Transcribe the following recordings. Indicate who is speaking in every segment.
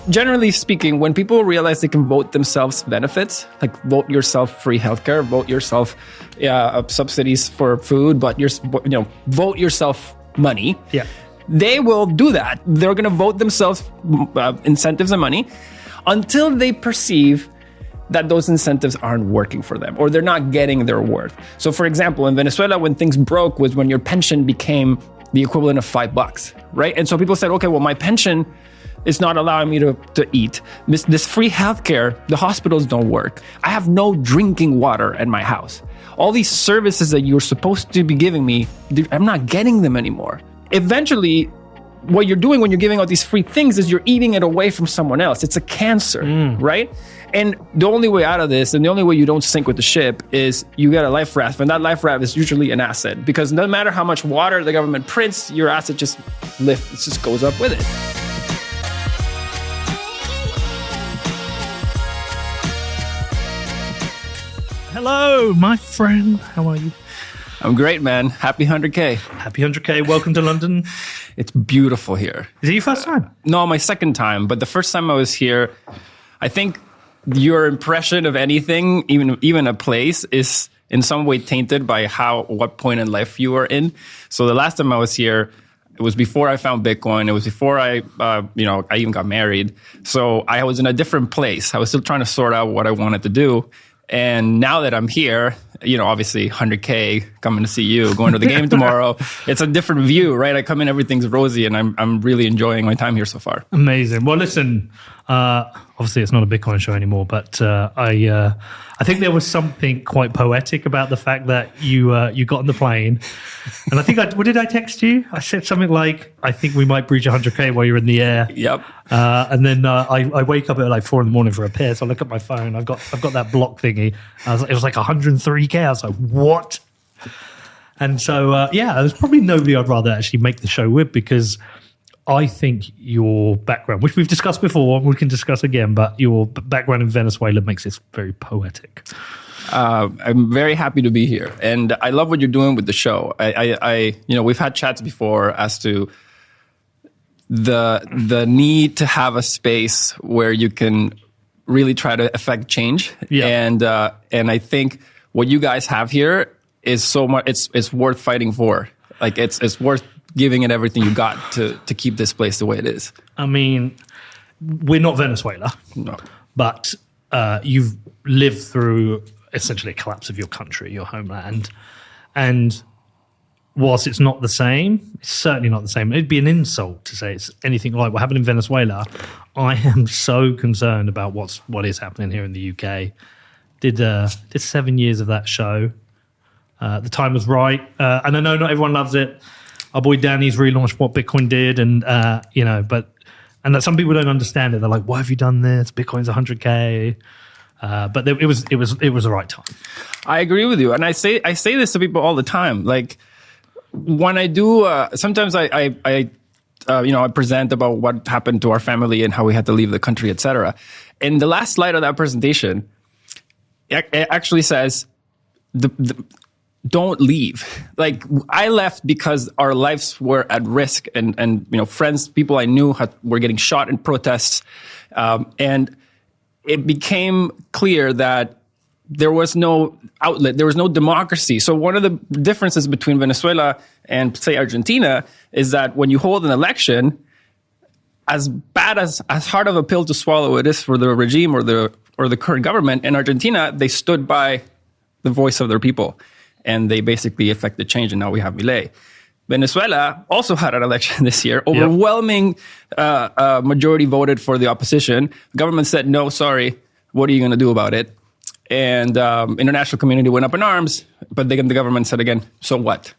Speaker 1: generally speaking, when people realize they can vote themselves benefits, like vote yourself free healthcare, vote yourself subsidies for food, but vote yourself money.
Speaker 2: Yeah.
Speaker 1: They will do that. They're going to vote themselves incentives and money until they perceive that those incentives aren't working for them or they're not getting their worth. So for example, in Venezuela, when things broke was when your pension became the equivalent of $5, right? And so people said, okay, well, my pension is not allowing me to eat. This free healthcare, the hospitals don't work. I have no drinking water at my house. All these services that you're supposed to be giving me, I'm not getting them anymore. Eventually, what you're doing when you're giving out these free things is you're eating it away from someone else. It's a cancer, right? And the only way out of this, and the only way you don't sink with the ship, is you get a life raft. And that life raft is usually an asset, because no matter how much water the government prints, your asset just lifts, it just goes up with it.
Speaker 2: Hello, my friend. How are you?
Speaker 1: I'm great, man. Happy 100K.
Speaker 2: Happy 100K. Welcome to London.
Speaker 1: It's beautiful here.
Speaker 2: Is it your first time?
Speaker 1: No, my second time. But the first time I was here, I think your impression of anything, even a place, is in some way tainted by what point in life you are in. So the last time I was here, it was before I found Bitcoin. It was before I even got married. So I was in a different place. I was still trying to sort out what I wanted to do. And now that I'm here, obviously 100K, coming to see you, going to the game tomorrow, it's a different view, right? I come in, everything's rosy, and I'm really enjoying my time here so far.
Speaker 2: Amazing. Well, listen, obviously it's not a Bitcoin show anymore, but I think there was something quite poetic about the fact that you got on the plane. And I think, what did I text you? I said something like, I think we might breach 100K while you're in the air.
Speaker 1: Yep.
Speaker 2: And then I wake up at like 4 a.m. for a piss. So I look at my phone. I've got that block thingy. It was like 103K. I was like, what? And so, there's probably nobody I'd rather actually make the show with, because I think your background, which we've discussed before, we can discuss again, but your background in Venezuela makes this very poetic.
Speaker 1: I'm very happy to be here, and I love what you're doing with the show. We've had chats before as to the need to have a space where you can really try to affect change.
Speaker 2: Yeah.
Speaker 1: And I think what you guys have here is so much. It's worth fighting for. Like it's worth giving it everything you got to keep this place the way it is.
Speaker 2: I mean, we're not Venezuela,
Speaker 1: no,
Speaker 2: but you've lived through essentially a collapse of your country, your homeland, and whilst it's not the same, it's certainly not the same. It'd be an insult to say it's anything like what happened in Venezuela. I am so concerned about what is happening here in the UK. Did 7 years of that show. The time was right, and I know not everyone loves it. Our boy Danny's relaunched what Bitcoin did, and and that some people don't understand it. They're like, "Why have you done this? Bitcoin's 100K." But it was the right time.
Speaker 1: I agree with you, and I say this to people all the time. Like when I do, sometimes I present about what happened to our family and how we had to leave the country, etc. And the last slide of that presentation, it actually says, don't leave. Like I left because our lives were at risk, and friends, people I knew were getting shot in protests, and it became clear that there was no outlet, there was no democracy. So one of the differences between Venezuela and, say, Argentina is that when you hold an election, as hard of a pill to swallow it is for the regime or the current government, in Argentina, they stood by the voice of their people, and they basically effected change, and now we have Milei. Venezuela also had an election this year. Overwhelming majority voted for the opposition. The government said, no, sorry, what are you going to do about it? And international community went up in arms, but the government said again, so what?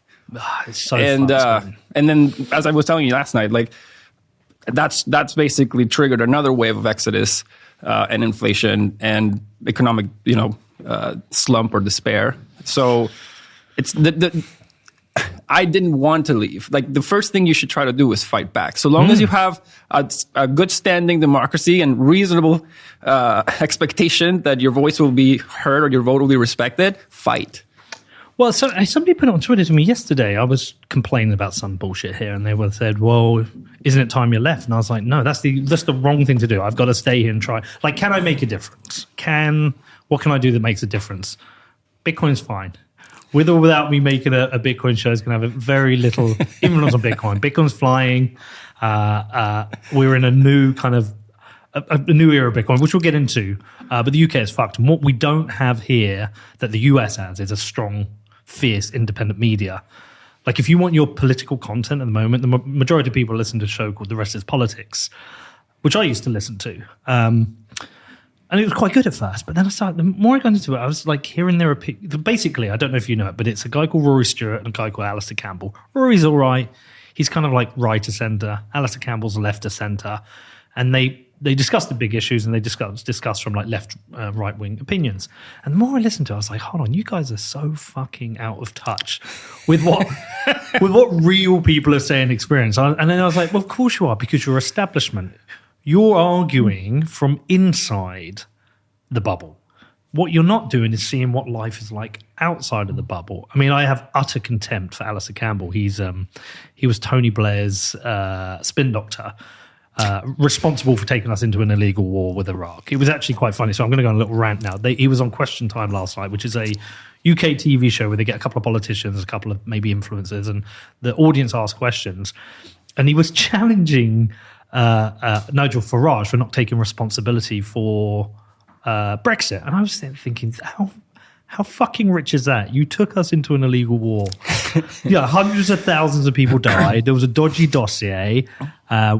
Speaker 2: It's so fast,
Speaker 1: and then, as I was telling you last night, like that's basically triggered another wave of exodus and inflation and economic, slump or despair. So it's I didn't want to leave. Like the first thing you should try to do is fight back. So long as you have a good standing democracy and reasonable expectation that your voice will be heard or your vote will be respected, fight.
Speaker 2: Well, so somebody put it on Twitter to me yesterday. I was complaining about some bullshit here, and they said, "Well, isn't it time you left?" And I was like, "No, that's the wrong thing to do. I've got to stay here and try. Like, can I make a difference? What can I do that makes a difference? Bitcoin's fine. With or without me making a Bitcoin show, it's going to have very little influence on Bitcoin. Bitcoin's flying. We're in a new kind of a new era of Bitcoin, which we'll get into. But the UK is fucked. And what we don't have here that the US has is a strong, fierce, independent media. Like, if you want your political content at the moment, the majority of people listen to a show called The Rest is Politics, which I used to listen to. And it was quite good at first, but then the more I got into it, I was like hearing their opinion. Basically, I don't know if you know it, but it's a guy called Rory Stewart and a guy called Alistair Campbell. Rory's all right. He's kind of like right to centre. Alistair Campbell's left to centre. And they discuss the big issues, and they discuss from like left, right-wing opinions. And the more I listened to it, I was like, hold on, you guys are so fucking out of touch with what real people are saying and experience. And then I was like, well, of course you are, because you're establishment. You're arguing from inside the bubble. What you're not doing is seeing what life is like outside of the bubble. I mean, I have utter contempt for Alistair Campbell. He was Tony Blair's spin doctor, responsible for taking us into an illegal war with Iraq. It was actually quite funny. So I'm going to go on a little rant now. He was on Question Time last night, which is a UK TV show where they get a couple of politicians, a couple of maybe influencers, and the audience asks questions. And he was challenging Nigel Farage for not taking responsibility for Brexit. And I was thinking, how fucking rich is that? You took us into an illegal war. Yeah, hundreds of thousands of people died. There was a dodgy dossier.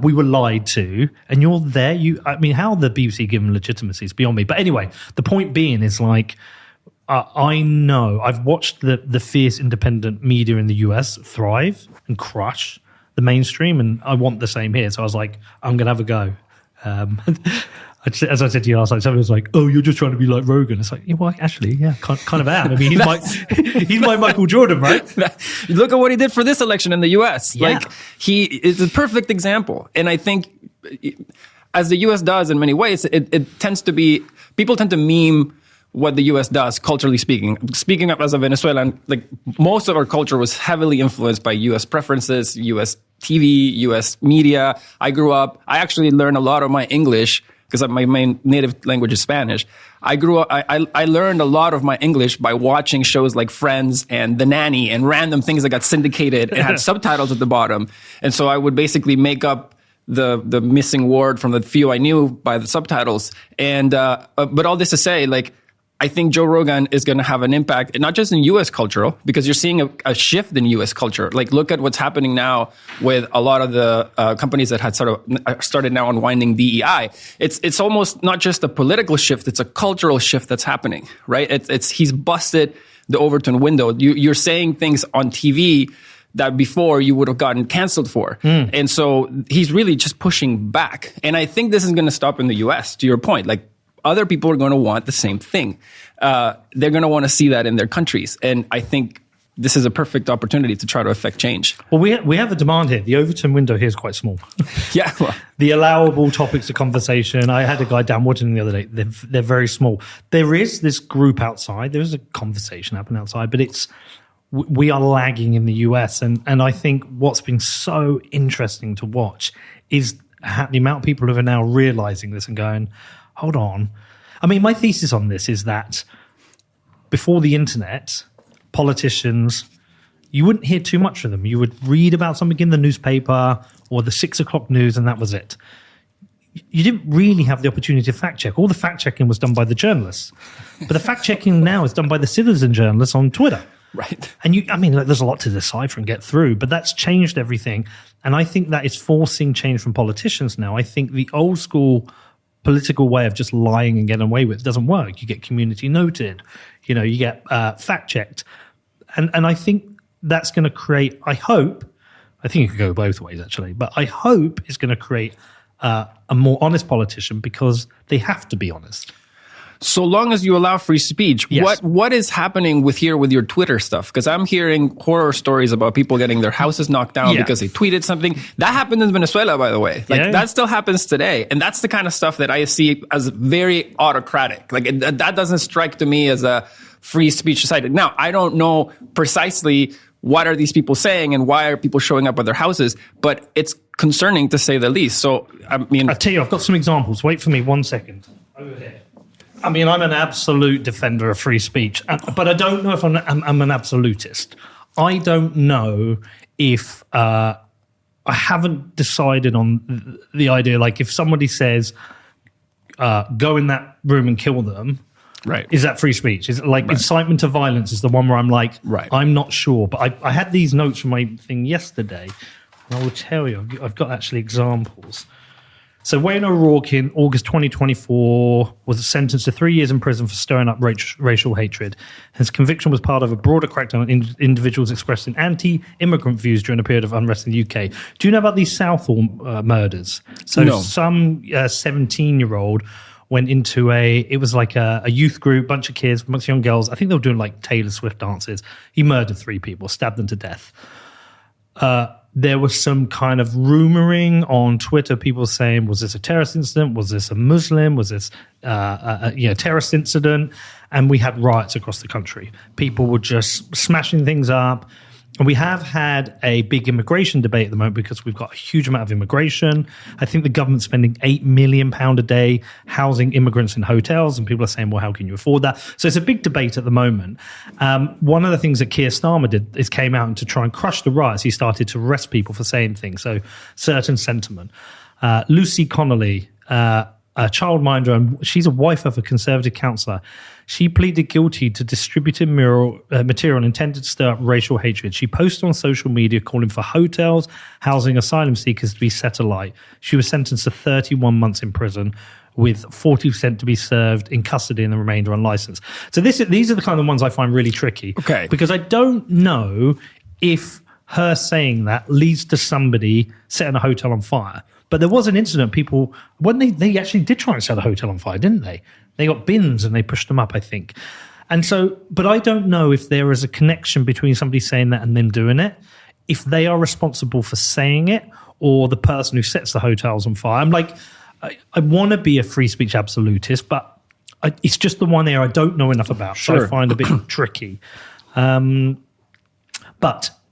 Speaker 2: We were lied to. And you're there. I mean, how the BBC given legitimacy is beyond me. But anyway, the point being is like, I know I've watched the fierce independent media in the US thrive and crush the mainstream, and I want the same here. So I was like, I'm going to have a go. As I said to you last night, somebody was like, "Oh, you're just trying to be like Rogan." It's like, yeah, well, actually, yeah, kind of am. I mean, he's my Michael Jordan, right?
Speaker 1: Look at what he did for this election in the U.S.
Speaker 2: Yeah.
Speaker 1: Like, he is a perfect example. And I think, as the U.S. does in many ways, it tends to be, people tend to meme what the U.S. does, culturally speaking. Speaking up as a Venezuelan, like, most of our culture was heavily influenced by U.S. preferences, U.S. TV, U.S. media. I actually learned a lot of my English, because my main native language is Spanish. I learned a lot of my English by watching shows like Friends and The Nanny and random things that got syndicated and had subtitles at the bottom. And so I would basically make up the missing word from the few I knew by the subtitles. And but all this to say, like, I think Joe Rogan is going to have an impact, not just in U.S. cultural, because you're seeing a shift in U.S. culture. Like, look at what's happening now with a lot of the companies that had sort of started now unwinding DEI. It's almost not just a political shift; it's a cultural shift that's happening, right? He's busted the Overton window. You're saying things on TV that before you would have gotten canceled for. And so he's really just pushing back. And I think this is going to stop in the U.S., to your point. Like, other people are going to want the same thing. They're going to want to see that in their countries. And I think this is a perfect opportunity to try to affect change.
Speaker 2: Well, we have a demand here. The Overton window here is quite small.
Speaker 1: Yeah. Well,
Speaker 2: the allowable topics of conversation. I had a guy down Woodton the other day. They're very small. There is this group outside. There is a conversation happening outside, but we are lagging in the US. And I think what's been so interesting to watch is the amount of people who are now realizing this and going, hold on. I mean, my thesis on this is that before the internet, politicians, you wouldn't hear too much from them. You would read about something in the newspaper or the 6 o'clock news, and that was it. You didn't really have the opportunity to fact check. All the fact checking was done by the journalists. But the fact checking now is done by the citizen journalists on Twitter.
Speaker 1: Right.
Speaker 2: And there's a lot to decipher and get through, but that's changed everything. And I think that is forcing change from politicians now. I think the old school political way of just lying and getting away with it doesn't work. You get community noted, you get fact checked. And I think that's going to create, I think it could go both ways actually, but I hope it's going to create a more honest politician, because they have to be honest.
Speaker 1: So long as you allow free speech,
Speaker 2: yes.
Speaker 1: What is happening with your Twitter stuff? Because I'm hearing horror stories about people getting their houses knocked down because they tweeted something. That happened in Venezuela, by the way. Like, that still happens today. And that's the kind of stuff that I see as very autocratic. Like, that doesn't strike to me as a free speech society. Now, I don't know precisely what are these people saying and why are people showing up at their houses, but it's concerning to say the least. So, I mean...
Speaker 2: I tell you, I've got some examples. Wait for me 1 second. Over here. I mean, I'm an absolute defender of free speech, but I don't know if I'm an absolutist. I don't know if... I haven't decided on the idea, like if somebody says, go in that room and kill them,
Speaker 1: right?
Speaker 2: Is that free speech? Is it like incitement to violence is the one where I'm like, I'm not sure. But I had these notes from my thing yesterday, and I will tell you, I've got actually examples. So Wayne O'Rourke in August 2024 was sentenced to 3 years in prison for stirring up racial hatred. His conviction was part of a broader crackdown on individuals expressing anti-immigrant views during a period of unrest in the UK. Do you know about these Southall murders? So some 17-year-old went into it was like a youth group, bunch of kids, bunch of young girls. I think they were doing like Taylor Swift dances. He murdered 3 people, stabbed them to death. There was some kind of rumoring on Twitter, people saying, was this a terrorist incident? Was this a Muslim? Was this a terrorist incident? And we had riots across the country. People were just smashing things up. And we have had a big immigration debate at the moment because we've got a huge amount of immigration. I think the government's spending £8 million a day housing immigrants in hotels, and people are saying, well, how can you afford that? So it's a big debate at the moment. One of the things that Keir Starmer did is came out and to try and crush the riots, he started to arrest people for saying things, so certain sentiment. Lucy Connolly, a childminder, and she's a wife of a Conservative councillor. She pleaded guilty to distributing material intended to stir up racial hatred. She posted on social media calling for hotels housing asylum seekers to be set alight. She was sentenced to 31 months in prison, with 40% to be served in custody and the remainder on license. So these are the kind of ones I find really tricky.
Speaker 1: Okay.
Speaker 2: Because I don't know if her saying that leads to somebody setting a hotel on fire. But there was an incident, people, when they actually did try and set a hotel on fire, didn't they? They got bins and they pushed them up, I think. And so, but I don't know if there is a connection between somebody saying that and them doing it, if they are responsible for saying it or the person who sets the hotels on fire. I'm like, I want to be a free speech absolutist, but it's just the one area I don't know enough about, so I find a bit tricky. But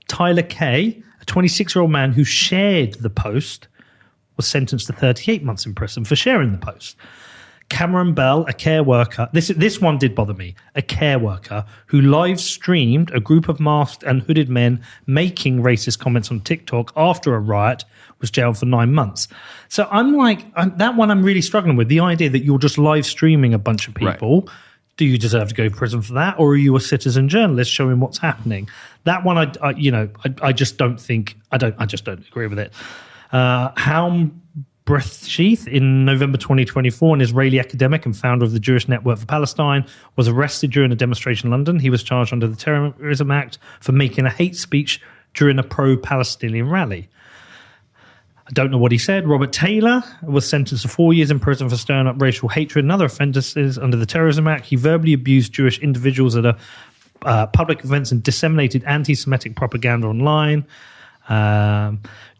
Speaker 2: Tyler Kay, a 26-year-old man who shared the post, was sentenced to 38 months in prison for sharing the post. Cameron Bell, a care worker, this one did bother me, a care worker who live streamed a group of masked and hooded men making racist comments on TikTok after a riot, was jailed for 9 months. So I'm like, that one I'm really struggling with, the idea that you're just live streaming a bunch of people. Right. Do you deserve to go to prison for that? Or are you a citizen journalist showing what's happening? That one, I just don't think, I just don't agree with it. Haum Brethsheath, in November 2024, an Israeli academic and founder of the Jewish Network for Palestine, was arrested during a demonstration in London. He was charged under the Terrorism Act for making a hate speech during a pro-Palestinian rally. I don't know what he said. Robert Taylor was sentenced to 4 years in prison for stirring up racial hatred and other offences under the Terrorism Act. He verbally abused Jewish individuals at public events and disseminated anti-Semitic propaganda online.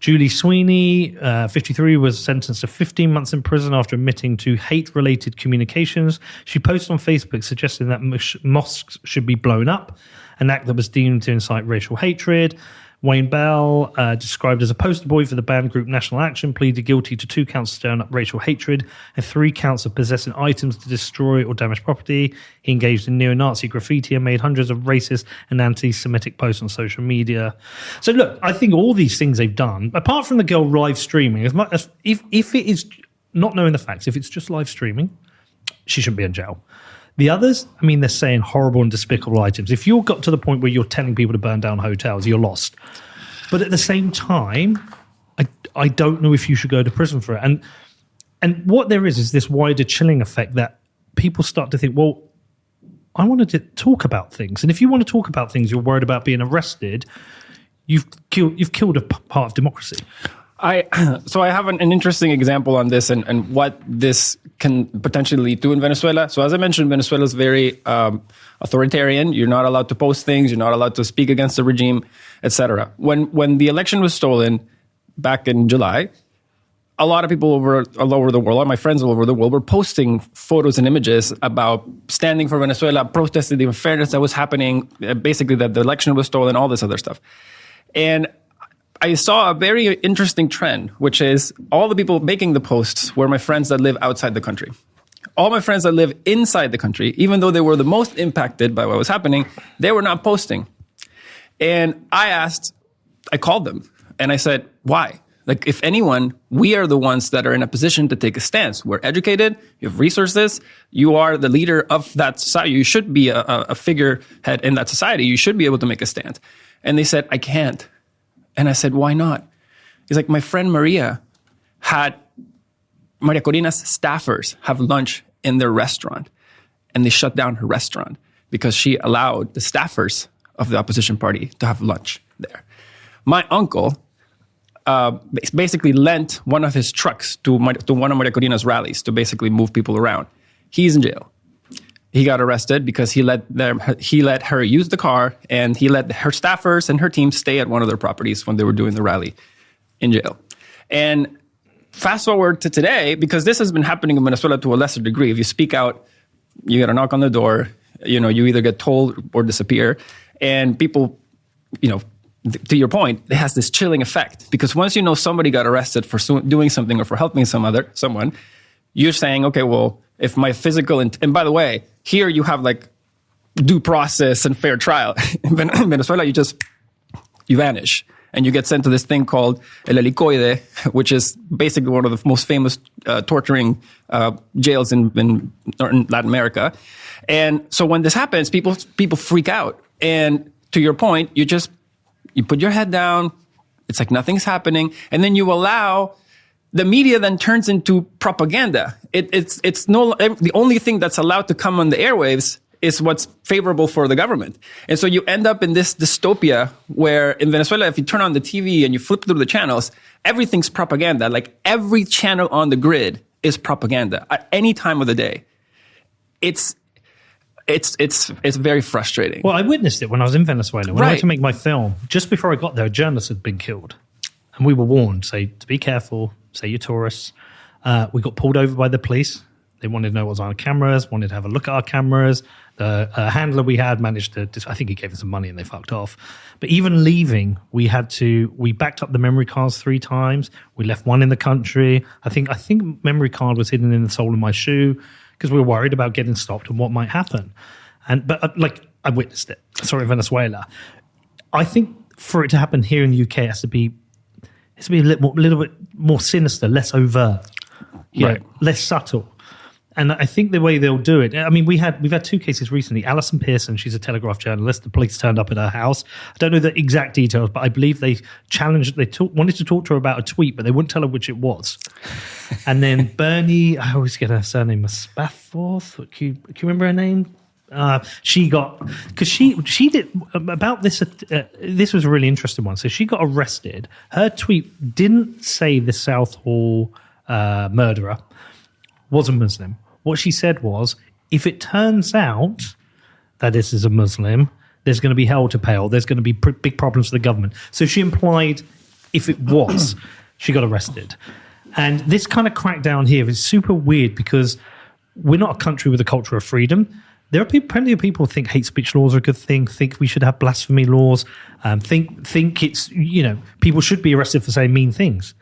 Speaker 2: Julie Sweeney, 53, was sentenced to 15 months in prison after admitting to hate-related communications. She posted on Facebook suggesting that mosques should be blown up, an act that was deemed to incite racial hatred. Wayne Bell, described as a poster boy for the banned group National Action, pleaded guilty to 2 counts of stirring up racial hatred and 3 counts of possessing items to destroy or damage property. He engaged in neo-Nazi graffiti and made hundreds of racist and anti-Semitic posts on social media. So look, I think all these things they've done, apart from the girl live streaming, as much as if it is not knowing the facts, if it's just live streaming, she shouldn't be in jail. The others, I mean, they're saying horrible and despicable items. If you've got to the point where you're telling people to burn down hotels, you're lost. But at the same time, I don't know if you should go to prison for it. And what there is this wider chilling effect that people start to think, well, I wanted to talk about things. And if you want to talk about things, you're worried about being arrested, you've killed a part of democracy.
Speaker 1: So I have an interesting example on this and what this can potentially lead to in Venezuela. So as I mentioned, Venezuela is very authoritarian. You're not allowed to post things. You're not allowed to speak against the regime, etc. When the election was stolen back in July, a lot of people all over the world, a lot of my friends all over the world were posting photos and images about standing for Venezuela, protesting the unfairness that was happening, basically that the election was stolen, all this other stuff. And I saw a very interesting trend, which is all the people making the posts were my friends that live outside the country. All my friends that live inside the country, even though they were the most impacted by what was happening, they were not posting. And I called them and I said, why? Like, if anyone, we are the ones that are in a position to take a stance. We're educated, you have resources, you are the leader of that society. You should be a figurehead in that society. You should be able to make a stand. And they said, I can't. And I said, why not? He's like, my friend Maria Corina's staffers have lunch in their restaurant. And they shut down her restaurant because she allowed the staffers of the opposition party to have lunch there. My uncle basically lent one of his trucks to one of Maria Corina's rallies to basically move people around. He's in jail. He got arrested because he let her use the car, and he let her staffers and her team stay at one of their properties when they were doing the rally in jail. And fast forward to today, because this has been happening in Venezuela to a lesser degree. If you speak out, you get a knock on the door, you either get told or disappear. And people, to your point, it has this chilling effect, because once you know somebody got arrested for doing something or for helping someone, you're saying, okay, well, if my physical, and by the way, here you have like due process and fair trial. In Venezuela, you vanish and you get sent to this thing called El Helicoide, which is basically one of the most famous torturing jails in Latin America. And so when this happens, people freak out. And to your point, you put your head down. It's like nothing's happening. And then you allow the media then turns into propaganda. It's the only thing that's allowed to come on the airwaves is what's favorable for the government. And so you end up in this dystopia where in Venezuela, if you turn on the TV and you flip through the channels, everything's propaganda. Like every channel on the grid is propaganda at any time of the day. It's very frustrating.
Speaker 2: Well, I witnessed it when I was in Venezuela. When I went to make my film, just before I got there, a journalist had been killed. And we were warned, say, to be careful, say you're tourists. We got pulled over by the police. They wanted to know what was on our cameras, wanted to have a look at our cameras. The handler we had managed to, I think he gave us some money and they fucked off. But even leaving, we backed up the memory cards 3 times. We left one in the country. I think memory card was hidden in the sole of my shoe because we were worried about getting stopped and what might happen. But I witnessed it. I saw it in Venezuela. I think for it to happen here in the UK, it has to be a little bit more sinister, less overt, less subtle. And I think the way they'll do it, I mean, we've had 2 cases recently. Alison Pearson, she's a Telegraph journalist. The police turned up at her house. I don't know the exact details, but I believe they wanted to talk to her about a tweet, but they wouldn't tell her which it was. And then Bernie, I always get her surname, Spafford. Can you remember her name? She got, because she did about this. This was a really interesting one. So she got arrested. Her tweet didn't say the Southall murderer was a Muslim. What she said was, if it turns out that this is a Muslim, there's going to be hell to pay, or there's going to be big problems for the government. So she implied if it was, she got arrested. And this kind of crackdown here is super weird because we're not a country with a culture of freedom. There are plenty of people who think hate speech laws are a good thing, think we should have blasphemy laws, think it's, people should be arrested for saying mean things.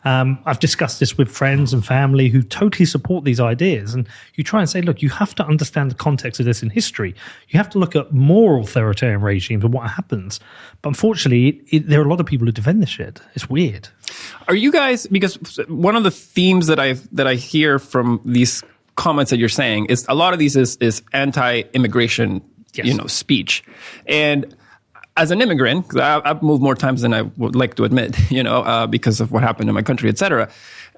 Speaker 2: I've discussed this with friends and family who totally support these ideas. And you try and say, look, you have to understand the context of this in history. You have to look at more authoritarian regimes and what happens. But unfortunately, there are a lot of people who defend this shit. It's weird.
Speaker 1: Are you guys, because one of the themes that I hear from these comments that you're saying is a lot of these is anti-immigration, speech. And as an immigrant, I've moved more times than I would like to admit, because of what happened in my country, et cetera.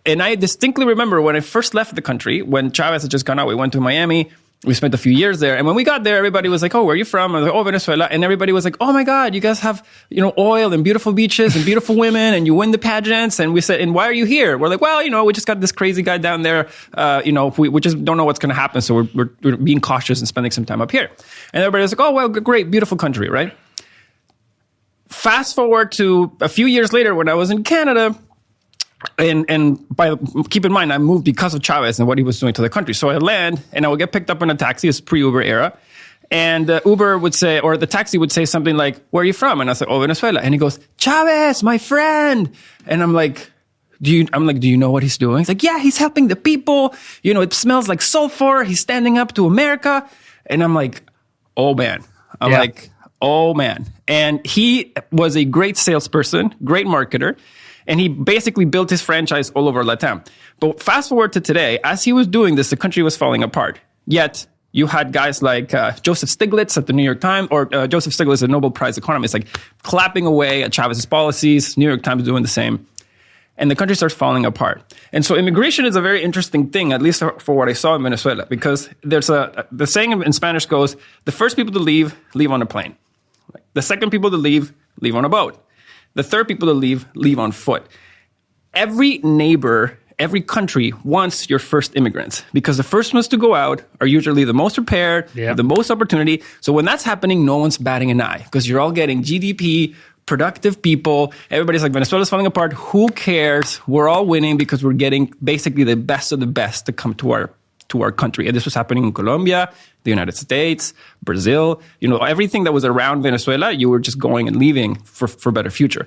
Speaker 1: And I distinctly remember when I first left the country, when Chavez had just gone out, we went to Miami. We spent a few years there. And when we got there, everybody was like, oh, where are you from? I was like, oh, Venezuela. And everybody was like, oh my God, you guys have, oil and beautiful beaches and beautiful women and you win the pageants. And we said, and why are you here? We're like, well, we just got this crazy guy down there. We just don't know what's going to happen. So we're being cautious and spending some time up here. And everybody was like, oh, well, great, beautiful country, right? Fast forward to a few years later when I was in Canada, Keep in mind, I moved because of Chavez and what he was doing to the country. So I land and I would get picked up in a taxi. It's pre-Uber era. And Uber would say, or the taxi would say something like, "Where are you from?" And I said, "Oh, Venezuela." And he goes, "Chavez, my friend." And I'm like, do you know what he's doing? He's like, "Yeah, he's helping the people. You know, it smells like sulfur. He's standing up to America." And I'm like, oh man. Oh man. And he was a great salesperson, great marketer. And he basically built his franchise all over Latam. But fast forward to today, as he was doing this, the country was falling apart. Yet you had guys like Joseph Stiglitz at the New York Times, or Joseph Stiglitz, a Nobel Prize economist, like clapping away at Chavez's policies, New York Times doing the same. And the country starts falling apart. And so immigration is a very interesting thing, at least for what I saw in Venezuela, because there's the saying in Spanish goes, the first people to leave on a plane. The second people to leave on a boat. The third people to leave on foot. Every neighbor, every country wants your first immigrants because the first ones to go out are usually the most prepared, the most opportunity. So when that's happening, no one's batting an eye because you're all getting GDP, productive people. Everybody's like, Venezuela's falling apart. Who cares? We're all winning because we're getting basically the best of the best to come to our country. And this was happening in Colombia, the United States, Brazil. You know, everything that was around Venezuela, you were just going and leaving for better future.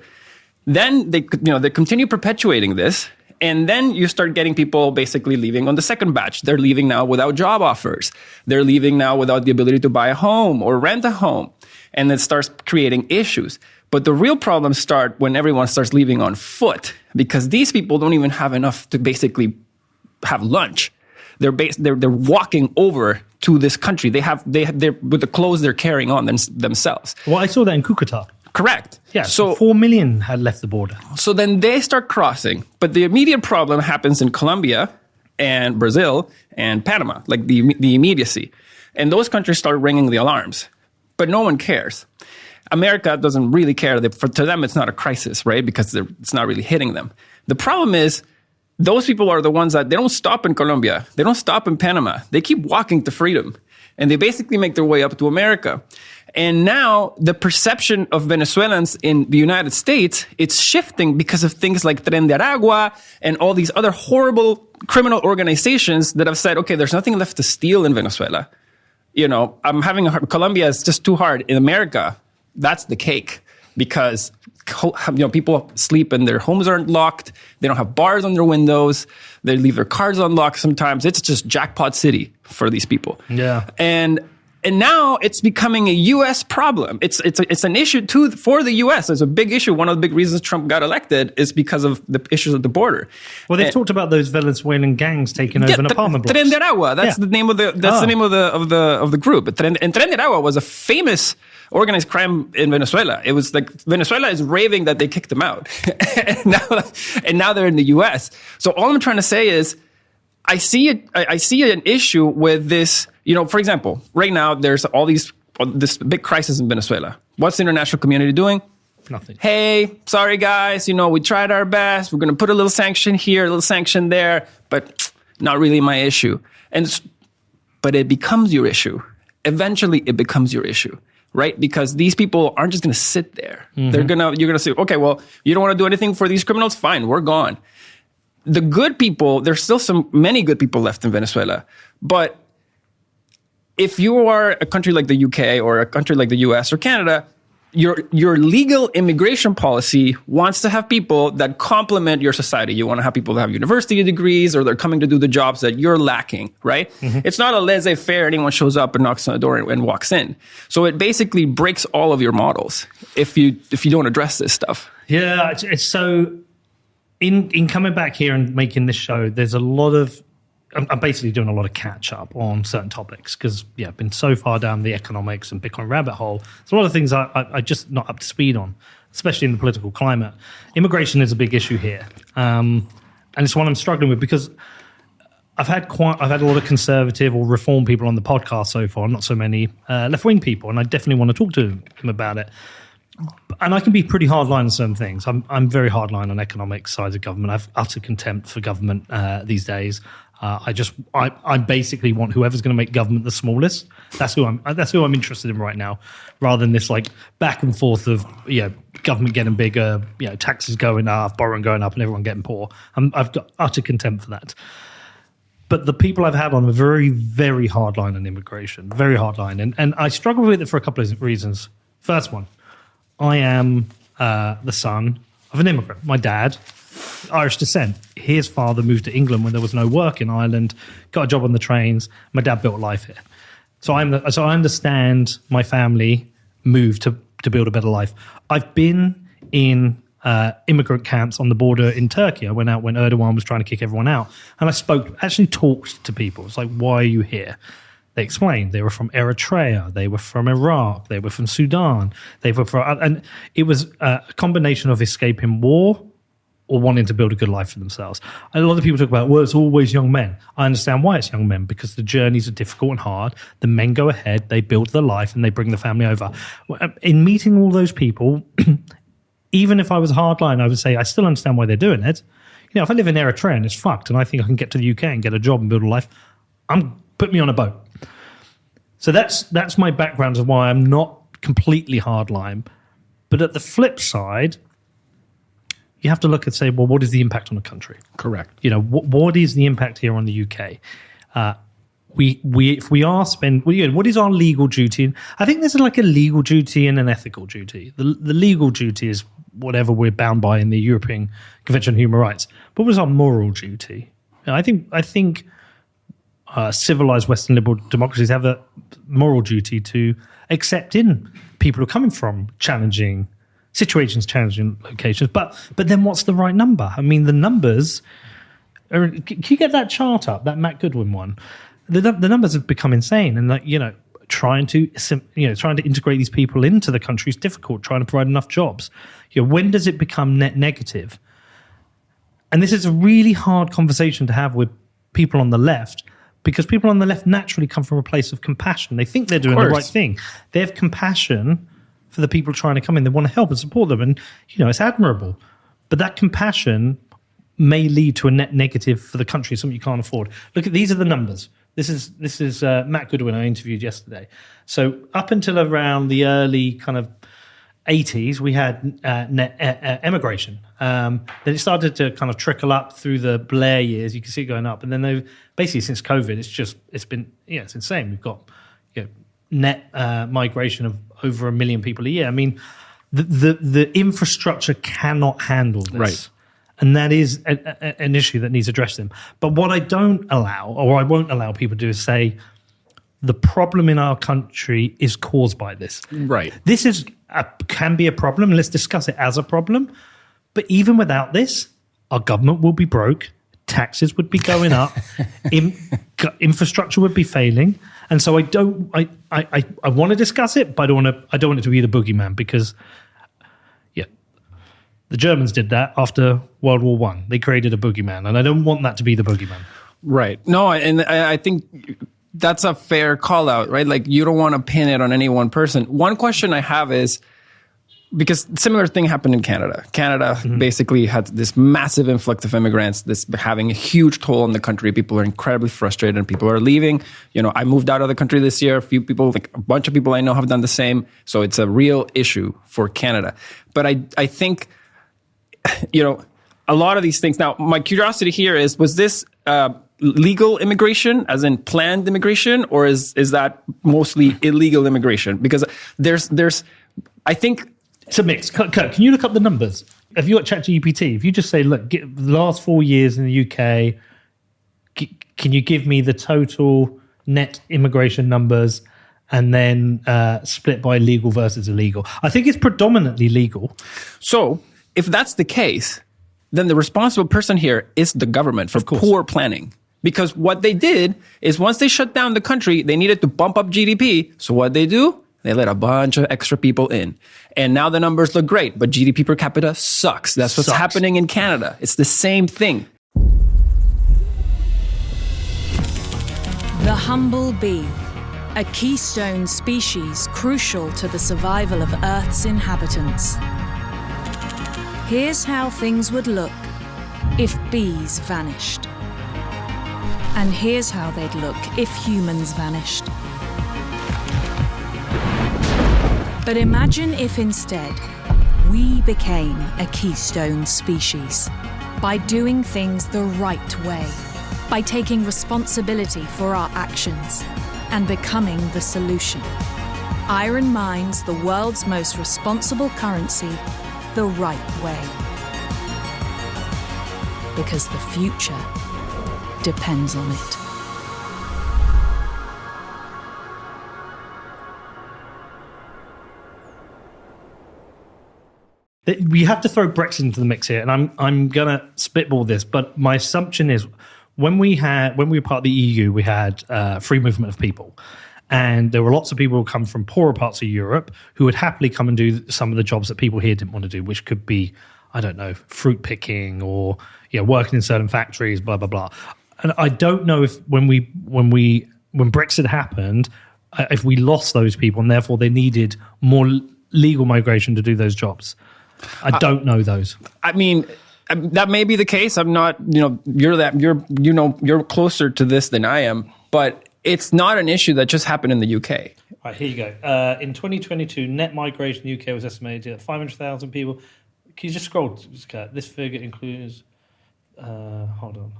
Speaker 1: Then they continue perpetuating this. And then you start getting people basically leaving on the second batch. They're leaving now without job offers. They're leaving now without the ability to buy a home or rent a home. And it starts creating issues. But the real problems start when everyone starts leaving on foot because these people don't even have enough to basically have lunch. They're walking over to this country. They're with the clothes they're carrying on themselves.
Speaker 2: Well, I saw that in Cucuta.
Speaker 1: Correct.
Speaker 2: Yeah, so 4 million had left the border.
Speaker 1: So then they start crossing. But the immediate problem happens in Colombia and Brazil and Panama, like the immediacy. And those countries start ringing the alarms. But no one cares. America doesn't really care. To them, it's not a crisis, right? Because it's not really hitting them. The problem is those people are the ones that they don't stop in Colombia. They don't stop in Panama. They keep walking to freedom. And they basically make their way up to America. And now the perception of Venezuelans in the United States, it's shifting because of things like Tren de Aragua and all these other horrible criminal organizations that have said, okay, there's nothing left to steal in Venezuela. You know, Colombia is just too hard. In America, that's the cake because people sleep and their homes aren't locked. They don't have bars on their windows. They leave their cars unlocked sometimes. It's just jackpot city for these people.
Speaker 2: Yeah.
Speaker 1: And now it's becoming a U.S. problem. It's an issue too for the U.S. It's a big issue. One of the big reasons Trump got elected is because of the issues at the border.
Speaker 2: Well, they've talked about those Venezuelan gangs taking over an apartment blocks.
Speaker 1: Tren de Aragua. That's the name of the name of the group. And Tren de Aragua was a famous organized crime in Venezuela. It was like Venezuela is raving that they kicked them out, and now they're in the U.S. So all I'm trying to say is, I see an issue with this. You know, for example, right now there's this big crisis in Venezuela. What's the international community doing?
Speaker 2: Nothing.
Speaker 1: Hey, sorry guys, we tried our best. We're going to put a little sanction here, a little sanction there, but not really my issue. But it becomes your issue. Eventually, it becomes your issue, right? Because these people aren't just going to sit there. Mm-hmm. You're going to say, okay, well, you don't want to do anything for these criminals? Fine, we're gone. The good people, there's still many good people left in Venezuela, but if you are a country like the UK or a country like the US or Canada, your legal immigration policy wants to have people that complement your society. You want to have people that have university degrees or they're coming to do the jobs that you're lacking, right? Mm-hmm. It's not a laissez-faire. Anyone shows up and knocks on the door and walks in. So it basically breaks all of your models if you don't address this stuff.
Speaker 2: Yeah, it's so... In coming back here and making this show, there's a lot of... I'm basically doing a lot of catch-up on certain topics because, I've been so far down the economics and Bitcoin rabbit hole. There's a lot of things I just not up to speed on, especially in the political climate. Immigration is a big issue here. And it's one I'm struggling with because I've had a lot of conservative or reform people on the podcast so far, not so many left-wing people, and I definitely want to talk to them about it. And I can be pretty hardline on certain things. I'm very hardline on economic sides of government. I've utter contempt for government these days. I basically want whoever's going to make government the smallest. That's who I'm interested in right now, rather than this like back and forth of government getting bigger, taxes going up, borrowing going up, and everyone getting poor. I've got utter contempt for that. But the people I've had on are very, very hard line on immigration, very hard line, and I struggle with it for a couple of reasons. First one, I am the son of an immigrant. My dad, Irish descent. His father moved to England when there was no work in Ireland, got a job on the trains. My dad built a life here. So I understand my family moved to build a better life. I've been in immigrant camps on the border in Turkey. I went out when Erdogan was trying to kick everyone out. And I actually talked to people. It's like, why are you here? They explained they were from Eritrea, they were from Iraq, they were from Sudan, and it was a combination of escaping war or wanting to build a good life for themselves. A lot of people talk about, well, it's always young men. I understand why it's young men, because the journeys are difficult and hard. The men go ahead, they build their life, and they bring the family over. In meeting all those people, even if I was hardline, I would say I still understand why they're doing it. If I live in Eritrea and it's fucked, and I think I can get to the UK and get a job and build a life, put me on a boat. So that's my background of why I'm not completely hardline. But at the flip side, you have to look and say, well, what is the impact on the country?
Speaker 1: Correct.
Speaker 2: What is the impact here on the UK? If we are what is our legal duty? I think there's like a legal duty and an ethical duty. The legal duty is whatever we're bound by in the European Convention on Human Rights. But what is our moral duty? I think civilized Western liberal democracies have a moral duty to accept in people who are coming from challenging situations, challenging locations. But then what's the right number? I mean, the numbers are, can you get that chart up, that Matt Goodwin one? The numbers have become insane, and trying to integrate these people into the country is difficult. Trying to provide enough jobs. When does it become net negative? And this is a really hard conversation to have with people on the left, because people on the left naturally come from a place of compassion. They think they're doing the right thing. They have compassion for the people trying to come in. They want to help and support them, and it's admirable. But that compassion may lead to a net negative for the country, something you can't afford. Look these are the numbers. This is Matt Goodwin I interviewed yesterday. So up until around the early kind of 80s, we had net emigration. Then it started to kind of trickle up through the Blair years. You can see it going up, and then basically since COVID, it's been it's insane. We've got net migration of over 1 million people a year. I mean, the infrastructure cannot handle this.
Speaker 1: Right.
Speaker 2: And that is an issue that needs addressing. But what I don't allow, or I won't allow people to do, is say the problem in our country is caused by this.
Speaker 1: Right.
Speaker 2: This can be a problem. Let's discuss it as a problem. But even without this, our government will be broke. Taxes would be going up. Infrastructure would be failing. And so I want to discuss it, but I don't want it to be the boogeyman, because the Germans did that after World War I. They created a boogeyman, and I don't want that to be the boogeyman.
Speaker 1: Right. No, and I think that's a fair call out, right? Like, you don't want to pin it on any one person. One question I have is, because similar thing happened in Canada. Canada basically had this massive influx of immigrants, this having a huge toll on the country. People are incredibly frustrated and people are leaving. I moved out of the country this year. A bunch of people I know have done the same. So it's a real issue for Canada. But I think, a lot of these things. Now, my curiosity here is, was this legal immigration, as in planned immigration, or is that mostly illegal immigration? Because there's I think
Speaker 2: it's a mix. Kurt, can you look up the numbers? If you got ChatGPT, if you just say, look, the last 4 years in the UK, can you give me the total net immigration numbers, and then split by legal versus illegal? I think it's predominantly legal.
Speaker 1: So if that's the case, then the responsible person here is the government for poor planning. Because what they did is, once they shut down the country, they needed to bump up GDP. So what they do? They let a bunch of extra people in. And now the numbers look great, but GDP per capita sucks. That's what's happening in Canada. It's the same thing.
Speaker 3: The humble bee, a keystone species crucial to the survival of Earth's inhabitants. Here's how things would look if bees vanished. And here's how they'd look if humans vanished. But imagine if instead we became a keystone species by doing things the right way, by taking responsibility for our actions and becoming the solution. Iron mines the world's most responsible currency the right way. Because the future depends on it.
Speaker 2: We have to throw Brexit into the mix here, and I'm gonna spitball this, but my assumption is when we were part of the EU, we had free movement of people, and there were lots of people who come from poorer parts of Europe who would happily come and do some of the jobs that people here didn't want to do, which could be, I don't know, fruit picking or working in certain factories, blah blah blah. And I don't know if when Brexit happened, if we lost those people, and therefore they needed more legal migration to do those jobs. I don't know those. I mean,
Speaker 1: that may be the case. I'm not, you're closer to this than I am, but it's not an issue that just happened in the UK.
Speaker 2: All right, here you go. In 2022, net migration in the UK was estimated at 500,000 people. Can you just scroll? This figure includes, hold on.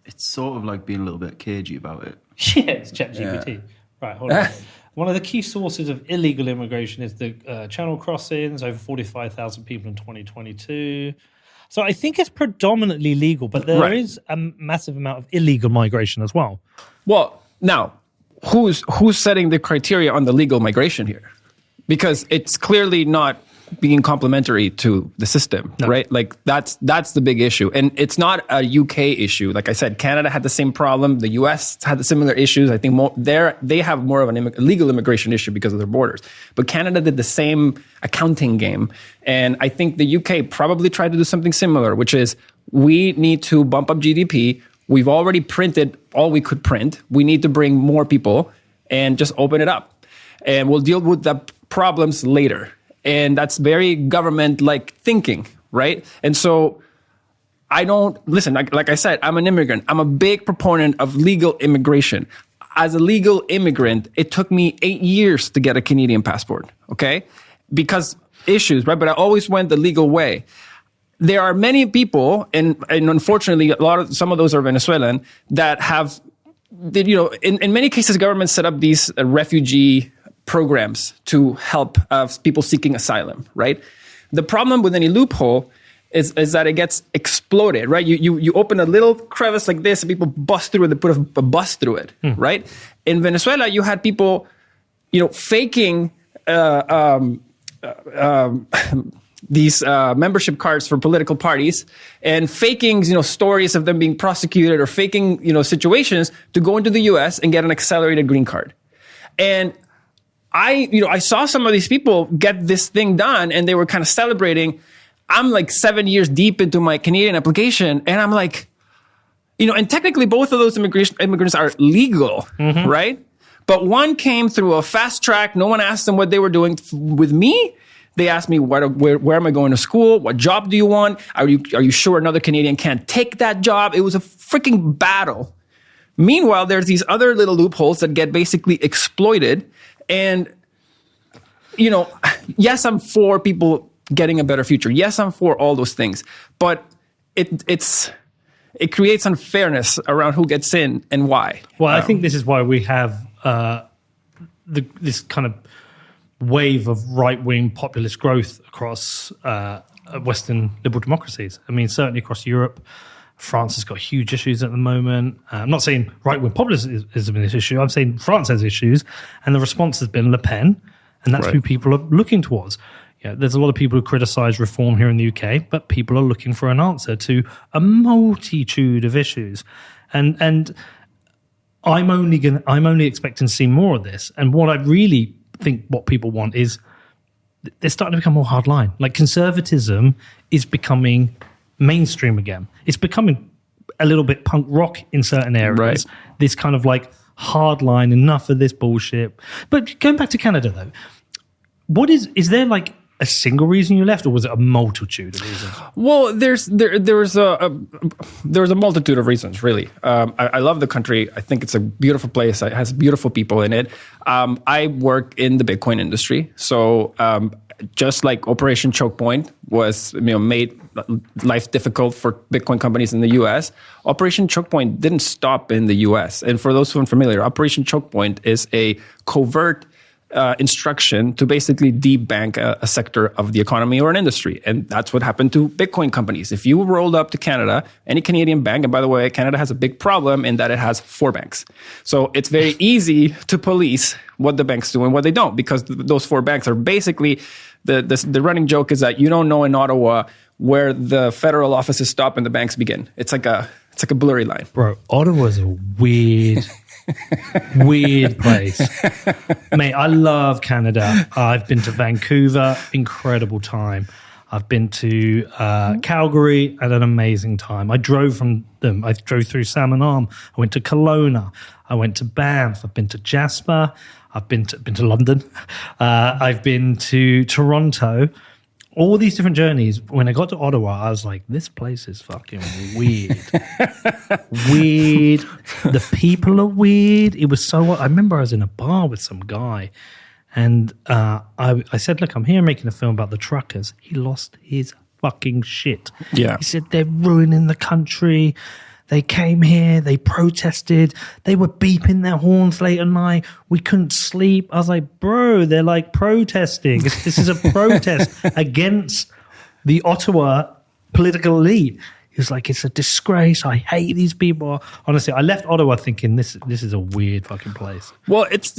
Speaker 4: It's sort of like being a little bit cagey about it.
Speaker 2: Yeah, it's ChatGPT. Yeah. Right, hold on. One of the key sources of illegal immigration is the Channel crossings, over 45,000 people in 2022. So I think it's predominantly legal, but there is a massive amount of illegal migration as well.
Speaker 1: Well, now, who's setting the criteria on the legal migration here? Because it's clearly not being complementary to the system, right? Like that's the big issue. And it's not a UK issue. Like I said, Canada had the same problem. The US had the similar issues. I think they have more of an illegal immigration issue because of their borders. But Canada did the same accounting game. And I think the UK probably tried to do something similar, which is we need to bump up GDP. We've already printed all we could print. We need to bring more people and just open it up. And we'll deal with the problems later. And that's very government-like thinking, right? And so I don't, listen, like I said, I'm an immigrant. I'm a big proponent of legal immigration. As a legal immigrant, it took me 8 years to get a Canadian passport, okay? Because issues, right? But I always went the legal way. There are many people, and unfortunately, some of those are Venezuelan, that have, in many cases, governments set up these refugee programs to help people seeking asylum, right? The problem with any loophole is that it gets exploded, right? You open a little crevice like this and people bust through it, they put a bus through it, right? In Venezuela, you had people, faking these membership cards for political parties and faking, stories of them being prosecuted or faking, situations to go into the US and get an accelerated green card. And I saw some of these people get this thing done and they were kind of celebrating. I'm like 7 years deep into my Canadian application and I'm like, and technically both of those immigrants are legal, right? But one came through a fast track. No one asked them what they were doing. With me, they asked me, where am I going to school? What job do you want? Are you sure another Canadian can't take that job? It was a freaking battle. Meanwhile, there's these other little loopholes that get basically exploited. And, yes, I'm for people getting a better future. Yes, I'm for all those things. But it creates unfairness around who gets in and why.
Speaker 2: Well, I think this is why we have this kind of wave of right-wing populist growth across Western liberal democracies. I mean, certainly across Europe. France has got huge issues at the moment. I'm not saying right-wing populism is an issue. I'm saying France has issues, and the response has been Le Pen, and that's who people are looking towards. There's a lot of people who criticise reform here in the UK, but people are looking for an answer to a multitude of issues, and I'm only expecting to see more of this. And what I really think what people want is they're starting to become more hardline. Like conservatism is becoming mainstream again. It's becoming a little bit punk rock in certain areas. Right. This kind of like hardline, enough of this bullshit. But going back to Canada though, what is there like a single reason you left, or was it a multitude of reasons?
Speaker 1: Well, there was a multitude of reasons, really. I love the country. I think it's a beautiful place. It has beautiful people in it. I work in the Bitcoin industry, so just like Operation Choke Point was, made life difficult for Bitcoin companies in the U.S., Operation Choke Point didn't stop in the U.S. And for those who aren't familiar, Operation Choke Point is a covert instruction to basically debank a sector of the economy or an industry. And that's what happened to Bitcoin companies. If you rolled up to Canada, any Canadian bank, and by the way, Canada has a big problem in that it has 4 banks. So it's very easy to police what the banks do and what they don't, because those 4 banks are basically, the running joke is that you don't know in Ottawa where the federal offices stop and the banks begin. It's like a blurry line.
Speaker 2: Bro, Ottawa's a weird place. Mate, I love Canada. I've been to Vancouver, incredible time. I've been to Calgary, had an amazing time. I drove from them. I drove through Salmon Arm. I went to Kelowna. I went to Banff. I've been to Jasper. I've been to London. I've been to Toronto. All these different journeys. When I got to Ottawa, I was like, this place is fucking weird. Weird. The people are weird. It was so... I remember I was in a bar with some guy, and I said, look, I'm here making a film about the truckers. He lost his fucking shit.
Speaker 1: Yeah.
Speaker 2: He said, they're ruining the country. They came here, they protested, they were beeping their horns late at night. We couldn't sleep. I was like, bro, they're like protesting. This is a protest against the Ottawa political elite. He was like, it's a disgrace. I hate these people. Honestly, I left Ottawa thinking this is a weird fucking place.
Speaker 1: Well, it's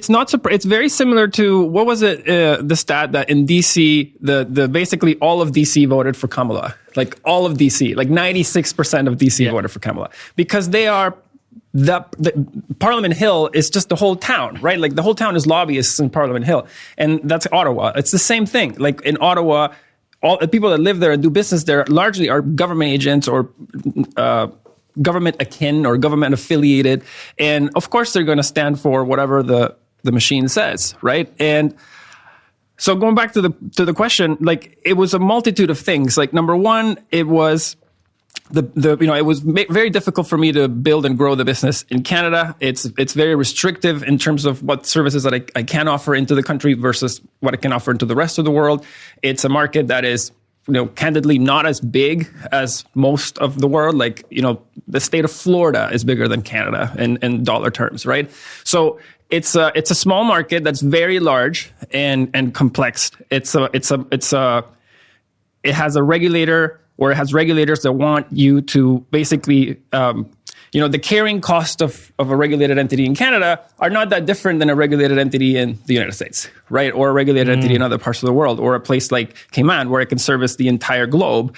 Speaker 1: not it's very similar to, what was it? The stat that in DC, the basically all of DC voted for Kamala. Like all of DC, like 96% of DC voted for Kamala, because they are the Parliament Hill is just the whole town, right? Like the whole town is lobbyists in Parliament Hill, and that's Ottawa. It's the same thing. Like in Ottawa, all the people that live there and do business there largely are government agents or government akin or government affiliated. And of course, they're going to stand for whatever the machine says, right? And so going back to the question, like it was a multitude of things. Like number one, it was it was very difficult for me to build and grow the business in Canada. It's very restrictive in terms of what services that I can offer into the country versus what I can offer into the rest of the world. It's a market that is, candidly not as big as most of the world. Like, the state of Florida is bigger than Canada in dollar terms, right? So it's a small market that's very large and complex. It has a regulator, or it has regulators that want you to basically, the carrying cost of a regulated entity in Canada are not that different than a regulated entity in the United States, right? Or a regulated entity in other parts of the world, or a place like Cayman where it can service the entire globe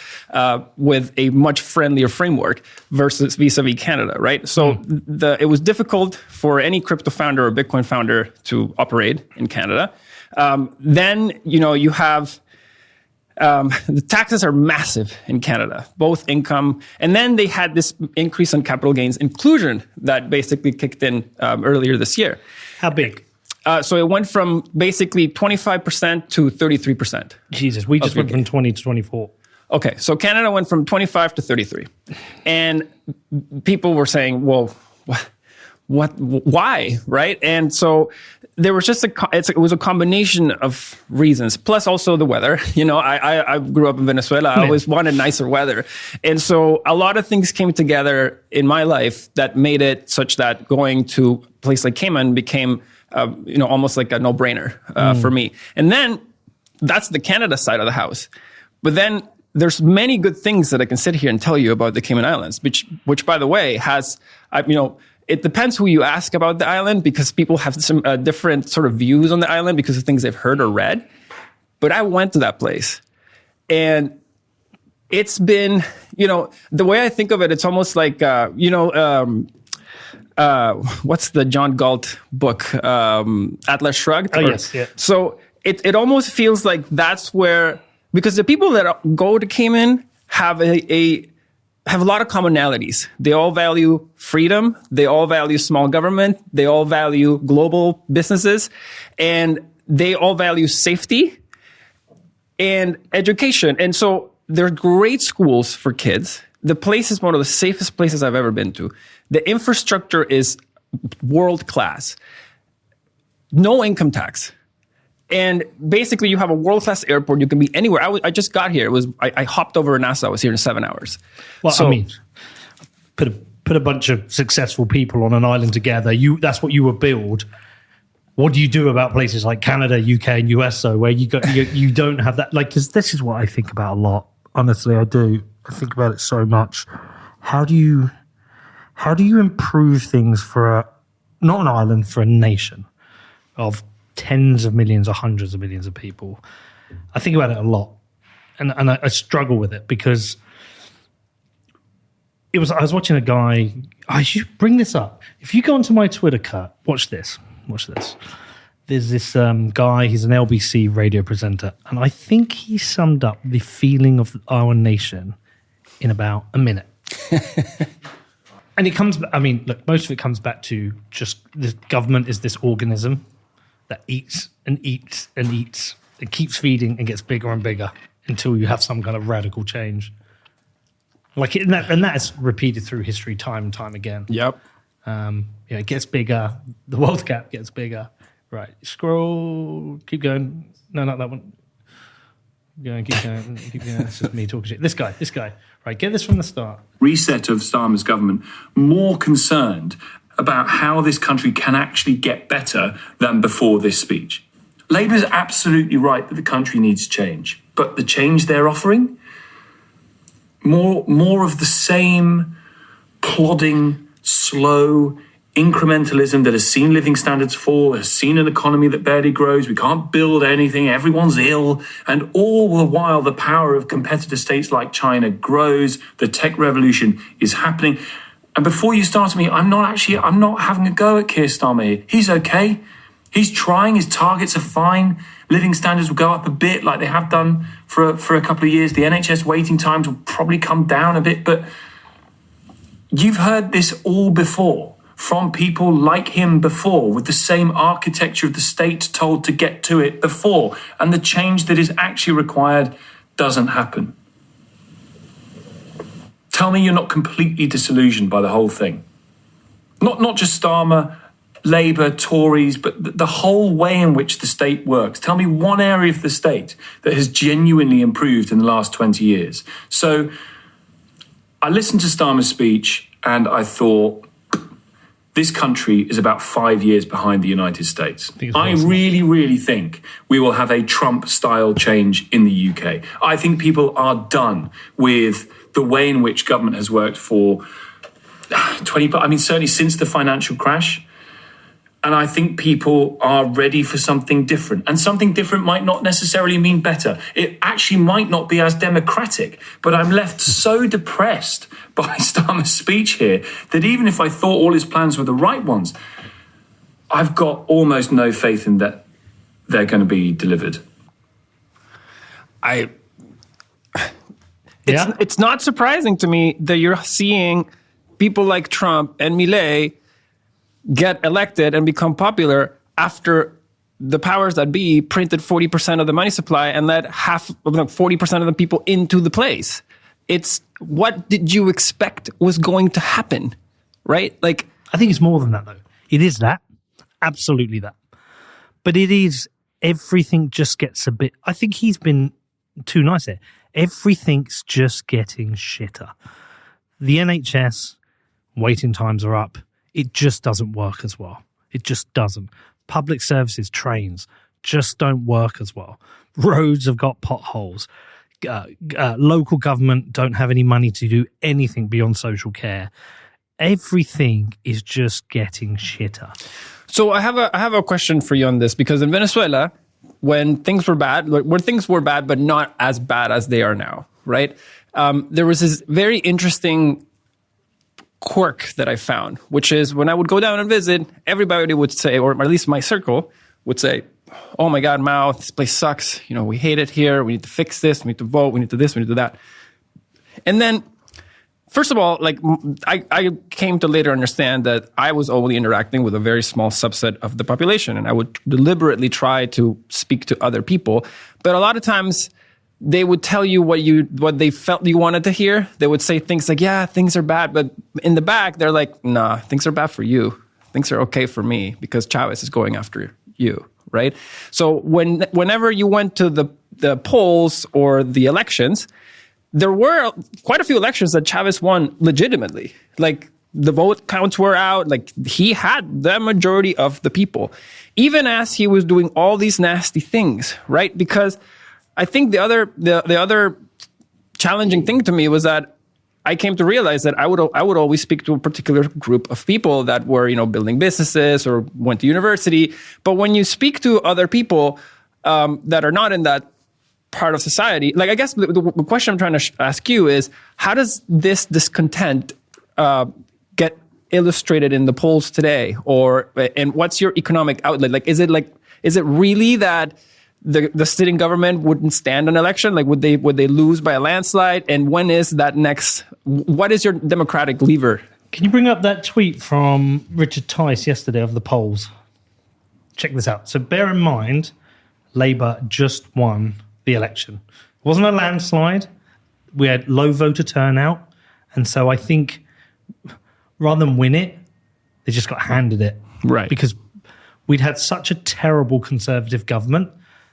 Speaker 1: with a much friendlier framework versus vis-a-vis Canada, right? So it was difficult for any crypto founder or Bitcoin founder to operate in Canada. Then, you have... the taxes are massive in Canada, both income, and then they had this increase in capital gains inclusion that basically kicked in earlier this year.
Speaker 2: How big?
Speaker 1: So it went from basically 25% to 33%.
Speaker 2: Jesus, we just went from 20 to 24.
Speaker 1: Okay, so Canada went from 25 to 33. And people were saying, well, why, right? And so there was just it was a combination of reasons, plus also the weather. I grew up in Venezuela. I always wanted nicer weather. And so a lot of things came together in my life that made it such that going to a place like Cayman became, almost like a no-brainer for me. And then that's the Canada side of the house. But then there's many good things that I can sit here and tell you about the Cayman Islands, which by the way, has, it depends who you ask about the island, because people have some different sort of views on the island because of things they've heard or read. But I went to that place, and it's been, the way I think of it, it's almost like, what's the John Galt book, Atlas Shrugged?
Speaker 2: Oh, yes, yeah.
Speaker 1: So it almost feels like that's where, because the people that go to Cayman have have a lot of commonalities. They all value freedom. They all value small government. They all value global businesses, and they all value safety. and education. And so there are great schools for kids. The place is one of the safest places I've ever been to. The infrastructure is world class. No income tax. And basically you have a world-class airport. You can be anywhere. I just got here. I hopped over NASA. I was here in 7 hours.
Speaker 2: Well, so, I mean, put a bunch of successful people on an island together. That's what you would build. What do you do about places like Canada, UK, and US, though, where you don't have that? Like, because this is what I think about a lot. Honestly, I do. I think about it so much. How do you improve things for not an island, for a nation of tens of millions or hundreds of millions of people? I think about it a lot, and I struggle with it because I was watching a guy. I should bring this up. If you go onto my Twitter, Kurt, watch this. There's this guy, he's an LBC radio presenter, and I think he summed up the feeling of our nation in about a minute. And it comes, I mean, look, most of it comes back to just the government is this organism that eats and eats and eats and keeps feeding and gets bigger and bigger until you have some kind of radical change. Like, and that is repeated through history time and time again.
Speaker 1: Yep.
Speaker 2: It gets bigger. The wealth gap gets bigger. Right. Scroll. Keep going. No, not that one. Keep going. This is me talking shit. This guy. Right. Get this from the start.
Speaker 5: Reset of Starmer's government more concerned about how this country can actually get better than before this speech. Labour is absolutely right that the country needs change, but the change they're offering, more of the same plodding, slow incrementalism that has seen living standards fall, has seen an economy that barely grows, we can't build anything, everyone's ill, and all the while the power of competitor states like China grows, the tech revolution is happening. And before you start me, I'm not having a go at Keir Starmer here. He's okay. He's trying, his targets are fine. Living standards will go up a bit like they have done for a couple of years. The NHS waiting times will probably come down a bit, but you've heard this all before from people like him before, with the same architecture of the state told to get to it before, and the change that is actually required doesn't happen. Tell me you're not completely disillusioned by the whole thing. Not just Starmer, Labour, Tories, but the whole way in which the state works. Tell me one area of the state that has genuinely improved in the last 20 years. So I listened to Starmer's speech and I thought, this country is about 5 years behind the United States. I really, really think we will have a Trump-style change in the UK. I think people are done with the way in which government has worked for certainly since the financial crash. And I think people are ready for something different. And something different might not necessarily mean better. It actually might not be as democratic. But I'm left so depressed by Starmer's speech here that even if I thought all his plans were the right ones, I've got almost no faith in that they're going to be delivered.
Speaker 1: It's not surprising to me that you're seeing people like Trump and Milei get elected and become popular after the powers that be printed 40% of the money supply and let 40% of the people into the place. It's what did you expect was going to happen, right? Like,
Speaker 2: I think it's more than that, though. It is that. Absolutely that. But it is everything just gets a bit... I think he's been too nice here. Everything's just getting shitter. The NHS, waiting times are up. It just doesn't work as well. It just doesn't. Public services, trains, just don't work as well. Roads have got potholes. Local government don't have any money to do anything beyond social care. Everything is just getting shitter.
Speaker 1: So I have a question for you on this, because in Venezuela, when things were bad, but not as bad as they are now, right? There was this very interesting quirk that I found, which is when I would go down and visit, everybody would say, or at least my circle would say, oh my God, Mao, this place sucks. You know, we hate it here. We need to fix this. We need to vote. We need to this. We need to that. And then, first of all, like I came to later understand that I was only interacting with a very small subset of the population, and I would deliberately try to speak to other people. But a lot of times they would tell you what they felt you wanted to hear. They would say things like, yeah, things are bad. But in the back, they're like, nah, things are bad for you. Things are okay for me because Chavez is going after you, right? So whenever you went to the polls or the elections, there were quite a few elections that Chavez won legitimately. Like, the vote counts were out. Like, he had the majority of the people, even as he was doing all these nasty things, right? Because I think the other challenging thing to me was that I came to realize that I would always speak to a particular group of people that were, building businesses or went to university. But when you speak to other people that are not in that part of society, like, I guess the question I'm trying to ask you is, how does this discontent get illustrated in the polls today? And what's your economic outlet? Is it really that the sitting government wouldn't stand an election? Like, would they lose by a landslide? And when is that next? What is your democratic lever?
Speaker 2: Can you bring up that tweet from Richard Tice yesterday of the polls? Check this out. So bear in mind, Labour just won the election. It wasn't a landslide. We had low voter turnout. And so I think rather than win it, they just got handed it.
Speaker 1: Right.
Speaker 2: Because we'd had such a terrible Conservative government.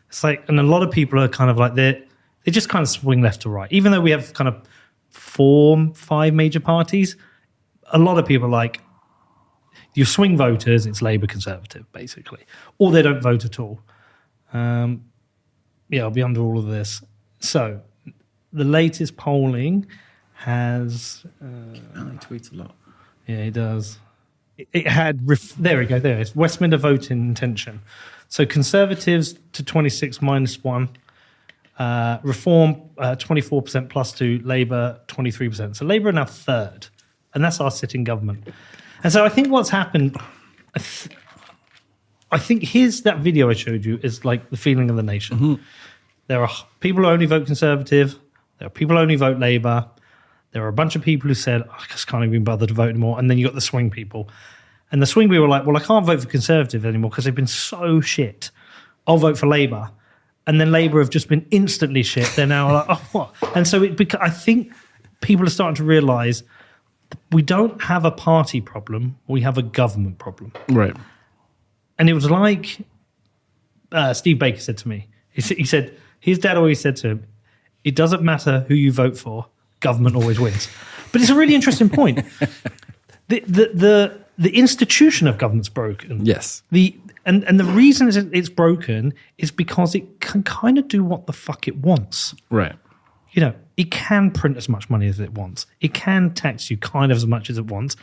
Speaker 2: It's like, and a lot of people are kind of like, they just kind of swing left to right. Even though we have kind of 4-5 major parties, a lot of people are like, you swing voters, it's Labour Conservative, basically. Or they don't vote at all. I'll be under all of this. So the latest polling has...
Speaker 4: Alan tweets a lot.
Speaker 2: Yeah, he does. It had... there we go, there it is. Westminster voting intention. So Conservatives to 26 -1. Reform 24% +2. Labour 23%. So Labour are now third. And that's our sitting government. And so I think what's happened... I think that video I showed you is like the feeling of the nation. Mm-hmm. There are people who only vote Conservative. There are people who only vote Labour. There are a bunch of people who said, I just can't even bother to vote anymore. And then you got the swing people. And the swing people were like, well, I can't vote for Conservative anymore because they've been so shit. I'll vote for Labour. And then Labour have just been instantly shit. They're now like, oh, what? And so I think people are starting to realise we don't have a party problem. We have a government problem.
Speaker 1: Right.
Speaker 2: And it was like Steve Baker said to me. He said, his dad always said to him, it doesn't matter who you vote for, government always wins. But it's a really interesting point. The institution of government's broken.
Speaker 1: Yes.
Speaker 2: And the reason it's broken is because it can kind of do what the fuck it wants.
Speaker 1: Right.
Speaker 2: It can print as much money as it wants. It can tax you kind of as much as it wants.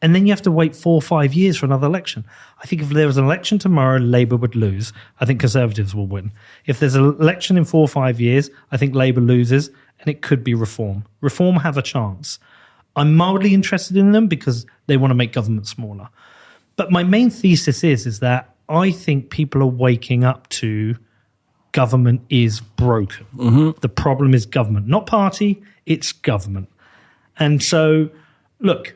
Speaker 2: And then you have to wait 4 or 5 years for another election. I think if there was an election tomorrow, Labour would lose. I think Conservatives will win. If there's an election in 4 or 5 years, I think Labour loses, and it could be Reform. Reform have a chance. I'm mildly interested in them because they want to make government smaller. But my main thesis is that I think people are waking up to government is broken. Mm-hmm. The problem is government, not party, it's government. And so, look,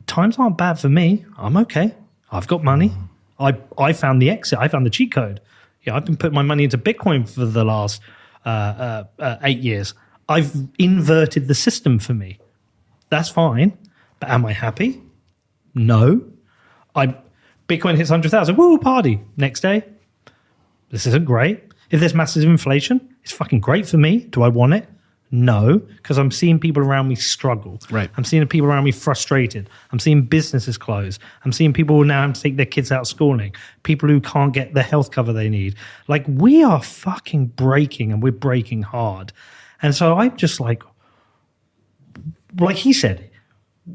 Speaker 2: times aren't bad for me. I'm okay. I've got money. I found the exit. I found the cheat code. Yeah, I've been putting my money into Bitcoin for the last 8 years. I've inverted the system for me. That's fine. But am I happy? No. Bitcoin hits 100,000. Woo, party. Next day, this isn't great. If there's massive inflation, it's fucking great for me. Do I want it? No, because I'm seeing people around me struggle.
Speaker 1: Right.
Speaker 2: I'm seeing people around me frustrated. I'm seeing businesses close. I'm seeing people who now have to take their kids out schooling. People who can't get the health cover they need. Like, we are fucking breaking, and we're breaking hard. And so I'm just like he said,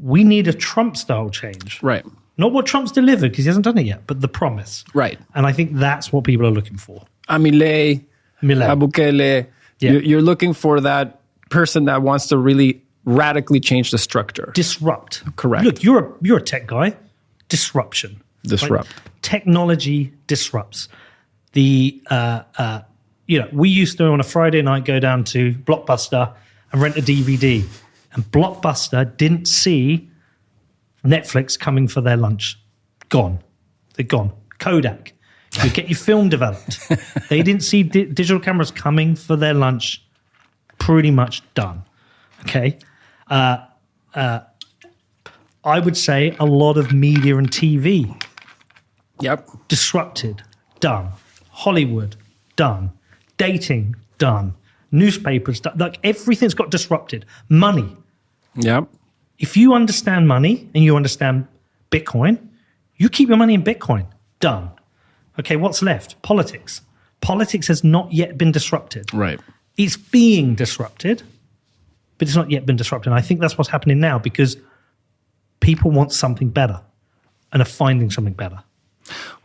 Speaker 2: we need a Trump-style change.
Speaker 1: Right.
Speaker 2: Not what Trump's delivered, because he hasn't done it yet, but the promise.
Speaker 1: Right.
Speaker 2: And I think that's what people are looking for.
Speaker 1: Milei, Bukele.
Speaker 2: Yeah.
Speaker 1: You're looking for that person that wants to really radically change the structure.
Speaker 2: Disrupt.
Speaker 1: Correct.
Speaker 2: Look, you're a tech guy. Disruption.
Speaker 1: Disrupt.
Speaker 2: Like, technology disrupts. We used to on a Friday night go down to Blockbuster and rent a DVD. And Blockbuster didn't see Netflix coming for their lunch. Gone. They're gone. Kodak. You get your film developed. They didn't see digital cameras coming for their lunch. Pretty much done. Okay. I would say a lot of media and TV.
Speaker 1: Yep.
Speaker 2: Disrupted. Done. Hollywood. Done. Dating. Done. Newspapers. Done. Like everything's got disrupted. Money.
Speaker 1: Yep.
Speaker 2: If you understand money and you understand Bitcoin, you keep your money in Bitcoin. Done. Okay, what's left? Politics. Politics has not yet been disrupted.
Speaker 1: Right.
Speaker 2: It's being disrupted, but it's not yet been disrupted. And I think that's what's happening now because people want something better and are finding something better.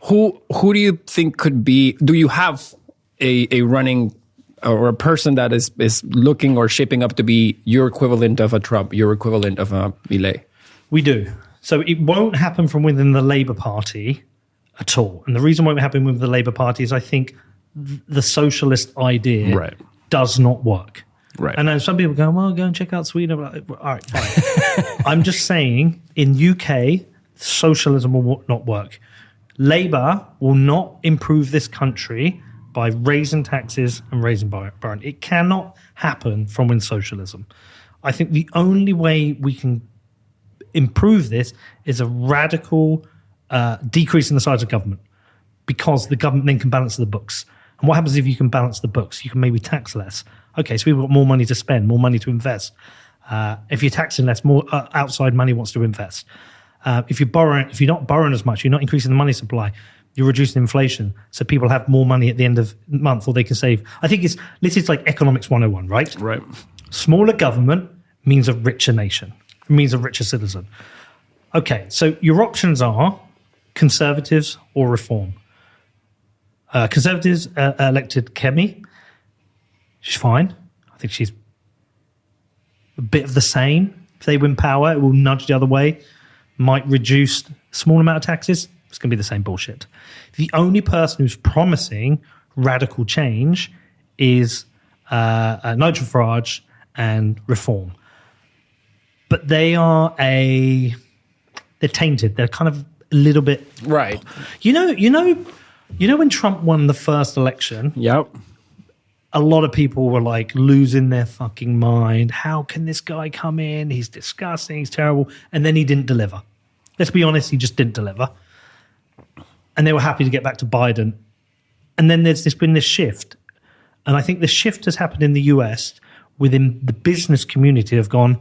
Speaker 1: Who do you think could be? Do you have a running or a person that is looking or shaping up to be your equivalent of a Trump, your equivalent of a Milei?
Speaker 2: We do. So it won't happen from within the Labour Party at all. And the reason why it won't happen with the Labour Party is I think the socialist idea does not work.
Speaker 1: Right.
Speaker 2: And then some people go, well, go and check out Sweden. All right, fine. I'm just saying, in UK, socialism will not work. Labour will not improve this country by raising taxes and raising borrowing. It cannot happen from within socialism. I think the only way we can improve this is a radical decrease in the size of government, because the government then can balance the books. And what happens if you can balance the books? You can maybe tax less. Okay, so we've got more money to spend, more money to invest. If you're taxing less, more outside money wants to invest. If you're not borrowing as much, you're not increasing the money supply, you're reducing inflation, so people have more money at the end of the month, or they can save. I think this is like economics 101, right?
Speaker 1: Right.
Speaker 2: Smaller government means a richer nation. It means a richer citizen. Okay, so your options are Conservatives or Reform. Conservatives elected Kemi. She's fine. I think she's a bit of the same. If they win power, it will nudge the other way. Might reduce a small amount of taxes. It's going to be the same bullshit. The only person who's promising radical change is Nigel Farage and Reform. But they're tainted. They're kind of a little bit
Speaker 1: right.
Speaker 2: You know when Trump won the first election?
Speaker 1: Yep.
Speaker 2: A lot of people were like losing their fucking mind. How can this guy come in? He's disgusting. He's terrible. And then he didn't deliver. Let's be honest, he just didn't deliver. And they were happy to get back to Biden. And then there's been this shift. And I think the shift has happened in the US within the business community have gone,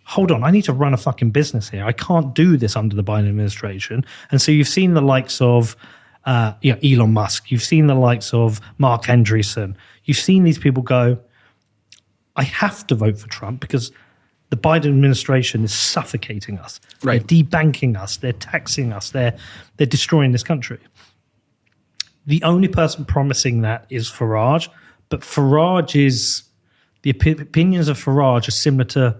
Speaker 2: hold on, I need to run a fucking business here. I can't do this under the Biden administration. And so you've seen the likes of Elon Musk. You've seen the likes of Mark Andreessen. You've seen these people go, I have to vote for Trump because the Biden administration is suffocating us.
Speaker 1: Right.
Speaker 2: They're debanking us. They're taxing us. They're destroying this country. The only person promising that is Farage. But the opinions of Farage are similar to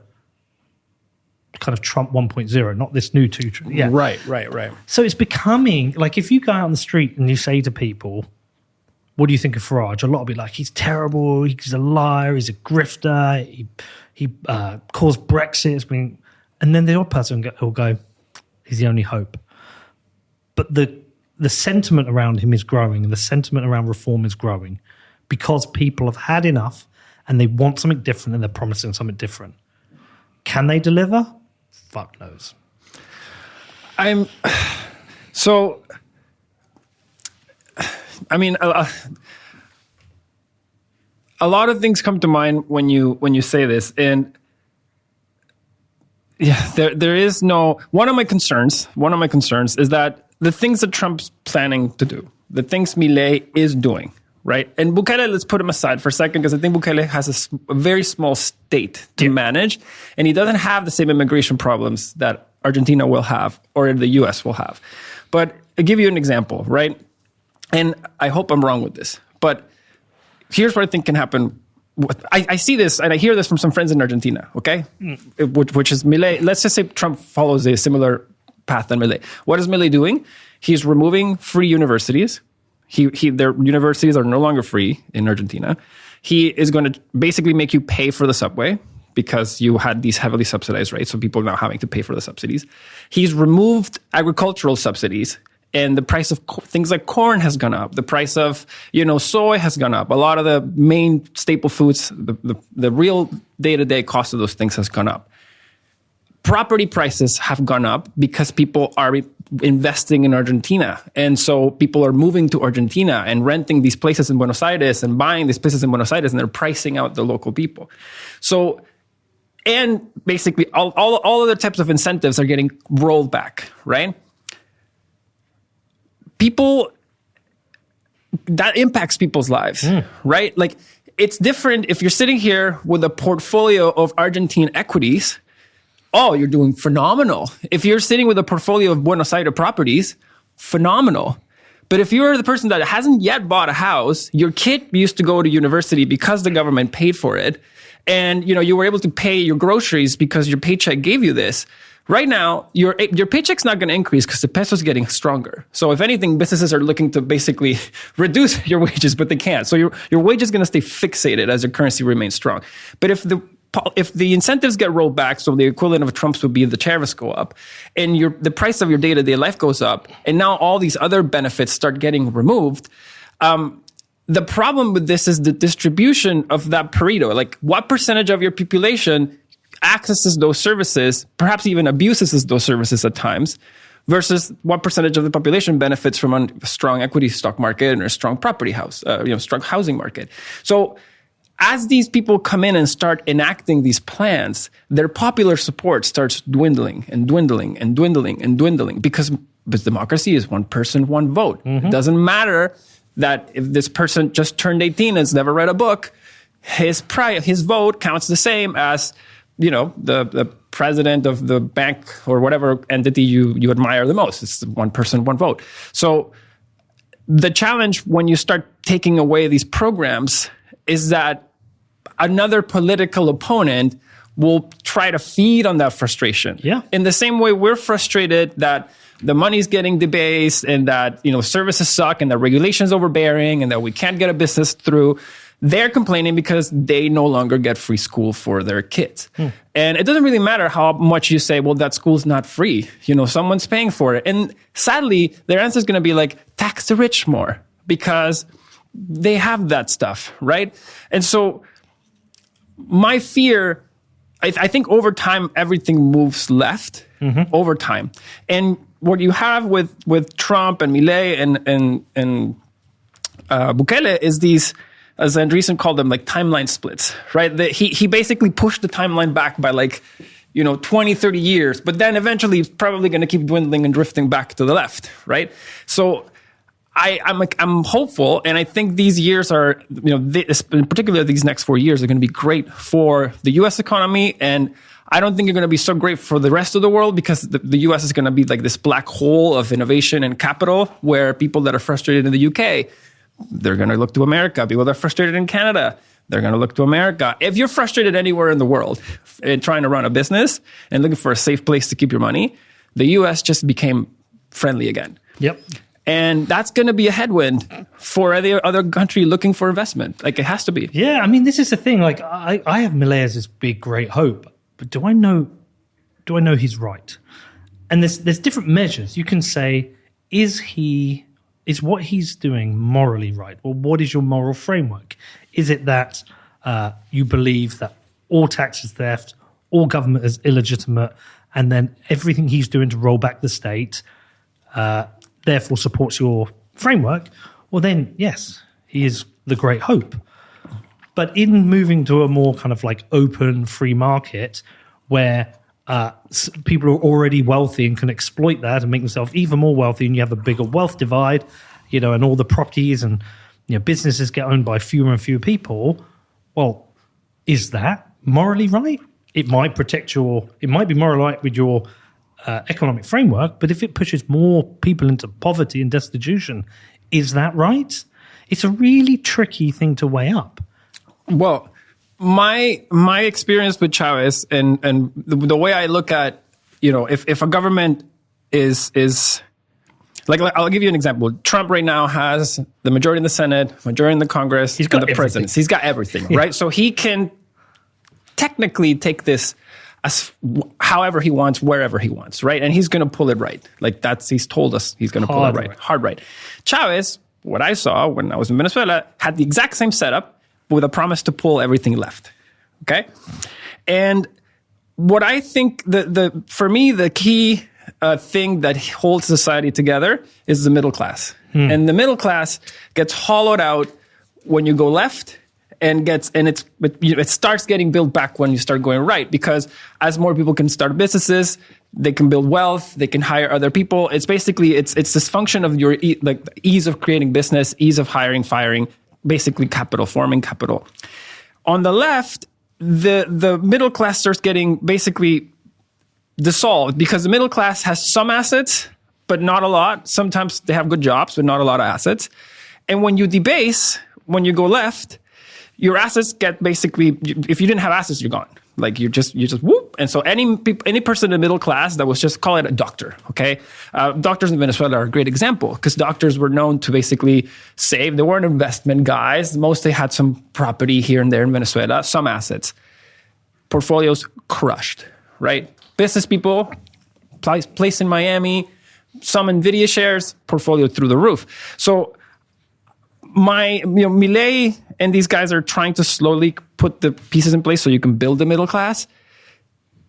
Speaker 2: kind of Trump 1.0, not this new 2. Yeah.
Speaker 1: Right.
Speaker 2: So it's becoming, like if you go out on the street and you say to people, what do you think of Farage? A lot will be like, he's terrible, he's a liar, he's a grifter, he caused Brexit. And then the odd person will go, he's the only hope. But the sentiment around him is growing, and the sentiment around Reform is growing because people have had enough and they want something different and they're promising something different. Can they deliver? Fuck knows.
Speaker 1: A lot of things come to mind when you say this, and yeah, there is no. One of my concerns is that the things that Trump's planning to do, the things Milei is doing, right? And Bukele, let's put him aside for a second, because I think Bukele has a very small state to manage, and he doesn't have the same immigration problems that Argentina will have or the US will have. But I'll give you an example, right? And I hope I'm wrong with this, but here's what I think can happen. I see this and I hear this from some friends in Argentina, okay? Which is Milei. Let's just say Trump follows a similar path than Milei. What is Milei doing? He's removing free universities. Their universities are no longer free in Argentina. He is going to basically make you pay for the subway because you had these heavily subsidized rates, so people are now having to pay for the subsidies. He's removed agricultural subsidies And the price of things like corn has gone up. The price of, soy has gone up. A lot of the main staple foods, the real day-to-day cost of those things has gone up. Property prices have gone up because people are investing in Argentina. And so people are moving to Argentina and renting these places in Buenos Aires and buying these places in Buenos Aires, and they're pricing out the local people. So, and basically all other types of incentives are getting rolled back, right? That impacts people's lives, right? Like, it's different if you're sitting here with a portfolio of Argentine equities. Oh, you're doing phenomenal. If you're sitting with a portfolio of Buenos Aires properties, phenomenal. But if you're the person that hasn't yet bought a house, your kid used to go to university because the government paid for it, and you were able to pay your groceries because your paycheck gave you this. Right now, your paycheck's not going to increase because the peso's getting stronger. So if anything, businesses are looking to basically reduce your wages, but they can't. So your wage is going to stay fixated as your currency remains strong. But if the incentives get rolled back, so the equivalent of Trump's would be the tariffs go up, and the price of your day-to-day life goes up, and now all these other benefits start getting removed, the problem with this is the distribution of that Pareto. Like, what percentage of your population accesses those services, perhaps even abuses those services at times, versus what percentage of the population benefits from a strong equity stock market and a strong strong housing market. So as these people come in and start enacting these plans, their popular support starts dwindling and dwindling and dwindling and dwindling because democracy is one person, one vote. It doesn't matter that if this person just turned 18 and has never read a book, his vote counts the same as the president of the bank or whatever entity you admire the most. It's one person, one vote. So the challenge when you start taking away these programs is that another political opponent will try to feed on that frustration. Yeah. In the same way we're frustrated that the money's getting debased and that, services suck and that regulation's overbearing and that we can't get a business through. They're complaining because they no longer get free school for their kids. And it doesn't really matter how much you say, well, that school's not free. Someone's paying for it. And sadly, their answer is going to be like, tax the rich more because they have that stuff, right? And so my fear, I think over time, everything moves left over time. And what you have with Trump and Milei and Bukele is these, as Andreessen called them, like timeline splits, right? He basically pushed the timeline back by 20, 30 years, but then eventually it's probably going to keep dwindling and drifting back to the left, right? So I'm hopeful, and I think these years are, in particular these next 4 years are going to be great for the U.S. economy, and I don't think they're going to be so great for the rest of the world because the U.S. is going to be like this black hole of innovation and capital where people that are frustrated in the UK, they're going to look to America. People that are frustrated in Canada, they're going to look to America. If you're frustrated anywhere in the world and trying to run a business and looking for a safe place to keep your money, the U.S. just became friendly again. Yep. And that's going to be a headwind for any other country looking for investment. Like, it has to be.
Speaker 2: Yeah, I mean, this is the thing. Like, I have Milei as this big, great hope, but do I know he's right? And there's different measures. You can say, is what he's doing morally right? Or what is your moral framework? Is it that you believe that all tax is theft, all government is illegitimate, and then everything he's doing to roll back the state therefore supports your framework? Well, then, yes, he is the great hope. But in moving to a more kind of like open, free market where people are already wealthy and can exploit that and make themselves even more wealthy, and you have a bigger wealth divide, and all the properties and businesses get owned by fewer and fewer people. Well, is that morally right? It might be morally right with your economic framework, but if it pushes more people into poverty and destitution, is that right? It's a really tricky thing to weigh up.
Speaker 1: Well, my experience with Chavez and the way I look at, if a government is like, I'll give you an example. Trump right now has the majority in the Senate, majority in the Congress,
Speaker 2: he's got
Speaker 1: the presidency. He's got everything,
Speaker 2: yeah.
Speaker 1: Right? So he can technically take this however he wants, wherever he wants, right? And he's going to pull it right. Like he's told us he's going to pull it right. Hard right. Chavez, what I saw when I was in Venezuela, had the exact same setup with a promise to pull everything left. Okay? And what I think for me, the key thing that holds society together is the middle class. And the middle class gets hollowed out when you go left, and it starts getting built back when you start going right, because as more people can start businesses, they can build wealth, they can hire other people. It's basically it's this function of your ease of creating business, ease of hiring, firing, basically capital, forming capital. On the left, the middle class starts getting basically dissolved, because the middle class has some assets, but not a lot. Sometimes they have good jobs, but not a lot of assets. And when you debase, when you go left, your assets get basically, if you didn't have assets, you're gone. Like you just whoop. And so any person in the middle class that was just, call it a doctor, okay? Doctors in Venezuela are a great example, because doctors were known to basically save. They weren't investment guys. Mostly had some property here and there in Venezuela, some assets. Portfolios crushed, right? Business people, place in Miami, some NVIDIA shares, portfolio through the roof. So Milei and these guys are trying to slowly put the pieces in place so you can build the middle class.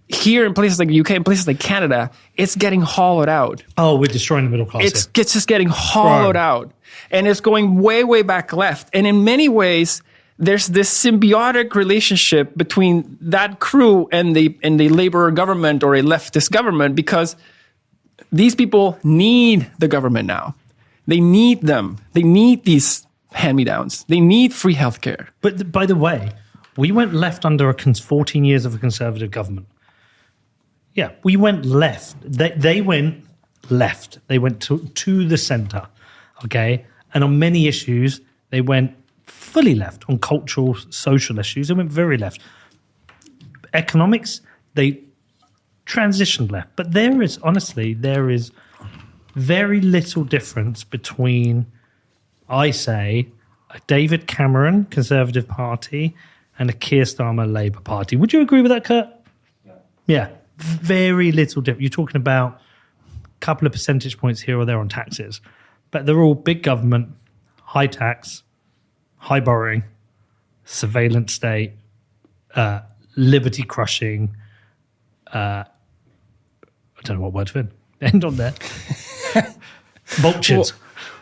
Speaker 1: Here in places like the UK and places like Canada, it's getting hollowed out.
Speaker 2: Oh, we're destroying the middle class.
Speaker 1: It's just getting hollowed out. And it's going way, way back left. And in many ways, there's this symbiotic relationship between that crew and the Labour government or a leftist government, because these people need the government now. They need them. They need these hand-me-downs. They need free healthcare.
Speaker 2: But by the way, we went left under 14 years of a Conservative government. Yeah, we went left. They went left. They went to the centre, okay? And on many issues, they went fully left. On cultural, social issues, they went very left. Economics, they transitioned left. But there is very little difference between, I say, a David Cameron Conservative Party and a Keir Starmer Labour Party. Would you agree with that, Kurt? Yeah. Very little difference. You're talking about a couple of percentage points here or there on taxes. But they're all big government, high tax, high borrowing, surveillance state, liberty crushing, I don't know what word to end on there. Vultures.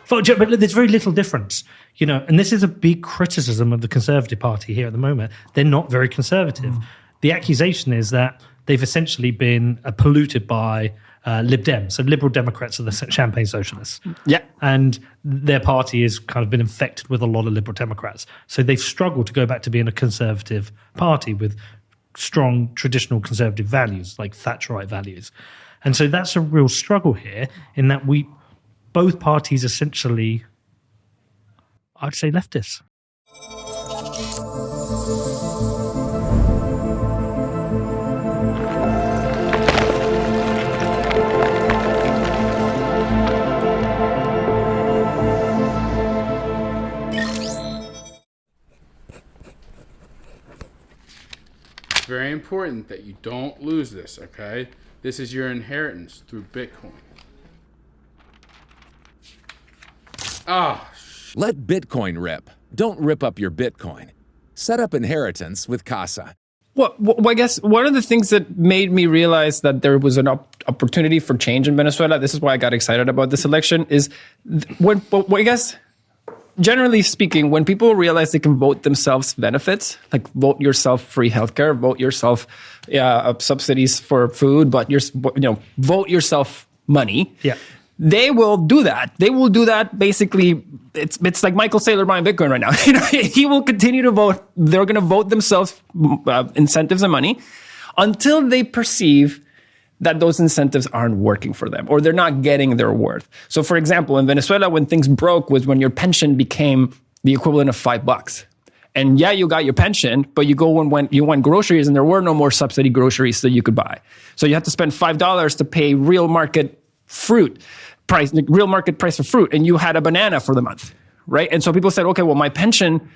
Speaker 2: But there's very little difference, and this is a big criticism of the Conservative Party here at the moment. They're not very conservative. The accusation is that they've essentially been polluted by Lib Dem, so Liberal Democrats are the Champagne Socialists.
Speaker 1: Yeah.
Speaker 2: And their party has kind of been infected with a lot of Liberal Democrats. So they've struggled to go back to being a conservative party with strong traditional conservative values, like Thatcherite values. And so that's a real struggle here, in that both parties essentially, I'd say, leftists.
Speaker 6: It's very important that you don't lose this, okay? This is your inheritance through Bitcoin.
Speaker 7: Let Bitcoin rip. Don't rip up your Bitcoin. Set up inheritance with Casa.
Speaker 1: Well, I guess one of the things that made me realize that there was an opportunity for change in Venezuela, this is why I got excited about this election, is I guess, generally speaking, when people realize they can vote themselves benefits, like vote yourself free healthcare, vote yourself subsidies for food, but vote yourself money.
Speaker 2: Yeah.
Speaker 1: They will do that. They will do that. Basically, it's like Michael Saylor buying Bitcoin right now. He will continue to vote. They're going to vote themselves incentives and money until they perceive that those incentives aren't working for them or they're not getting their worth. So, for example, in Venezuela, when things broke was when your pension became the equivalent of $5. And yeah, you got your pension, but you go when you went groceries and there were no more subsidy groceries that you could buy. So you had to spend $5 to pay real market price for fruit, and you had a banana for the month, right? And so people said, okay, well, my pension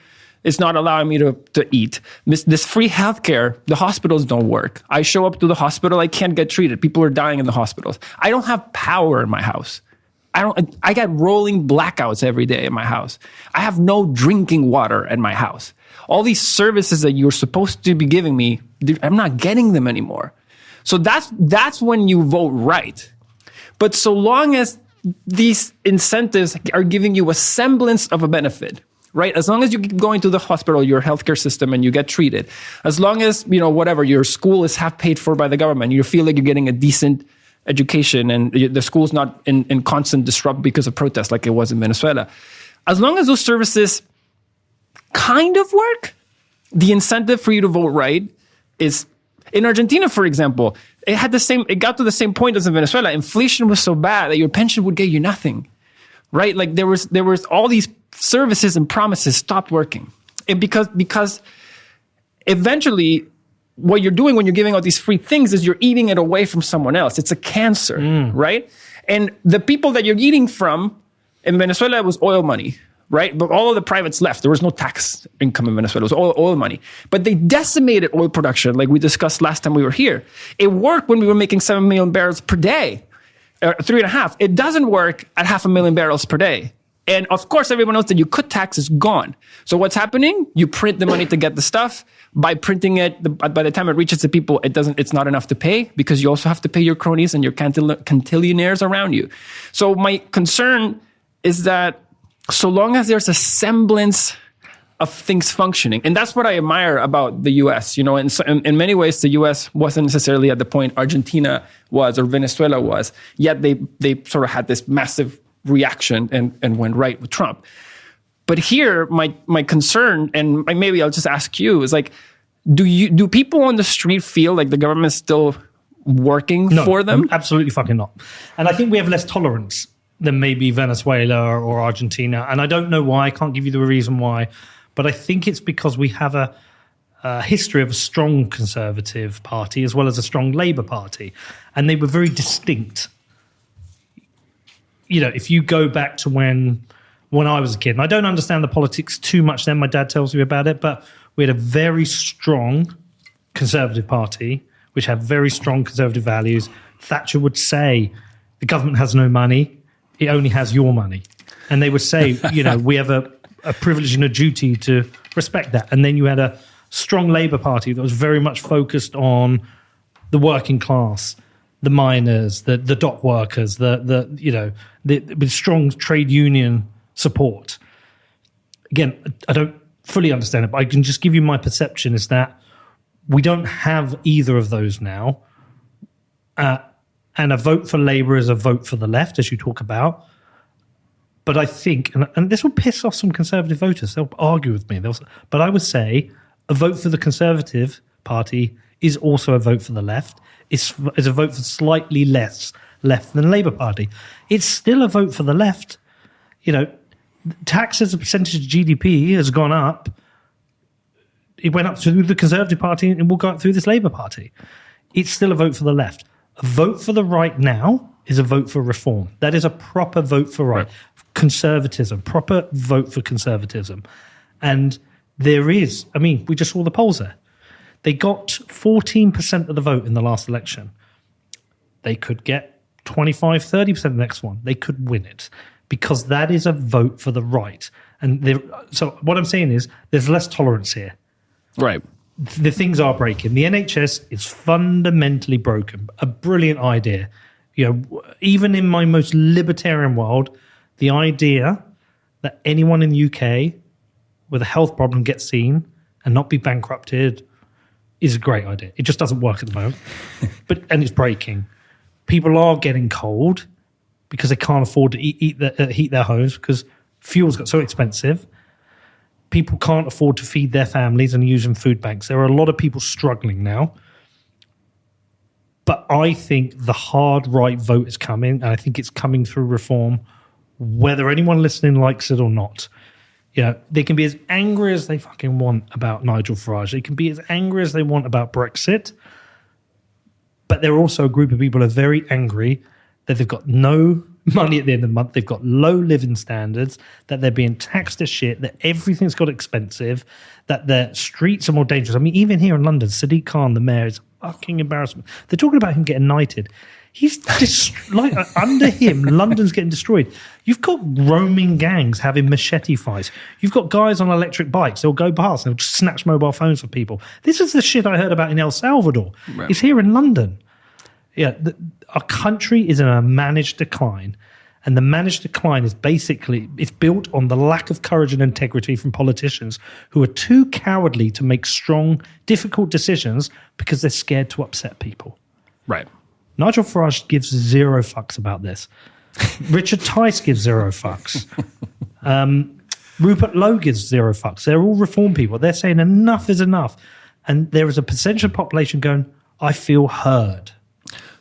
Speaker 1: It's not allowing me to eat. This free healthcare, the hospitals don't work. I show up to the hospital, I can't get treated. People are dying in the hospitals. I don't have power in my house. I got rolling blackouts every day in my house. I have no drinking water in my house. All these services that you're supposed to be giving me, I'm not getting them anymore. So that's when you vote right. But so long as these incentives are giving you a semblance of a benefit, right? As long as you keep going to the hospital, your healthcare system, and you get treated, as long as, whatever, your school is half paid for by the government, you feel like you're getting a decent education and the school's not in constant disrupt because of protests like it was in Venezuela. As long as those services kind of work, the incentive for you to vote right is, in Argentina, for example, it got to the same point as in Venezuela. Inflation was so bad that your pension would get you nothing, right? Like there was all these services and promises stopped working. And because eventually what you're doing when you're giving out these free things is you're eating it away from someone else. It's a cancer, right? And the people that you're eating from, in Venezuela, it was oil money, right? But all of the privates left. There was no tax income in Venezuela. It was all oil money. But they decimated oil production, like we discussed last time we were here. It worked when we were making 7 million barrels per day, or 3.5. It doesn't work at 500,000 barrels per day. And of course, everyone else that you could tax is gone. So what's happening? You print the money to get the stuff. By printing it, by the time it reaches the people, it's not enough to pay, because you also have to pay your cronies and your cantillionaires around you. So my concern is that so long as there's a semblance of things functioning, and that's what I admire about the U.S. In many ways, the U.S. wasn't necessarily at the point Argentina was or Venezuela was, yet they sort of had this massive reaction and went right with Trump. But here, my concern, and maybe I'll just ask you, is like, do people on the street feel like the government's still working for them?
Speaker 2: Absolutely fucking not. And I think we have less tolerance than maybe Venezuela or Argentina. And I don't know why. I can't give you the reason why. But I think it's because we have a history of a strong Conservative Party as well as a strong Labour Party. And they were very distinct. If you go back to when I was a kid, and I don't understand the politics too much then, my dad tells me about it, but we had a very strong Conservative Party, which had very strong Conservative values. Thatcher would say, the government has no money, it only has your money. And they would say, we have a privilege and a duty to respect that. And then you had a strong Labour Party that was very much focused on the working class, the miners, the dock workers, with strong trade union support. Again, I don't fully understand it, but I can just give you my perception is that we don't have either of those now. And a vote for Labour is a vote for the left, as you talk about. But I think, and this will piss off some Conservative voters, they'll argue with me, but I would say a vote for the Conservative Party is also a vote for the left. It's a vote for slightly less left than the Labour Party. It's still a vote for the left. Tax as a percentage of GDP has gone up. It went up through the Conservative Party and will go up through this Labour Party. It's still a vote for the left. A vote for the right now is a vote for reform. That is a proper vote for right. Conservatism, proper vote for conservatism. And there is, we just saw the polls there. They got 14% of the vote in the last election. They could get 25, 30% the next one. They could win it because that is a vote for the right. And so what I'm saying is there's less tolerance here.
Speaker 1: Right.
Speaker 2: The things are breaking. The NHS is fundamentally broken. A brilliant idea. Even in my most libertarian world, the idea that anyone in the UK with a health problem gets seen and not be bankrupted is a great idea. It just doesn't work at the moment. And it's breaking. People are getting cold because they can't afford to heat their homes because fuel's got so expensive. People can't afford to feed their families and using food banks. There are a lot of people struggling now. But I think the hard right vote is coming, and I think it's coming through reform, whether anyone listening likes it or not. They can be as angry as they fucking want about Nigel Farage. They can be as angry as they want about Brexit. But there are also a group of people who are very angry that they've got no money at the end of the month. They've got low living standards, that they're being taxed as shit, that everything's got expensive, that their streets are more dangerous. I mean, even here in London, Sadiq Khan, the mayor, is a fucking embarrassment. They're talking about him getting knighted. He's like under him, London's getting destroyed. You've got roaming gangs having machete fights. You've got guys on electric bikes. They'll go past and they'll just snatch mobile phones from people. This is the shit I heard about in El Salvador. Right. It's here in London. Yeah, our country is in a managed decline. And the managed decline is basically, it's built on the lack of courage and integrity from politicians who are too cowardly to make strong, difficult decisions because they're scared to upset people.
Speaker 1: Right.
Speaker 2: Nigel Farage gives 0 fucks about this. Richard Tice gives 0 fucks. Rupert Lowe gives 0 fucks. They're all reform people. They're saying enough is enough. And there is a percentage of the population going, I feel heard.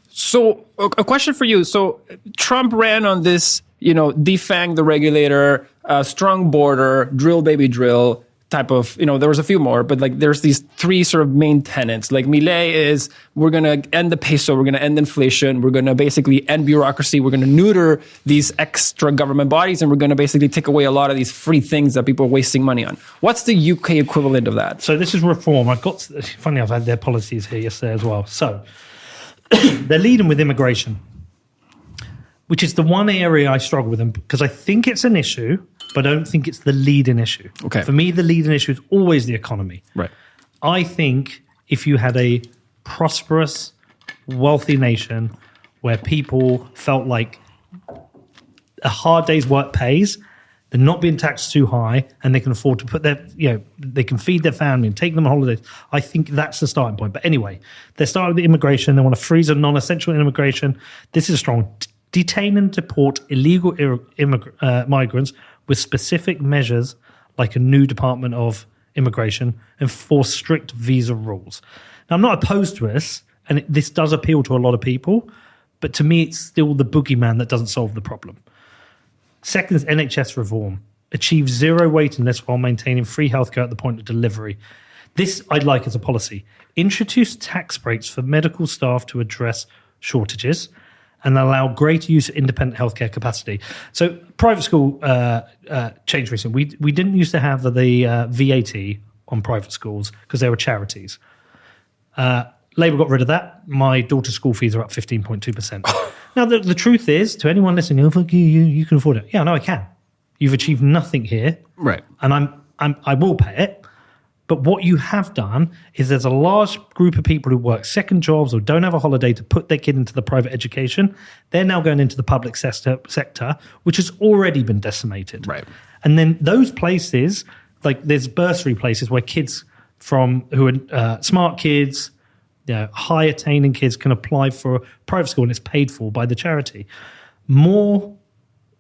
Speaker 1: So a question for you. So Trump ran on this, defang the regulator, strong border, drill baby drill type of, there was a few more, but like there's these 3 sort of main tenets. Like Milei is, we're going to end the peso, we're going to end inflation, we're going to basically end bureaucracy, we're going to neuter these extra government bodies, and we're going to basically take away a lot of these free things that people are wasting money on. What's the UK equivalent of that?
Speaker 2: So this is reform. Funny, I've had their policies here yesterday as well. So they're leading with immigration, which is the one area I struggle with them because I think it's an issue, but I don't think it's the leading issue.
Speaker 1: Okay.
Speaker 2: For me, the leading issue is always the economy.
Speaker 1: Right.
Speaker 2: I think if you had a prosperous, wealthy nation where people felt like a hard day's work pays, they're not being taxed too high, and they can afford to put they can feed their family and take them on holidays. I think that's the starting point. But anyway, they're starting with the immigration. They want to freeze on non-essential immigration. This is strong. Detain and deport illegal migrants with specific measures like a new Department of Immigration and force strict visa rules. Now, I'm not opposed to this, and this does appeal to a lot of people, but to me, it's still the boogeyman that doesn't solve the problem. Second is NHS reform. Achieve 0 waiting lists while maintaining free healthcare at the point of delivery. This I'd like as a policy. Introduce tax breaks for medical staff to address shortages and allow greater use of independent healthcare capacity. So private school changed recently. We didn't used to have the VAT on private schools because they were charities. Labour got rid of that. My daughter's school fees are up 15.2%. Now, the truth is, to anyone listening, oh, fuck you can afford it. Yeah, no, I can. You've achieved nothing here.
Speaker 1: Right.
Speaker 2: And I will pay it. But what you have done is there's a large group of people who work second jobs or don't have a holiday to put their kid into the private education. They're now going into the public sector, which has already been decimated.
Speaker 1: Right.
Speaker 2: And then those places, like there's bursary places where kids who are smart kids, high attaining kids can apply for private school and it's paid for by the charity. More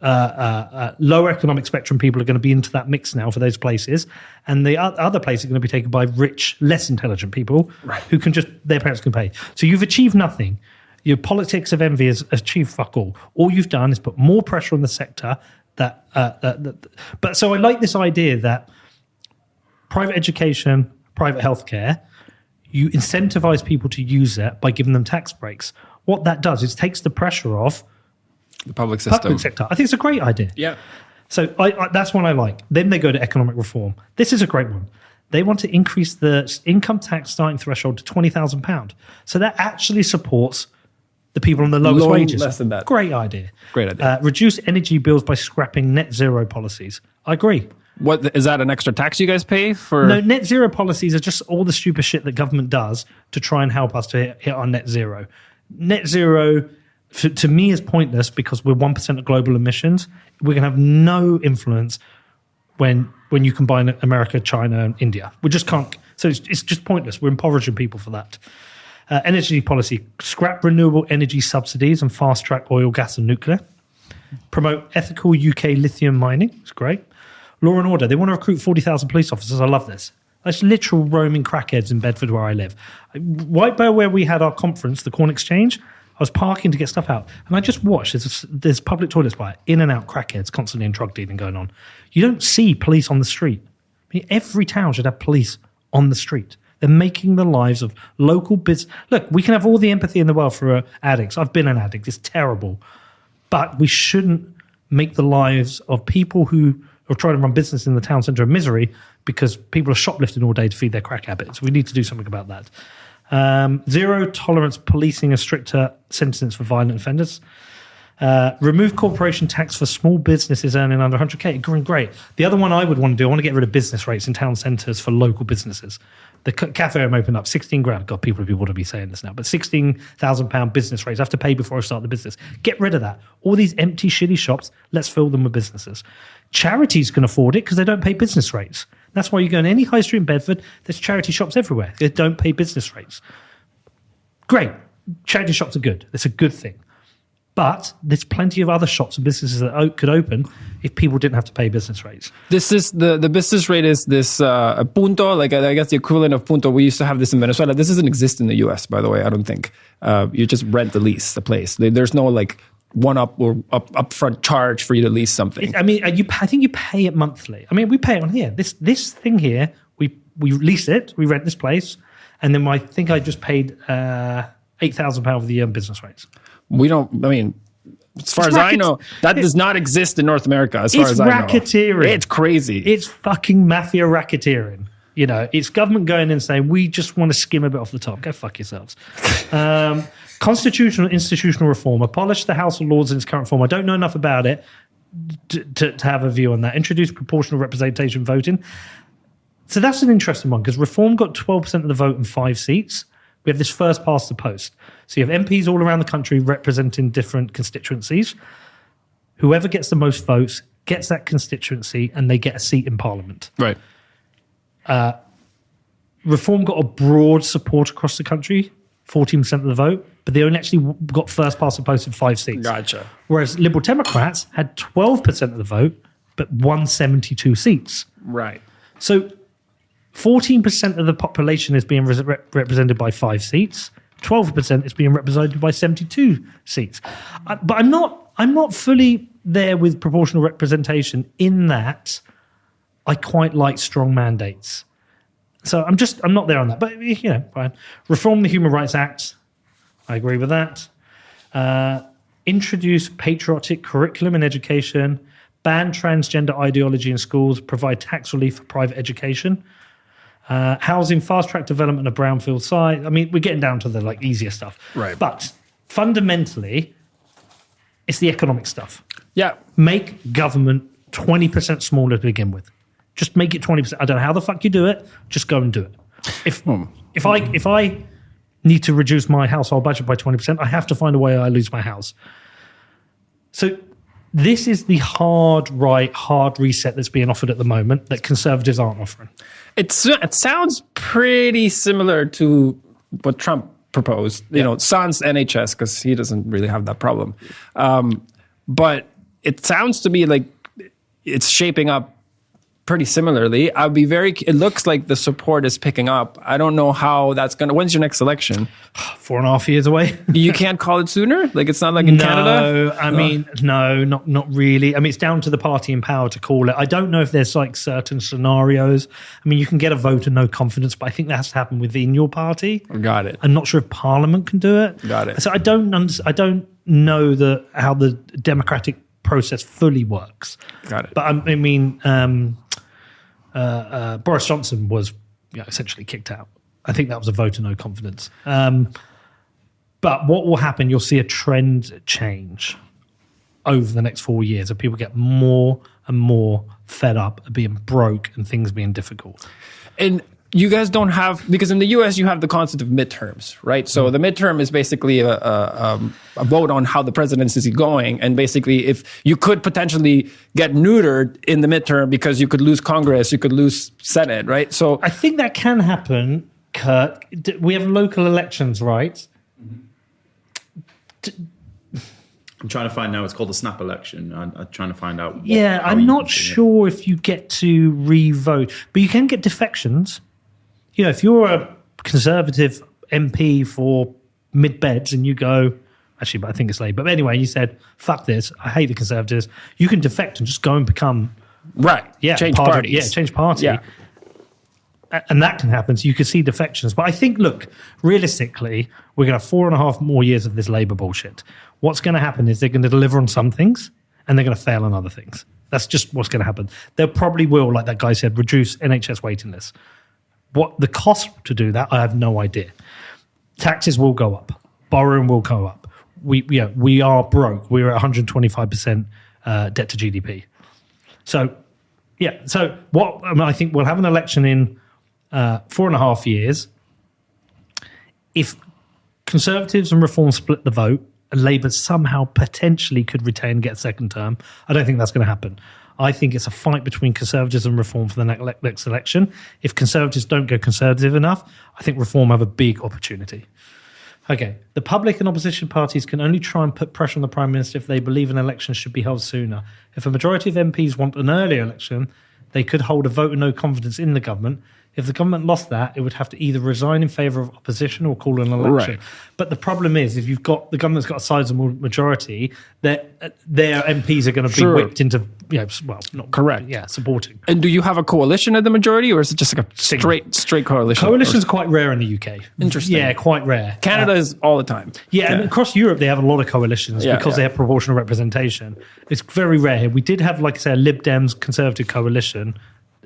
Speaker 2: lower economic spectrum people are going to be into that mix now for those places, and the other places are going to be taken by rich, less intelligent people who can their parents can pay. So you've achieved nothing. Your politics of envy has achieved fuck all. All you've done is put more pressure on the sector. But so I like this idea that private education, private healthcare, you incentivize people to use that by giving them tax breaks. What that does is takes the pressure off
Speaker 1: the public sector.
Speaker 2: I think it's a great idea.
Speaker 1: Yeah.
Speaker 2: So that's one I like. Then they go to economic reform. This is a great one. They want to increase the income tax starting threshold to £20,000. So that actually supports the people on the lowest wages.
Speaker 1: Less than that.
Speaker 2: Great idea.
Speaker 1: Great idea.
Speaker 2: Reduce energy bills by scrapping net zero policies. I agree.
Speaker 1: What is that? An extra tax you guys pay for?
Speaker 2: No, net zero policies are just all the stupid shit that government does to try and help us to hit our net zero. Net zero, to me, is pointless because we're 1% of global emissions. We're going to have no influence when you combine America, China, and India. We just can't. So it's just pointless. We're impoverishing people for that. Energy policy, scrap renewable energy subsidies and fast-track oil, gas, and nuclear. Promote ethical UK lithium mining. It's great. Law and order. They want to recruit 40,000 police officers. I love this. That's literal roaming crackheads in Bedford where I live. Right by where we had our conference, the Corn Exchange, I was parking to get stuff out. And I just watched. There's public toilets by it. In and out crackheads constantly in drug dealing going on. You don't see police on the street. I mean, every town should have police on the street. They're making the lives of local business. Look, we can have all the empathy in the world for addicts. I've been an addict. It's terrible. But we shouldn't make the lives of people who are trying to run business in the town centre a misery because people are shoplifting all day to feed their crack habits. We need to do something about that. Zero tolerance policing and stricter sentences for violent offenders. Remove corporation tax for small businesses earning under 100k. Great. The other one I would want to do, I want to get rid of business rates in town centres for local businesses. The cafe I'm opened up, 16 grand. God, people would be saying this now, but £16,000 business rates I have to pay before I start the business. Get rid of that. All these empty, shitty shops, let's fill them with businesses. Charities can afford it because they don't pay business rates. That's why you go in any high street in Bedford, there's charity shops everywhere. They don't pay business rates. Great. Charity shops are good. It's a good thing. But there's plenty of other shops and businesses that could open if people didn't have to pay business rates.
Speaker 1: This is the business rate is this punto, like I guess the equivalent of punto. We used to have this in Venezuela. This doesn't exist in the US, by the way. I don't think. You just rent the lease, the place. There's no like one up or upfront charge for you to lease something.
Speaker 2: I mean, I think you pay it monthly. I mean, we pay it on here. This thing here, we lease it, we rent this place, and then I think I just paid £8,000 for the year on business rates.
Speaker 1: We don't, I mean, as far as I know, that does not exist in North America, as far as I know.
Speaker 2: It's racketeering.
Speaker 1: It's crazy.
Speaker 2: It's fucking mafia racketeering. You know, it's government going in and saying, we just want to skim a bit off the top. Go fuck yourselves. Constitutional and institutional reform. Abolish the House of Lords in its current form. I don't know enough about it to have a view on that. Introduce proportional representation voting. So that's an interesting one, because reform got 12% of the vote and 5 seats. We have this first past the post. So you have MPs all around the country representing different constituencies. Whoever gets the most votes gets that constituency and they get a seat in Parliament.
Speaker 1: Right.
Speaker 2: Reform got a broad support across the country, 14% of the vote, but they only actually got first past the post in 5 seats.
Speaker 1: Gotcha.
Speaker 2: Whereas Liberal Democrats had 12% of the vote, but won 72 seats.
Speaker 1: Right.
Speaker 2: So 14% of the population is being represented by 5 seats. 12% is being represented by 72 seats. But I'm not fully there with proportional representation in that I quite like strong mandates. So I'm not there on that. But, you know, fine. Reform the Human Rights Act. I agree with that. Introduce patriotic curriculum in education. Ban transgender ideology in schools. Provide tax relief for private education. Housing, fast-track development of brownfield site. I mean, we're getting down to the like easier stuff.
Speaker 1: Right.
Speaker 2: But fundamentally, it's the economic stuff.
Speaker 1: Yeah.
Speaker 2: Make government 20% smaller to begin with. Just make it 20%. I don't know how the fuck you do it. Just go and do it. If I need to reduce my household budget by 20%, I have to find a way I lose my house. So this is the hard reset that's being offered at the moment that Conservatives aren't offering.
Speaker 1: It sounds pretty similar to what Trump proposed. You know, sans NHS, because he doesn't really have that problem. But it sounds to me like it's shaping up pretty similarly. It looks like the support is picking up. I don't know how that's going to, when's your next election?
Speaker 2: 4.5 years away.
Speaker 1: You can't call it sooner? Like it's not like in Canada?
Speaker 2: No, not really. I mean, it's down to the party in power to call it. I don't know if there's like certain scenarios. I mean, you can get a vote of no confidence, but I think that has to happen within your party.
Speaker 1: Got it.
Speaker 2: I'm not sure if Parliament can do it.
Speaker 1: Got it.
Speaker 2: So I don't know how the democratic process fully works.
Speaker 1: Got it.
Speaker 2: But I mean, Boris Johnson was essentially kicked out. I think that was a vote of no confidence. But what will happen, you'll see a trend change over the next 4 years of people get more and more fed up of being broke and things being difficult.
Speaker 1: And you guys don't have, because in the US you have the concept of midterms, right? So the midterm is basically a vote on how the presidency is going. And basically if you could potentially get neutered in the midterm because you could lose Congress, you could lose Senate, right? So
Speaker 2: I think that can happen, Kurt. We have local elections, right?
Speaker 4: I'm trying to find now. It's called a snap election. I'm trying to find out.
Speaker 2: I'm not sure if you get to re-vote, but you can get defections. You know, if you're a Conservative MP for mid-beds and you go, actually, but I think it's late. But anyway, you said, fuck this, I hate the Conservatives. You can defect and just go and become...
Speaker 1: Right.
Speaker 2: Yeah.
Speaker 1: Change parties.
Speaker 2: Change party.
Speaker 1: Yeah.
Speaker 2: And that can happen. So you could see defections. But I think, look, realistically, we're going to have 4.5 more years of this Labour bullshit. What's going to happen is they're going to deliver on some things and they're going to fail on other things. That's just what's going to happen. They probably will, like that guy said, reduce NHS waiting lists. What the cost to do that, I have no idea. Taxes will go up. Borrowing will go up. We are broke. We're at 125% debt to GDP. So, yeah. So I think we'll have an election in 4.5 years. If Conservatives and Reform split the vote, and Labour somehow potentially could retain and get a second term, I don't think that's going to happen. I think it's a fight between Conservatives and Reform for the next election. If Conservatives don't go conservative enough, I think Reform have a big opportunity. Okay, the public and opposition parties can only try and put pressure on the Prime Minister if they believe an election should be held sooner. If a majority of MPs want an earlier election, they could hold a vote of no confidence in the government. If the government lost that, it would have to either resign in favour of opposition or call an election. Right. But the problem is, if you've got the government's got a sizable majority, their MPs are going to be whipped into, not
Speaker 1: correct,
Speaker 2: supporting.
Speaker 1: And do you have a coalition at the majority, or is it just like a straight coalition?
Speaker 2: Coalitions are quite rare in the UK.
Speaker 1: Interesting.
Speaker 2: Yeah, quite rare.
Speaker 1: Canada is all the time.
Speaker 2: Yeah, and across Europe they have a lot of coalitions because they have proportional representation. It's very rare here. We did have, like I say, a Lib Dems Conservative coalition.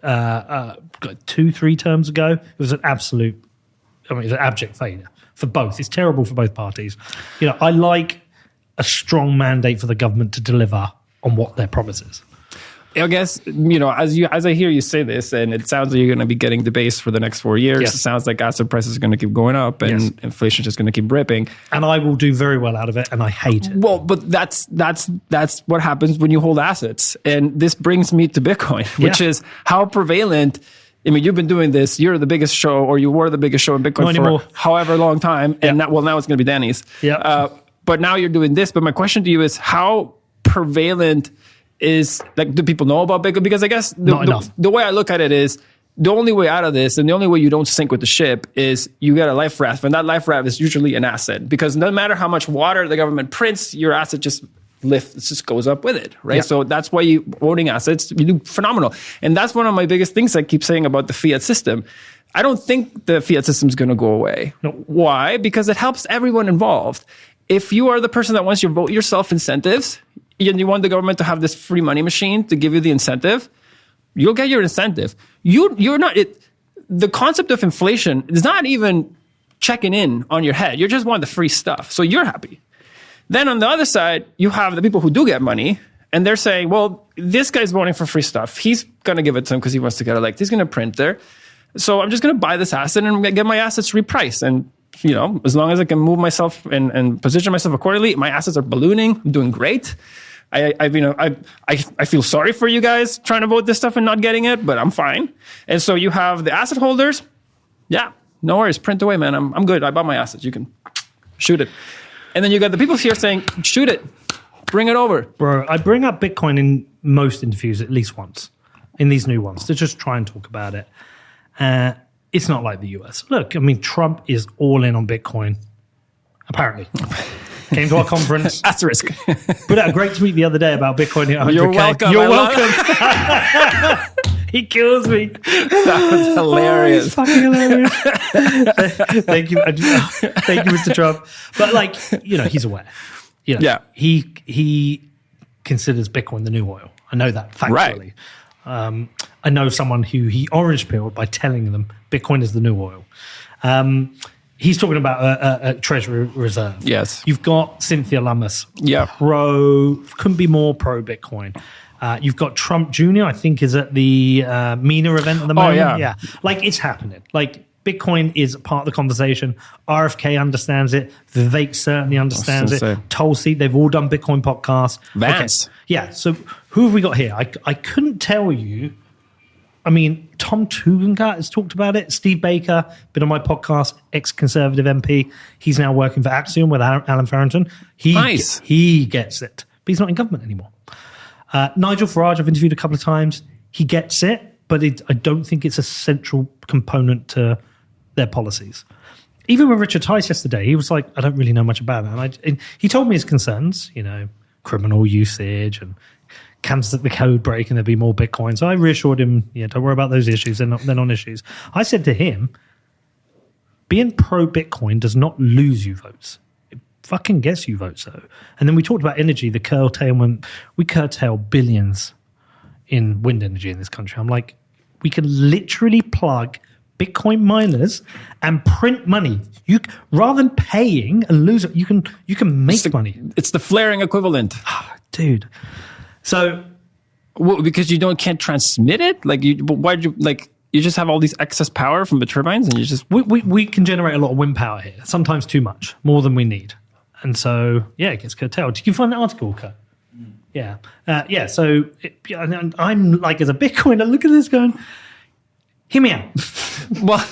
Speaker 2: 2-3 terms ago. It was an abject failure for both. It's terrible for both parties. I like a strong mandate for the government to deliver on what their promises.
Speaker 1: I guess, as I hear you say this, and it sounds like you're going to be getting debased for the next 4 years. Yes. It sounds like asset prices are going to keep going up and inflation is just going to keep ripping.
Speaker 2: And I will do very well out of it, and I hate it.
Speaker 1: Well, but that's what happens when you hold assets. And this brings me to Bitcoin, which is how prevalent. I mean, you've been doing this. You're the biggest show, or you were the biggest show in Bitcoin for however long time. And now it's going to be Danny's.
Speaker 2: Yeah.
Speaker 1: But now you're doing this. But my question to you is, how prevalent is, like, do people know about Bitcoin? Because I guess the way I look at it is, the only way out of this and the only way you don't sink with the ship is you get a life raft. And that life raft is usually an asset, because no matter how much water the government prints, your asset just goes up with it, right? Yeah. So that's why owning assets, you do phenomenal. And that's one of my biggest things I keep saying about the fiat system. I don't think the fiat system is going to go away. No. Why? Because it helps everyone involved. If you are the person that wants your vote yourself incentives, and you want the government to have this free money machine to give you the incentive, you'll get your incentive. You're not it. The concept of inflation is not even checking in on your head. You just want the free stuff, so you're happy. Then on the other side, you have the people who do get money, and they're saying, well, this guy's voting for free stuff. He's going to give it to him because he wants to get elected. He's going to print there. So I'm just going to buy this asset and get my assets repriced. And, as long as I can move myself and position myself accordingly, my assets are ballooning. I'm doing great. I feel sorry for you guys trying to vote this stuff and not getting it, but I'm fine. And so you have the asset holders. Yeah, no worries. Print away, man. I'm good. I bought my assets. You can shoot it. And then you got the people here saying, shoot it. Bring it over.
Speaker 2: Bro, I bring up Bitcoin in most interviews at least once, in these new ones, to just try and talk about it. It's not like the US. Look, I mean, Trump is all in on Bitcoin, apparently. Came to our conference.
Speaker 1: Asterisk.
Speaker 2: Put out a great tweet the other day about Bitcoin at 100K.
Speaker 1: You're welcome.
Speaker 2: You're welcome. He kills me.
Speaker 1: That was hilarious.
Speaker 2: It's fucking hilarious. Thank you. Thank you, Mr. Trump. But he's aware. He considers Bitcoin the new oil. I know that factually. Right. I know someone who he orange pilled by telling them Bitcoin is the new oil. He's talking about a treasury reserve.
Speaker 1: Yes.
Speaker 2: You've got Cynthia Lummis.
Speaker 1: Yeah.
Speaker 2: Couldn't be more pro Bitcoin. You've got Trump Jr., I think, is at the MENA event at the moment.
Speaker 1: Oh, yeah.
Speaker 2: Like, it's happening. Like, Bitcoin is part of the conversation. RFK understands it. Vivek certainly understands it. Tulsi, they've all done Bitcoin podcasts.
Speaker 1: Vance.
Speaker 2: Okay. Yeah, so who have we got here? I couldn't tell you. I mean, Tom Tugendhat has talked about it. Steve Baker, been on my podcast, ex-Conservative MP. He's now working for Axiom with Alan Farrington.
Speaker 1: Nice.
Speaker 2: He gets it, but he's not in government anymore. Nigel Farage, I've interviewed a couple of times. He gets it, but I don't think it's a central component to their policies. Even with Richard Tice yesterday, he was like, I don't really know much about it. And he told me his concerns, criminal usage and cancel the code break and there'd be more Bitcoin. So I reassured him, don't worry about those issues. They're non-issues. I said to him, being pro-Bitcoin does not lose you votes. It fucking gets you votes, though. And then we talked about energy, the curtailment. We curtail billions in wind energy in this country. I'm like, we can literally plug Bitcoin miners and print money. You rather than paying and lose it, you can make money.
Speaker 1: It's the flaring equivalent,
Speaker 2: dude. So,
Speaker 1: because you can't transmit it. Like, why'd you like? You just have all these excess power from the turbines, and you just
Speaker 2: we can generate a lot of wind power here. Sometimes too much, more than we need, and so it gets curtailed. Did you find the article, Kurt? Yeah. So I'm like, as a Bitcoiner, look at this going. Hear me out.
Speaker 1: Well,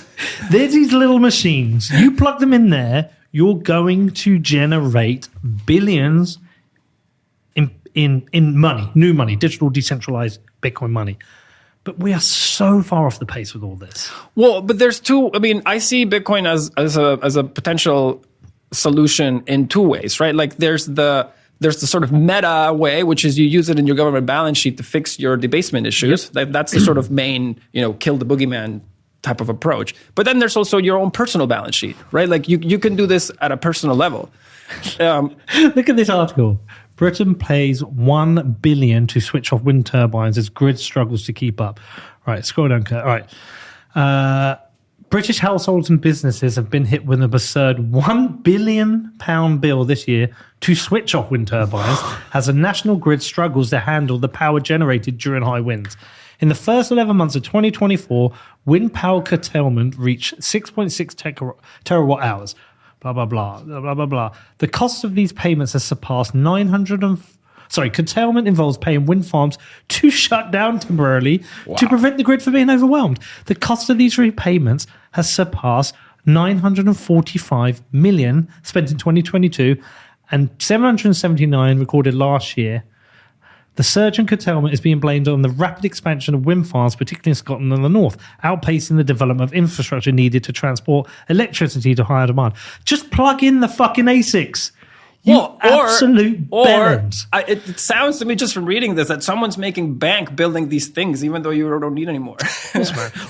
Speaker 2: there's these little machines. You plug them in there, you're going to generate billions in money, new money, digital, decentralized Bitcoin money. But we are so far off the pace with all this.
Speaker 1: Well, but there's two. I mean, I see Bitcoin as a potential solution in two ways, right? Like there's the sort of meta way, which is you use it in your government balance sheet to fix your debasement issues. Yep. That's the sort of main, kill the boogeyman type of approach. But then there's also your own personal balance sheet, right? Like you can do this at a personal level.
Speaker 2: Look at this article. Britain pays $1 billion to switch off wind turbines as grid struggles to keep up. Right, scroll down, Kurt. All right. British households and businesses have been hit with an absurd £1 billion bill this year to switch off wind turbines as the national grid struggles to handle the power generated during high winds. In the first 11 months of 2024, wind power curtailment reached 6.6 terawatt hours. Blah, blah, blah, blah, blah, blah. The cost of these payments has surpassed curtailment involves paying wind farms to shut down temporarily to prevent the grid from being overwhelmed. The cost of these repayments has surpassed $945 million spent in 2022 and $779 recorded last year. The surge in curtailment is being blamed on the rapid expansion of wind farms, particularly in Scotland and the north, outpacing the development of infrastructure needed to transport electricity to higher demand. Just plug in the fucking ASICs. Absolute bellends.
Speaker 1: It sounds to me just from reading this that someone's making bank building these things, even though you don't need any more.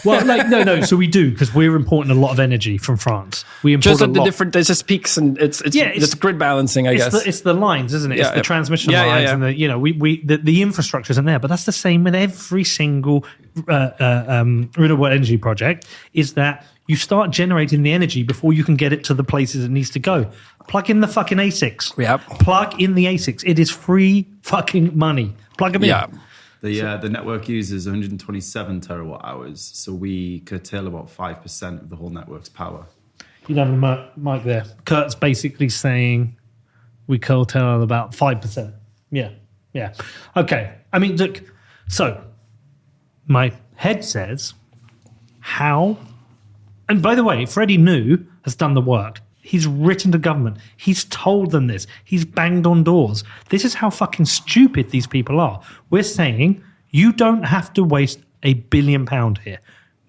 Speaker 2: Well, no. So we do, because we're importing a lot of energy from France. We import
Speaker 1: just at the different. There's just peaks, and it's grid balancing. I guess
Speaker 2: it's the lines, isn't it? It's the transmission lines, and the infrastructure isn't there. But that's the same with every single renewable energy project. Is that you start generating the energy before you can get it to the places it needs to go. Plug in the fucking ASICs.
Speaker 1: Yep.
Speaker 2: Plug in the ASICs. It is free fucking money. Plug them in.
Speaker 4: The network uses 127 terawatt hours, so we curtail about 5% of the whole network's power.
Speaker 2: You don't have a mic there. Kurt's basically saying we curtail about 5%. Yeah. Okay. I mean, look, so my head says how... And by the way, Freddie New has done the work. He's written to government. He's told them this. He's banged on doors. This is how fucking stupid these people are. We're saying you don't have to waste £1 billion here.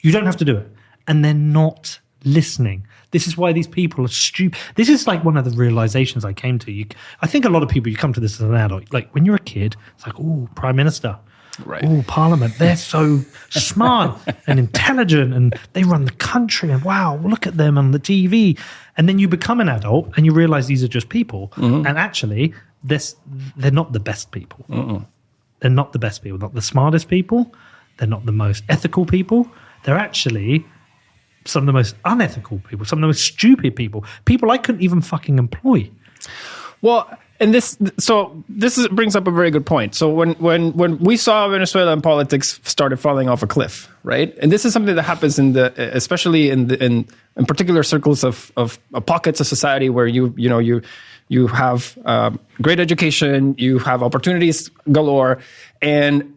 Speaker 2: You don't have to do it. And they're not listening. This is why these people are stupid. This is like one of the realizations I came to. I think a lot of people, you come to this as an adult. Like when you're a kid, it's like, oh, Prime Minister.
Speaker 1: Right.
Speaker 2: Oh, Parliament, they're so smart and intelligent and they run the country and wow, look at them on the TV. And then you become an adult and you realize these are just people. Mm-hmm. And actually, they're not the best people. Mm-mm. They're not the best people, not the smartest people. They're not the most ethical people. They're actually some of the most unethical people, some of the most stupid people I couldn't even fucking employ.
Speaker 1: Well, and this brings up a very good point. So when we saw Venezuela and politics started falling off a cliff, right? And this is something that happens especially in particular circles of pockets of society where you have great education, you have opportunities galore, and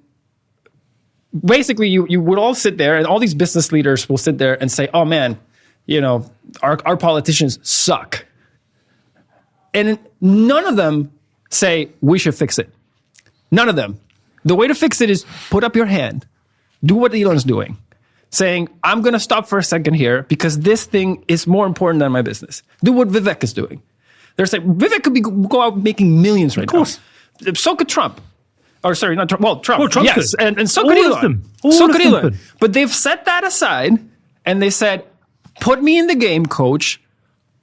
Speaker 1: basically you would all sit there, and all these business leaders will sit there and say, "Oh man, our politicians suck." And none of them say, we should fix it. None of them. The way to fix it is put up your hand. Do what Elon's doing. Saying, I'm going to stop for a second here because this thing is more important than my business. Do what Vivek is doing. They're saying, Vivek could go out making millions right now. So could Trump. Or sorry, not Trump. Well, Trump.
Speaker 2: Well, Trump
Speaker 1: yes,
Speaker 2: could.
Speaker 1: and so
Speaker 2: All
Speaker 1: could
Speaker 2: of
Speaker 1: Elon.
Speaker 2: them.
Speaker 1: So
Speaker 2: All of
Speaker 1: could
Speaker 2: them
Speaker 1: Elon.
Speaker 2: could.
Speaker 1: But they've set that aside, and they said, "Put me in the game, coach.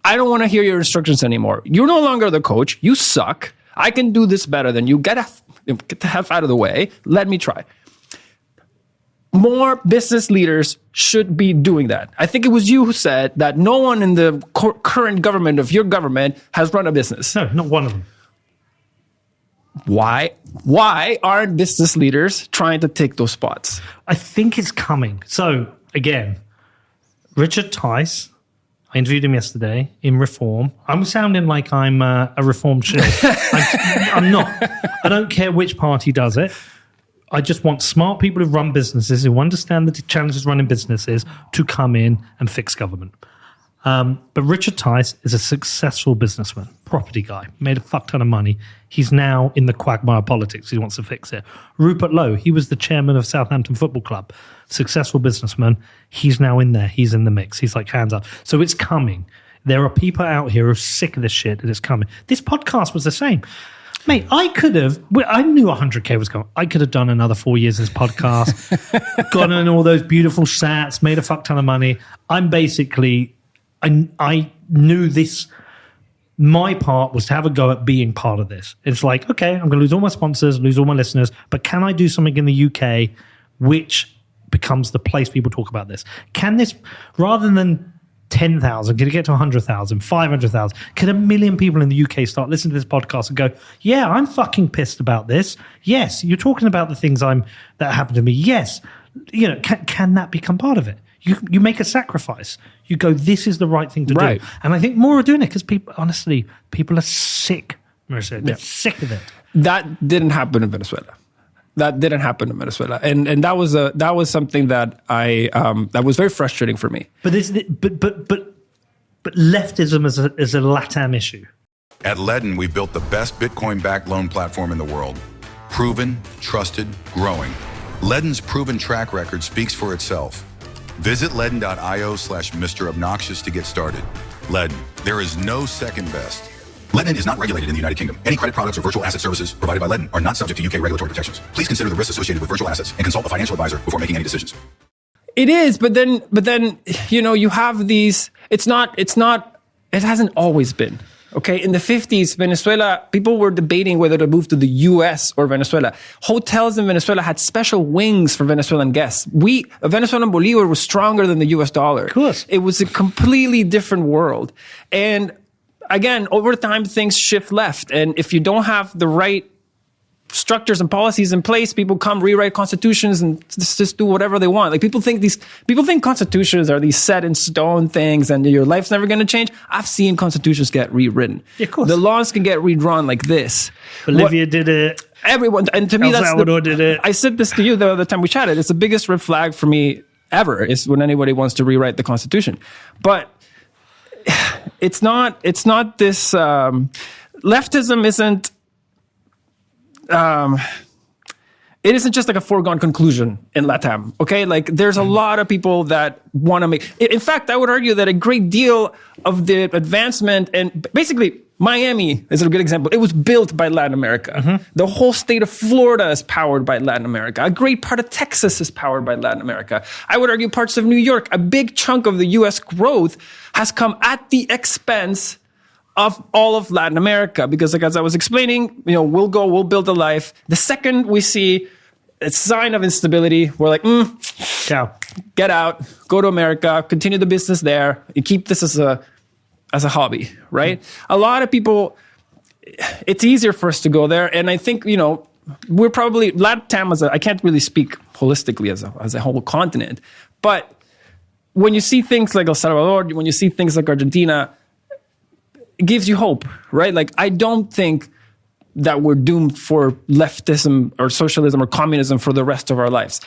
Speaker 1: I don't want to hear your instructions anymore. You're no longer the coach. You suck. I can do this better than you. Get the hell out of the way. Let me try." More business leaders should be doing that. I think it was you who said that no one in the current government of your government has run a business.
Speaker 2: No, not one of them.
Speaker 1: Why aren't business leaders trying to take those spots?
Speaker 2: I think it's coming. So, again, Richard Tice, I interviewed him yesterday in Reform. I'm sounding like I'm a Reform shill. I'm not. I don't care which party does it. I just want smart people who run businesses, who understand the challenges running businesses, to come in and fix government. But Richard Tice is a successful businessman, property guy, made a fuck ton of money. He's now in the quagmire politics. He wants to fix it. Rupert Lowe, he was the chairman of Southampton Football Club, successful businessman. He's now in there. He's in the mix. He's like, hands up. So it's coming. There are people out here who are sick of this shit, and it's coming. This podcast was the same. Mate, I knew 100K was coming. I could have done another 4 years of this podcast, gone on all those beautiful sats, made a fuck ton of money. I'm basically, I knew this, my part was to have a go at being part of this. It's like, okay, I'm going to lose all my sponsors, lose all my listeners, but can I do something in the UK which becomes the place people talk about this? Can this, rather than 10,000, can it get to 100,000, 500,000? Can 1 million people in the UK start listening to this podcast and go, yeah, I'm fucking pissed about this. Yes, you're talking about the things that happened to me. Yes, can that become part of it? You make a sacrifice. You go, this is the right thing to do. And I think more are doing it because people are sick, Mauricio. They're sick of it.
Speaker 1: That didn't happen in Venezuela. And that was something that that was very frustrating for me.
Speaker 2: But leftism is a LATAM issue.
Speaker 8: At Ledn, we built the best Bitcoin-backed loan platform in the world. Proven, trusted, growing. Ledn's proven track record speaks for itself. Visit ledn.io/Mr. Obnoxious to get started. Ledn, there is no second best. Ledn is not regulated in the United Kingdom. Any credit products or virtual asset services provided by Ledn are not subject to UK regulatory protections. Please consider the risks associated with virtual assets and consult a financial advisor before making any decisions.
Speaker 1: It is, but then you have these. It hasn't always been. Okay, in the 50s, Venezuela, people were debating whether to move to the US or Venezuela. Hotels in Venezuela had special wings for Venezuelan guests. A Venezuelan Bolivar was stronger than the US dollar.
Speaker 2: Of course.
Speaker 1: It was a completely different world. And again, over time, things shift left. And if you don't have the right structures and policies in place, people come rewrite constitutions and just do whatever they want. Like people think constitutions are these set in stone things and your life's never going to change. I've seen constitutions get rewritten.
Speaker 2: Yeah, of course.
Speaker 1: The laws can get redrawn like this.
Speaker 2: Bolivia did it.
Speaker 1: Everyone, and to me,
Speaker 2: El Salvador did it.
Speaker 1: I said this to you the other time we chatted. It's the biggest red flag for me ever is when anybody wants to rewrite the constitution. But it's not this, leftism isn't, it isn't just like a foregone conclusion in LATAM, okay? Like there's a lot of people that want to make, in fact, I would argue that a great deal of the advancement and basically Miami is a good example. It was built by Latin America. Mm-hmm. The whole state of Florida is powered by Latin America. A great part of Texas is powered by Latin America. I would argue parts of New York, a big chunk of the US growth has come at the expense of all of Latin America, because like as I was explaining, we'll build a life. The second we see a sign of instability, we're like, get out, go to America, continue the business there, and keep this as a hobby, right? A lot of people, it's easier for us to go there, and I think we're probably LATAM I can't really speak holistically as a whole continent, but when you see things like El Salvador, when you see things like Argentina, it gives you hope, right? Like, I don't think that we're doomed for leftism or socialism or communism for the rest of our lives.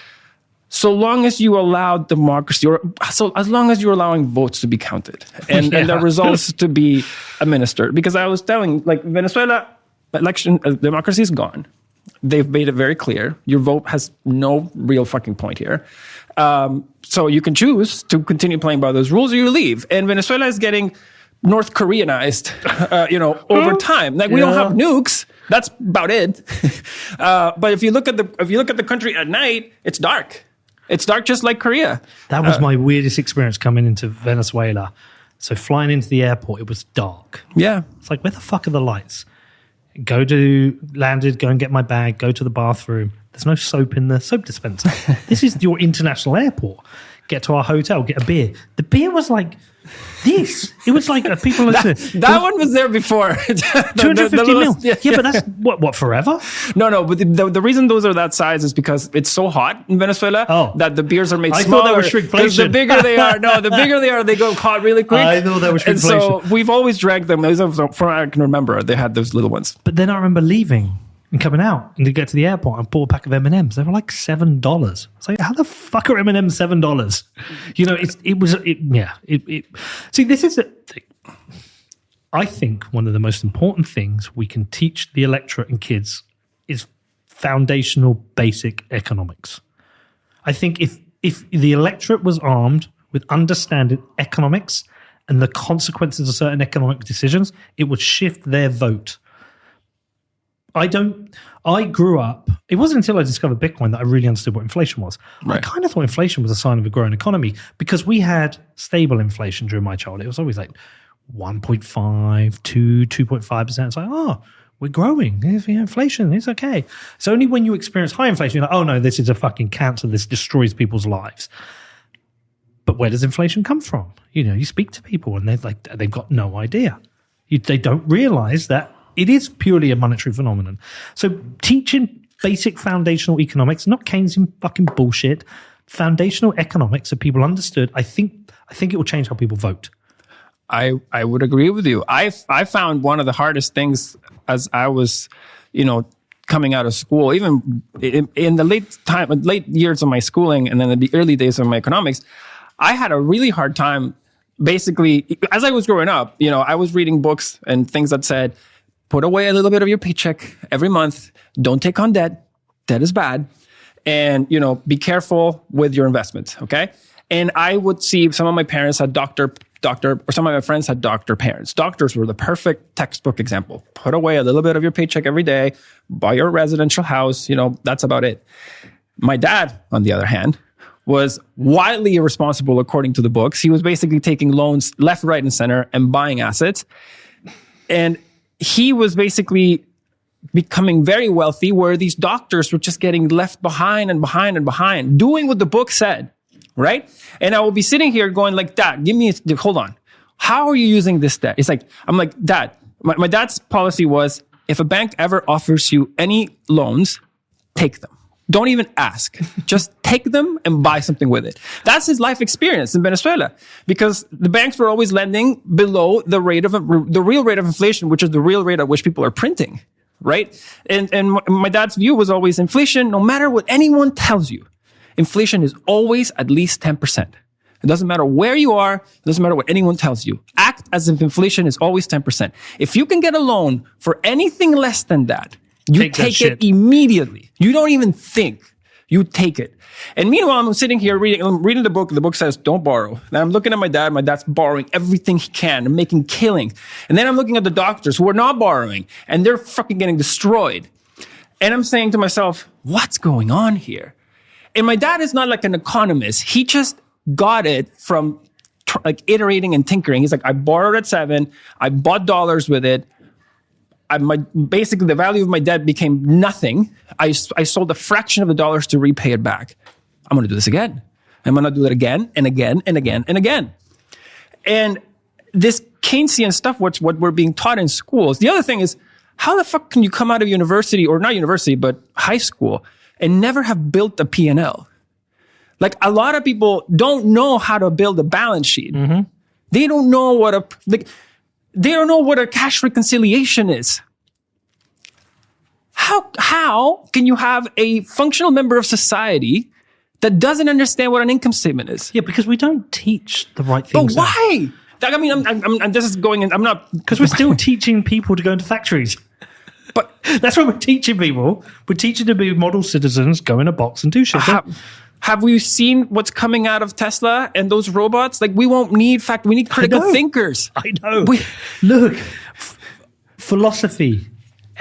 Speaker 1: So long as you allow democracy, as long as you're allowing votes to be counted and the results to be administered. Because I was telling, like, Venezuela election, democracy is gone. They've made it very clear. Your vote has no real fucking point here. So you can choose to continue playing by those rules or you leave. And Venezuela is getting North Koreanized, over time. Like we don't have nukes. That's about it. But if you look at the country at night, it's dark. It's dark just like Korea.
Speaker 2: That was my weirdest experience coming into Venezuela. So flying into the airport, it was dark.
Speaker 1: Yeah.
Speaker 2: It's like, where the fuck are the lights? Landed, go and get my bag, go to the bathroom. There's no soap in the soap dispenser. This is your international airport. Get to our hotel, get a beer. The beer was like this. It was like people listening.
Speaker 1: That one was there before.
Speaker 2: 250 mil. Yeah, but that's what forever?
Speaker 1: No. But the reason those are that size is because it's so hot in Venezuela that the beers are made smaller.
Speaker 2: I thought that was shrinkflation.
Speaker 1: The bigger they are, they go hot really quick.
Speaker 2: I thought that was shrinkflation.
Speaker 1: And so we've always drank them. From what I can remember, they had those little ones.
Speaker 2: But then I remember leaving and coming out and to get to the airport and bought a pack of M&Ms. They were like $7. It's like, how the fuck are M&Ms $7? See, this is I think one of the most important things we can teach the electorate and kids is foundational basic economics. I think if the electorate was armed with understanding economics and the consequences of certain economic decisions, it would shift their vote. I grew up, it wasn't until I discovered Bitcoin that I really understood what inflation was. Right. I kind of thought inflation was a sign of a growing economy because we had stable inflation during my childhood. It was always like 1.5 to 2.5%. It's like, we're growing. Inflation, it's okay. It's only when you experience high inflation, you're like, oh no, this is a fucking cancer. This destroys people's lives. But where does inflation come from? You speak to people and they've got no idea. They don't realize that it is purely a monetary phenomenon. So teaching basic foundational economics, not Keynesian fucking bullshit, foundational economics that people understood, I think it will change how people vote.
Speaker 1: I would agree with you. I found one of the hardest things as I was, coming out of school, even in the late years of my schooling and then in the early days of my economics, I had a really hard time. Basically, as I was growing up, I was reading books and things that said, put away a little bit of your paycheck every month. Don't take on debt. Debt is bad. And, be careful with your investments. Okay. And I would see some of my parents had doctor, or some of my friends had doctor parents. Doctors were the perfect textbook example. Put away a little bit of your paycheck every day, buy your residential house. That's about it. My dad, on the other hand, was wildly irresponsible according to the books. He was basically taking loans left, right, and center and buying assets. And he was basically becoming very wealthy where these doctors were just getting left behind and behind and behind, doing what the book said, right? And I will be sitting here going like, Dad, hold on. How are you using this debt? I'm like, Dad, my dad's policy was, if a bank ever offers you any loans, take them. Don't even ask. Just take them and buy something with it. That's his life experience in Venezuela because the banks were always lending below the real rate of inflation, which is the real rate at which people are printing, right? And my dad's view was always inflation, no matter what anyone tells you, inflation is always at least 10%. It doesn't matter where you are. It doesn't matter what anyone tells you. Act as if inflation is always 10%. If you can get a loan for anything less than that, you take it immediately. You don't even think. You take it. And meanwhile, I'm sitting here reading the book. The book says, don't borrow. Then I'm looking at my dad. My dad's borrowing everything he can and making killings. And then I'm looking at the doctors who are not borrowing and they're fucking getting destroyed. And I'm saying to myself, what's going on here? And my dad is not like an economist. He just got it from iterating and tinkering. He's like, I borrowed at 7. I bought dollars with it. Basically, the value of my debt became nothing. I sold a fraction of the dollars to repay it back. I'm going to do this again. I'm going to do it again and again and again and again. And this Keynesian stuff, what we're being taught in schools. The other thing is, how the fuck can you come out of university, or not university, but high school, and never have built a P&L? Like, a lot of people don't know how to build a balance sheet. Mm-hmm. They don't know they don't know what a cash reconciliation is. How can you have a functional member of society that doesn't understand what an income statement is?
Speaker 2: Yeah, because we don't teach the right things.
Speaker 1: But why? I mean, I'm just going in. I'm not,
Speaker 2: because we're still teaching people to go into factories. But that's what we're teaching people. We're teaching them to be model citizens, go in a box and do shit.
Speaker 1: Have we seen what's coming out of Tesla and those robots? Like, we won't need we need critical thinkers.
Speaker 2: I know. Look, philosophy,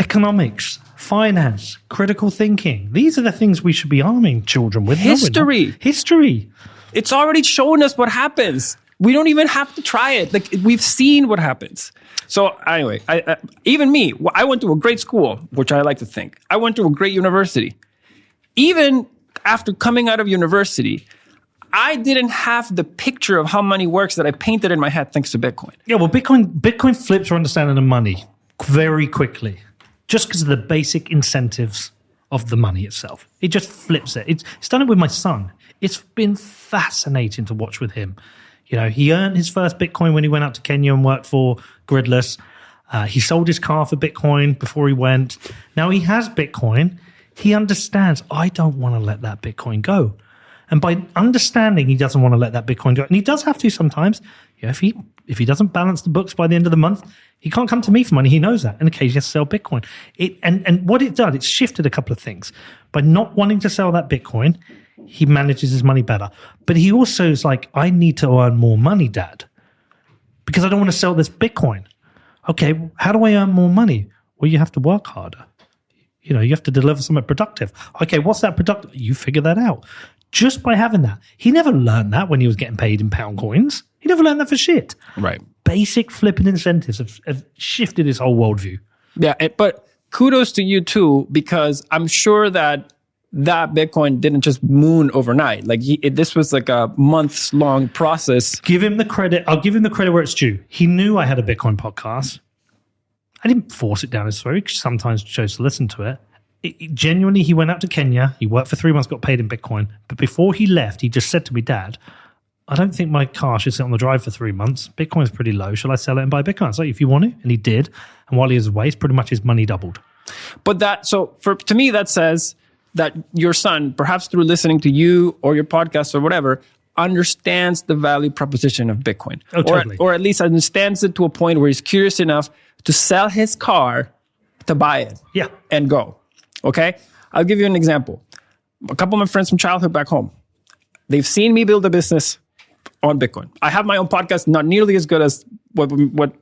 Speaker 2: economics, finance, critical thinking. These are the things we should be arming children with.
Speaker 1: History.
Speaker 2: History.
Speaker 1: It's already shown us what happens. We don't even have to try it. Like, we've seen what happens. So anyway, even me, I went to a great school, which I like to think. I went to a great university. Even after coming out of university, I didn't have the picture of how money works that I painted in my head thanks to Bitcoin.
Speaker 2: Yeah, well, Bitcoin flips our understanding of money very quickly, just because of the basic incentives of the money itself. It just flips it. It's done it with my son. It's been fascinating to watch with him. You know, he earned his first Bitcoin when he went out to Kenya and worked for Gridless. He sold his car for Bitcoin before he went. Now he has Bitcoin. He understands, I don't want to let that Bitcoin go. And by understanding he doesn't want to let that Bitcoin go, and he does have to sometimes, you know, if he doesn't balance the books by the end of the month, he can't come to me for money. He knows that. And occasionally he has to sell Bitcoin. And what it done, it's shifted a couple of things. By not wanting to sell that Bitcoin, he manages his money better. But he also is like, I need to earn more money, Dad, because I don't want to sell this Bitcoin. Okay, how do I earn more money? Well, you have to work harder. You know, you have to deliver something productive. Okay, what's that productive? You figure that out. Just by having that. He never learned that when he was getting paid in pound coins. He never learned that for shit.
Speaker 1: Right.
Speaker 2: Basic flipping incentives have shifted his whole worldview.
Speaker 1: Yeah, but kudos to you too, because I'm sure that Bitcoin didn't just moon overnight. Like, this was like a months-long process.
Speaker 2: Give him the credit. I'll give him the credit where it's due. He knew I had a Bitcoin podcast. I didn't force it down his throat. He sometimes chose to listen to it. Genuinely, he went out to Kenya. He worked for 3 months, got paid in Bitcoin. But before he left, he just said to me, Dad, I don't think my car should sit on the drive for 3 months. Bitcoin's pretty low. Shall I sell it and buy Bitcoin? So if you want it, and he did. And while he was away, pretty much his money doubled.
Speaker 1: But to me, that says that your son, perhaps through listening to you or your podcast or whatever, understands the value proposition of Bitcoin.
Speaker 2: Oh, totally.
Speaker 1: Or at least understands it to a point where he's curious enough to sell his car to buy it.
Speaker 2: Yeah.
Speaker 1: And go. Okay? I'll give you an example. A couple of my friends from childhood back home, they've seen me build a business on Bitcoin. I have my own podcast, not nearly as good as what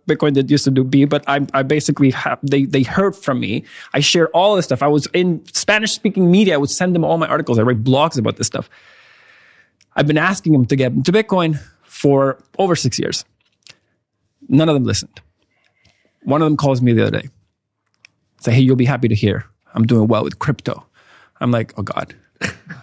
Speaker 1: Bitcoin used to be, but I basically have, they heard from me. I share all this stuff. I was in Spanish-speaking media. I would send them all my articles. I write blogs about this stuff. I've been asking them to get into Bitcoin for over 6 years. None of them listened. One of them calls me the other day. Say, hey, you'll be happy to hear I'm doing well with crypto. I'm like, oh God.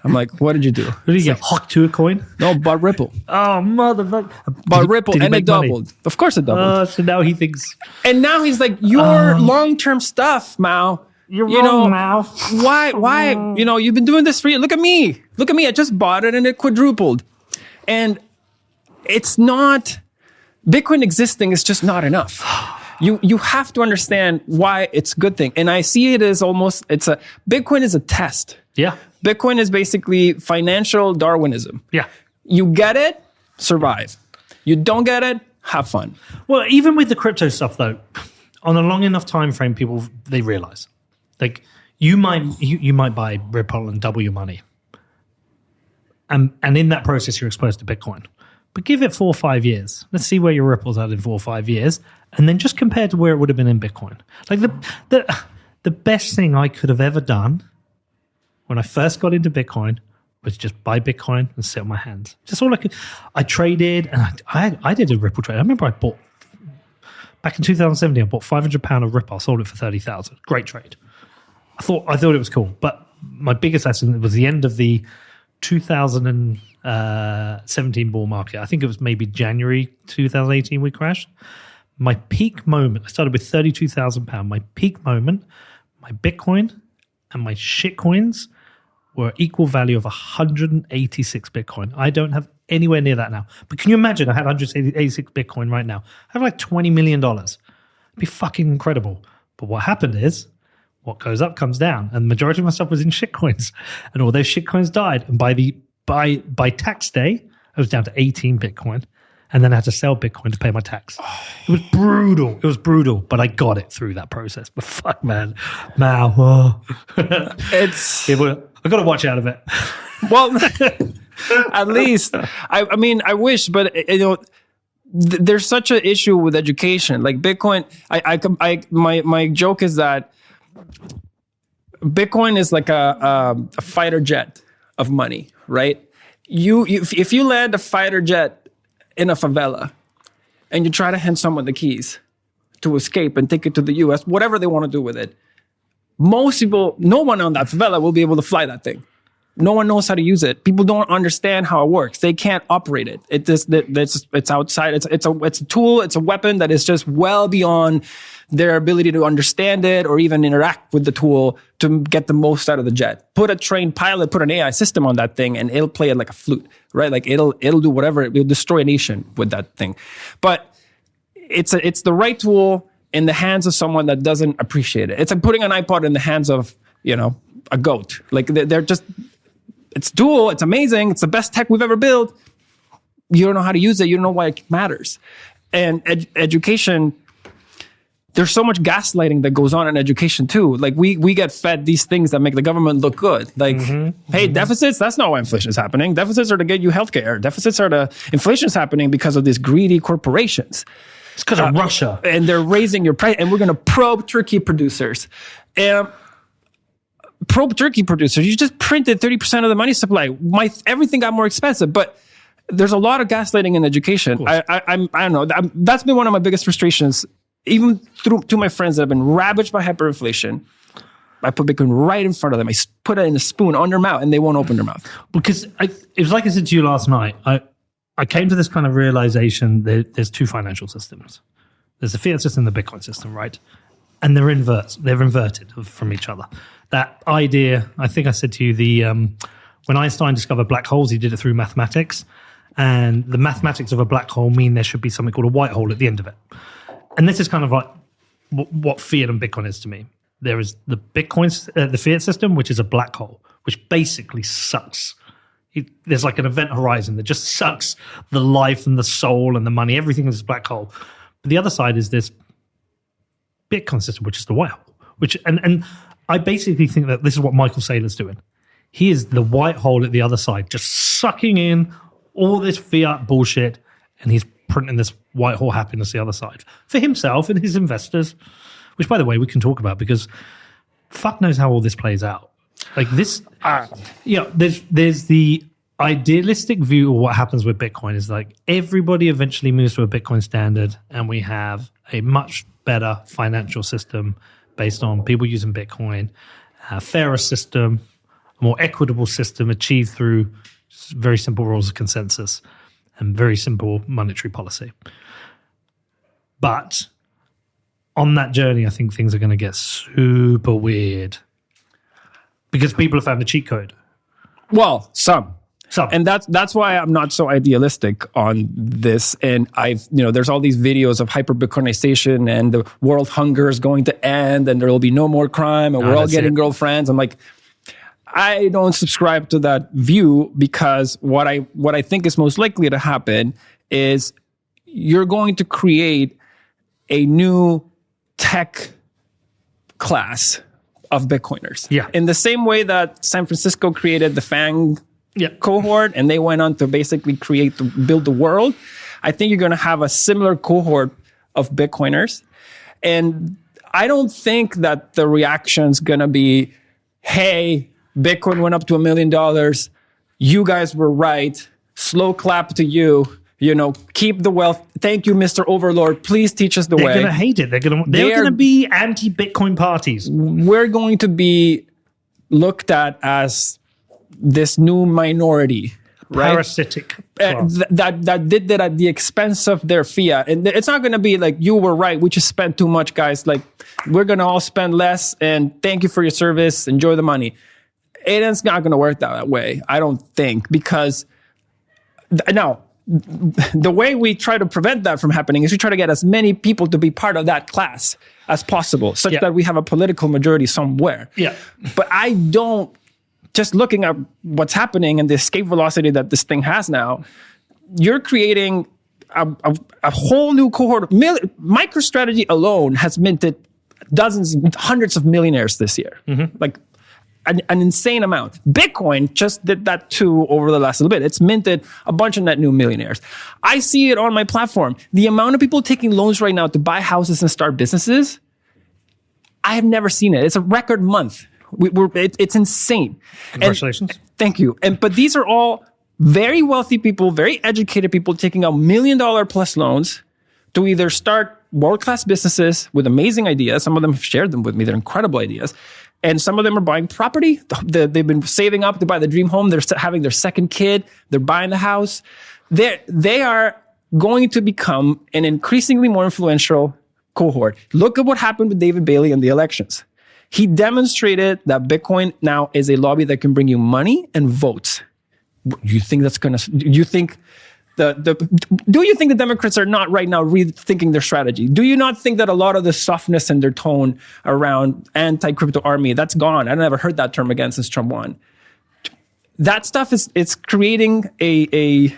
Speaker 1: I'm like, what did you do?
Speaker 2: Did you get hooked to a coin?
Speaker 1: No, bought Ripple.
Speaker 2: Oh, motherfucker.
Speaker 1: Bought Ripple, and it doubled. Money? Of course it doubled.
Speaker 2: So now he thinks...
Speaker 1: And now he's like, your long-term stuff, Mao.
Speaker 2: You're wrong, Mao.
Speaker 1: Why? You know, you've been doing this for you. Look at me. I just bought it and it quadrupled. And it's not... Bitcoin existing is just not enough. You have to understand why it's a good thing. And I see it as Bitcoin is a test.
Speaker 2: Yeah.
Speaker 1: Bitcoin is basically financial Darwinism.
Speaker 2: Yeah.
Speaker 1: You get it, survive. You don't get it, have fun.
Speaker 2: Well, even with the crypto stuff, though, on a long enough time frame, people, they realize. Like, you might buy Ripple and double your money. And in that process, you're exposed to Bitcoin. But give it 4 or 5 years. Let's see where your Ripple's at in 4 or 5 years. And then just compare to where it would have been in Bitcoin. Like, the best thing I could have ever done when I first got into Bitcoin was just buy Bitcoin and sit on my hands. Just all I could. I traded, and I did a Ripple trade. I remember I bought, back in 2017, I bought £500 of Ripple. I sold it for 30,000. Great trade. I thought it was cool. But my biggest lesson was the end of the 2017 bull market. I think it was maybe January 2018 we crashed. My peak moment, I started with £32,000. My peak moment, my Bitcoin and my shitcoins were equal value of 186 Bitcoin. I don't have anywhere near that now. But can you imagine I had 186 Bitcoin right now? I have like $20 million. It'd be fucking incredible. But what happened is, what goes up comes down. And the majority of my stuff was in shitcoins. And all those shitcoins died. And by tax day, I was down to 18 Bitcoin. And then I had to sell Bitcoin to pay my tax. It was brutal. But I got it through that process. But fuck, man. Mao. I got to watch out of it.
Speaker 1: Well, at least I mean, I wish, but there's such an issue with education. Like Bitcoin, my joke is that Bitcoin is like a fighter jet of money, right? If you land a fighter jet in a favela and you try to hand someone the keys to escape and take it to the US, whatever they want to do with it, most people, no one on that favela will be able to fly that thing. No one knows how to use it. People don't understand how it works. They can't operate it. It's outside. It's a tool. It's a weapon that is just well beyond their ability to understand it or even interact with the tool to get the most out of the jet. Put a trained pilot, put an AI system on that thing, and it'll play it like a flute, right? Like it'll do whatever. It'll destroy a nation with that thing. But it's the right tool in the hands of someone that doesn't appreciate it. It's like putting an iPod in the hands of a goat. Like they're just. It's dual. It's amazing. It's the best tech we've ever built. You don't know how to use it. You don't know why it matters. And education, there's so much gaslighting that goes on in education too. Like we get fed these things that make the government look good. Like, deficits, that's not why inflation is happening. Deficits are to get you healthcare. Inflation's happening because of these greedy corporations.
Speaker 2: It's because of Russia.
Speaker 1: And they're raising your price. And we're going to probe turkey producers. Probe turkey producers, you just printed 30% of the money supply. Everything got more expensive, but there's a lot of gaslighting in education. I don't know. That's been one of my biggest frustrations, even to my friends that have been ravaged by hyperinflation. I put Bitcoin right in front of them. I put it in a spoon on their mouth, and they won't open their mouth.
Speaker 2: Because it was like I said to you last night. I came to this kind of realization that there's two financial systems. There's the fiat system and the Bitcoin system, right? And they're inverted from each other. That idea, I think I said to you, when Einstein discovered black holes, he did it through mathematics. And the mathematics of a black hole mean there should be something called a white hole at the end of it. And this is kind of like what fiat and Bitcoin is to me. There is the the fiat system, which is a black hole, which basically sucks. There's like an event horizon that just sucks the life and the soul and the money. Everything is a black hole. But the other side is this Bitcoin system, which is the white hole. And I basically think that this is what Michael Saylor's doing. He is the white hole at the other side, just sucking in all this fiat bullshit, and he's printing this white hole happiness the other side for himself and his investors, which, by the way, we can talk about because fuck knows how all this plays out. Like this, there's the idealistic view of what happens with Bitcoin is like everybody eventually moves to a Bitcoin standard, and we have a much better financial system based on people using Bitcoin, a fairer system, a more equitable system achieved through very simple rules of consensus and very simple monetary policy. But on that journey, I think things are going to get super weird because people have found the cheat code.
Speaker 1: Well, some. And that's why I'm not so idealistic on this. And there's all these videos of hyper-Bitcoinization and the world hunger is going to end and there will be no more crime and we're all getting girlfriends. I'm like, I don't subscribe to that view because what I think is most likely to happen is you're going to create a new tech class of Bitcoiners.
Speaker 2: Yeah.
Speaker 1: In the same way that San Francisco created the FANG cohort and they went on to basically build the world. I think you're going to have a similar cohort of Bitcoiners. And I don't think that the reaction's going to be, hey, Bitcoin went up to $1 million. You guys were right. Slow clap to you. Keep the wealth. Thank you, Mr. Overlord. Please teach us the way.
Speaker 2: They're going to hate it. They're going to be anti-Bitcoin parties.
Speaker 1: We're going to be looked at as this new minority, right?
Speaker 2: Parasitic.
Speaker 1: That did that at the expense of their fiat. And it's not going to be like, you were right, we just spent too much, guys. Like, we're going to all spend less and thank you for your service, enjoy the money. It's not going to work that way, I don't think, because now, the way we try to prevent that from happening is we try to get as many people to be part of that class as possible, such that we have a political majority somewhere.
Speaker 2: Yeah.
Speaker 1: But I don't, just looking at what's happening and the escape velocity that this thing has now, you're creating a whole new cohort. MicroStrategy alone has minted dozens, hundreds of millionaires this year. Like, an insane amount. Bitcoin just did that too over the last little bit. It's minted a bunch of net new millionaires. I see it on my platform. The amount of people taking loans right now to buy houses and start businesses, I have never seen it. It's a record month. It's insane.
Speaker 2: Congratulations.
Speaker 1: And, thank you. But these are all very wealthy people, very educated people taking out $1 million plus loans to either start world-class businesses with amazing ideas. Some of them have shared them with me. They're incredible ideas. And some of them are buying property. They've been saving up to buy the dream home. They're having their second kid. They're buying the house. They are going to become an increasingly more influential cohort. Look at what happened with David Bailey in the elections. He demonstrated that Bitcoin now is a lobby that can bring you money and votes. You think that's going to... Do you think the Democrats are not right now rethinking their strategy? Do you not think that a lot of the softness in their tone around anti-crypto army, that's gone? I never heard that term again since Trump won. That stuff it's creating it's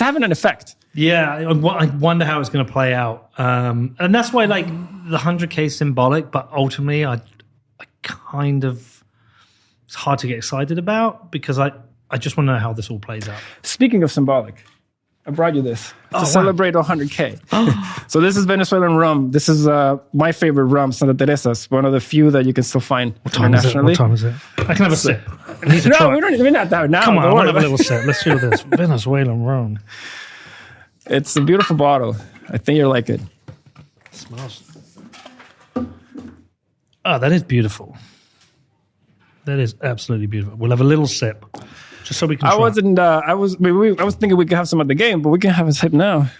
Speaker 1: having an effect.
Speaker 2: Yeah, I wonder how it's going to play out. And that's why like the 100K is symbolic, but ultimately I kind of, it's hard to get excited about because I just want to know how this all plays out.
Speaker 1: Speaking of symbolic, I brought you this to celebrate 100K. So this is Venezuelan rum. This is my favorite rum, Santa Teresa's, one of the few that you can still find internationally.
Speaker 2: What time is it? I can have a sip.
Speaker 1: No, we're not that now.
Speaker 2: Come on, I want to have a little sip. Let's do this. Venezuelan rum.
Speaker 1: It's a beautiful bottle. I think you'll like it.
Speaker 2: It smells. Oh, that is beautiful. That is absolutely beautiful. We'll have a little sip. Just so we can try.
Speaker 1: I was thinking we could have some at the game, but we can have a sip now.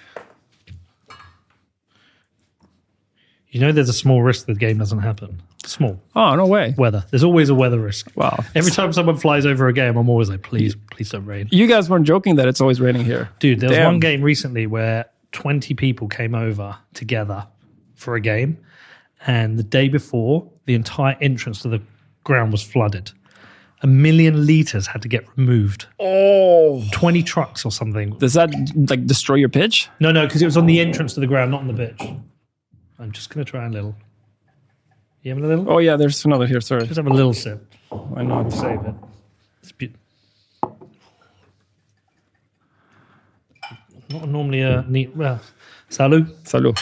Speaker 2: You know there's a small risk that the game doesn't happen. Small.
Speaker 1: Oh, no way.
Speaker 2: Weather. There's always a weather risk.
Speaker 1: Wow.
Speaker 2: Every time someone flies over a game, I'm always like, please don't rain.
Speaker 1: You guys weren't joking that it's always raining here.
Speaker 2: Dude, there was one game recently where 20 people came over together for a game, and the day before, the entire entrance to the ground was flooded. 1 million liters had to get removed.
Speaker 1: Oh.
Speaker 2: 20 trucks or something.
Speaker 1: Does that like destroy your pitch?
Speaker 2: No, because it was on the entrance to the ground, not on the pitch. I'm just going to try a little. You having a little?
Speaker 1: Oh, yeah, there's another here, sorry.
Speaker 2: Just have a little sip.
Speaker 1: Why not?
Speaker 2: Save it. It's beautiful. Not normally a neat... Well, salud.
Speaker 1: Salud.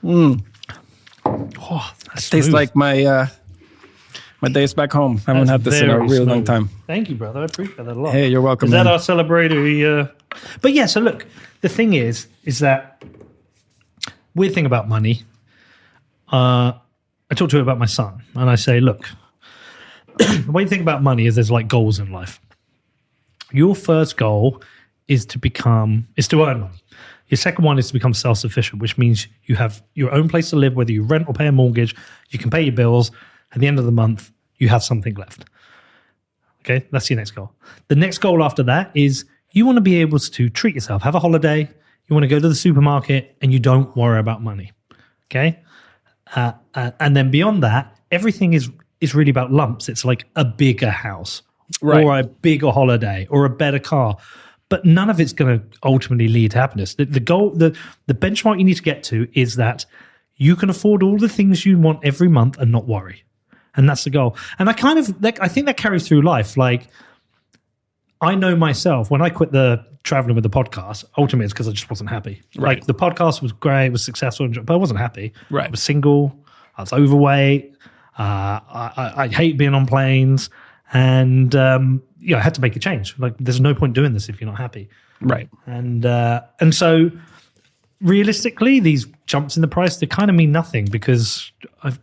Speaker 2: Oh,
Speaker 1: it tastes like my days back home. I haven't had this in a real long time.
Speaker 2: Thank you, brother. I appreciate that a lot.
Speaker 1: Hey, you're welcome.
Speaker 2: Is that our celebratory? But yeah, so look, the thing is that weird thing about money. I talk to her about my son, and I say, look, the way you think about money is there's like goals in life. Your first goal is to earn money. Your second one is to become self-sufficient, which means you have your own place to live, whether you rent or pay a mortgage, you can pay your bills. At the end of the month, you have something left. Okay, that's your next goal. The next goal after that is you want to be able to treat yourself, have a holiday, you want to go to the supermarket, and you don't worry about money. Okay? And then beyond that, everything is really about lumps. It's like a bigger house, right, or a bigger holiday, or a better car. But none of it's going to ultimately lead to happiness. The goal, the benchmark you need to get to is that you can afford all the things you want every month and not worry. And that's the goal. And I think that carries through life. Like, I know myself, when I quit the traveling with the podcast, ultimately it's because I just wasn't happy.
Speaker 1: Right.
Speaker 2: Like, the podcast was great, it was successful, but I wasn't happy.
Speaker 1: Right.
Speaker 2: I was single, I was overweight, I hate being on planes, and I had to make a change. Like, there's no point doing this if you're not happy.
Speaker 1: Right.
Speaker 2: And so realistically, these jumps in the price, they kind of mean nothing because I've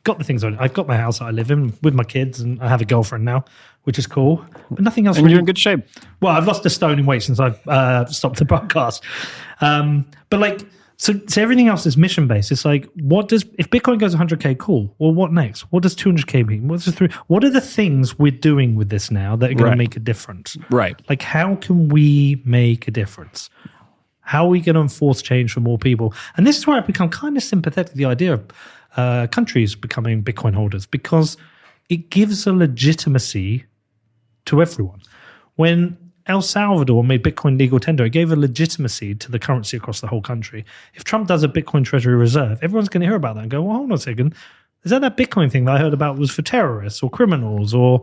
Speaker 2: got the things I've got my house that I live in with my kids, and I have a girlfriend now, which is cool. But nothing else.
Speaker 1: And you're in good shape.
Speaker 2: Well, I've lost a stone in weight since I've stopped the podcast. But like, so everything else is mission based. It's like, if Bitcoin goes 100K, cool. Well, what next? What does 200K mean? What are the things we're doing with this now that are going to make a difference?
Speaker 1: Right.
Speaker 2: Like, how can we make a difference? How are we going to enforce change for more people? And this is where I've become kind of sympathetic to the idea of countries becoming Bitcoin holders, because it gives a legitimacy to everyone. When El Salvador made Bitcoin legal tender, it gave a legitimacy to the currency across the whole country. If Trump does a Bitcoin treasury reserve, everyone's going to hear about that and go, well, hold on a second, Is that Bitcoin thing that I heard about was for terrorists or criminals or,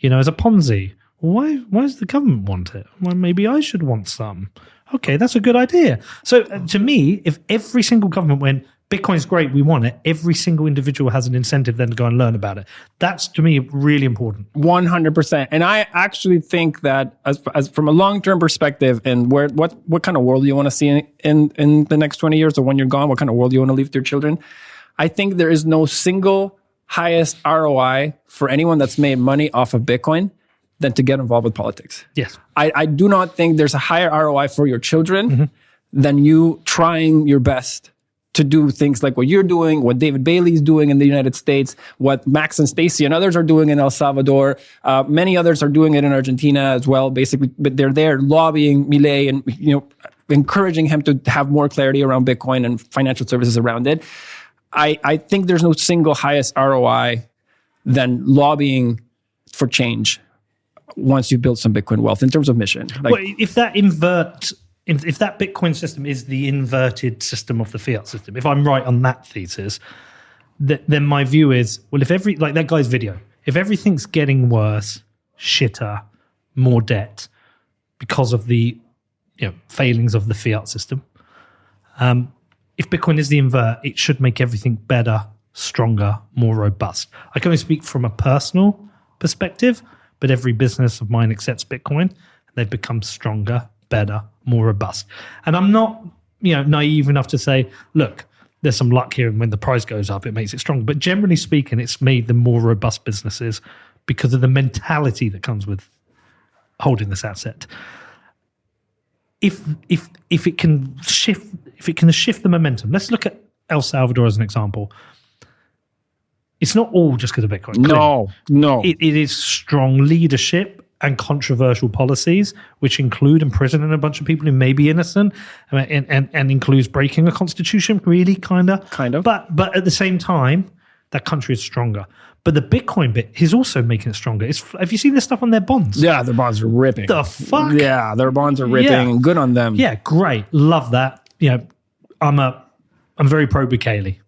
Speaker 2: as a Ponzi? Why does the government want it? Well, maybe I should want some. Okay, that's a good idea. So to me, if every single government went, Bitcoin's great, we want it, every single individual has an incentive then to go and learn about it. That's, to me, really important.
Speaker 1: 100%. And I actually think that as from a long-term perspective and what kind of world you want to see in the next 20 years or when you're gone, what kind of world you want to leave to your children, I think there is no single highest ROI for anyone that's made money off of Bitcoin than to get involved with politics.
Speaker 2: Yes.
Speaker 1: I do not think there's a higher ROI for your children than you trying your best to do things like what you're doing, what David Bailey's doing in the United States, what Max and Stacy and others are doing in El Salvador. Many others are doing it in Argentina as well, basically. But they're there lobbying Milei and encouraging him to have more clarity around Bitcoin and financial services around it. I think there's no single highest ROI than lobbying for change once you build some Bitcoin wealth in terms of mission.
Speaker 2: Well, if that Bitcoin system is the inverted system of the fiat system, if I'm right on that thesis, then my view is, well, if that guy's video, if everything's getting worse, shitter, more debt because of the failings of the fiat system, if Bitcoin is the invert, it should make everything better, stronger, more robust. I can only speak from a personal perspective, but every business of mine accepts Bitcoin, and they've become stronger, better, more robust. And I'm not, naive enough to say, look, there's some luck here, and when the price goes up, it makes it stronger. But generally speaking, it's made them more robust businesses because of the mentality that comes with holding this asset. If it can shift the momentum, let's look at El Salvador as an example. It's not all just because of Bitcoin.
Speaker 1: No.
Speaker 2: It is strong leadership and controversial policies, which include imprisoning a bunch of people who may be innocent, and includes breaking a constitution, really, kind of. But at the same time, that country is stronger. But the Bitcoin bit is also making it stronger. Have you seen this stuff on their bonds?
Speaker 1: Yeah, their bonds are ripping.
Speaker 2: The fuck?
Speaker 1: Yeah, their bonds are ripping, and good on them.
Speaker 2: Yeah, great. Love that. I'm very pro Bukele.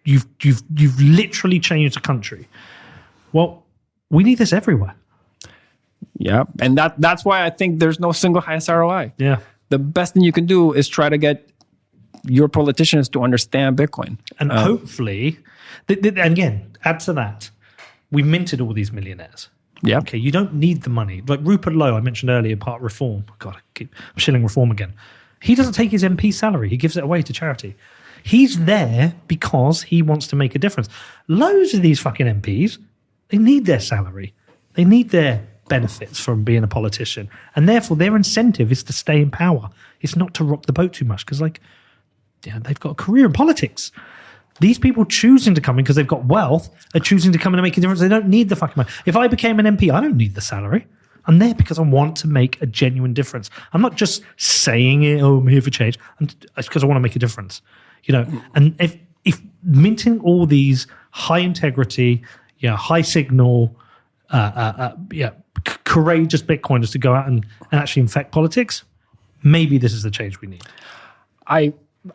Speaker 2: You've literally changed the country. Well, we need this everywhere.
Speaker 1: Yeah, and that's why I think there's no single highest ROI.
Speaker 2: Yeah.
Speaker 1: The best thing you can do is try to get your politicians to understand Bitcoin.
Speaker 2: And hopefully, and again, add to that, we minted all these millionaires.
Speaker 1: Yeah.
Speaker 2: Okay, you don't need the money. Like Rupert Lowe, I mentioned earlier, part Reform. God, I'm shilling Reform again. He doesn't take his MP salary. He gives it away to charity. He's there because he wants to make a difference. Loads of these fucking MPs, they need their salary. They need their benefits from being a politician. And therefore, their incentive is to stay in power. It's not to rock the boat too much because, they've got a career in politics. These people choosing to come in because they've got wealth are choosing to come in and make a difference. They don't need the fucking money. If I became an MP, I don't need the salary. I'm there because I want to make a genuine difference. I'm not just saying it, I'm here for change. It's because I want to make a difference. And if minting all these high integrity, high signal, courageous Bitcoiners to go out and actually infect politics, maybe this is the change we need.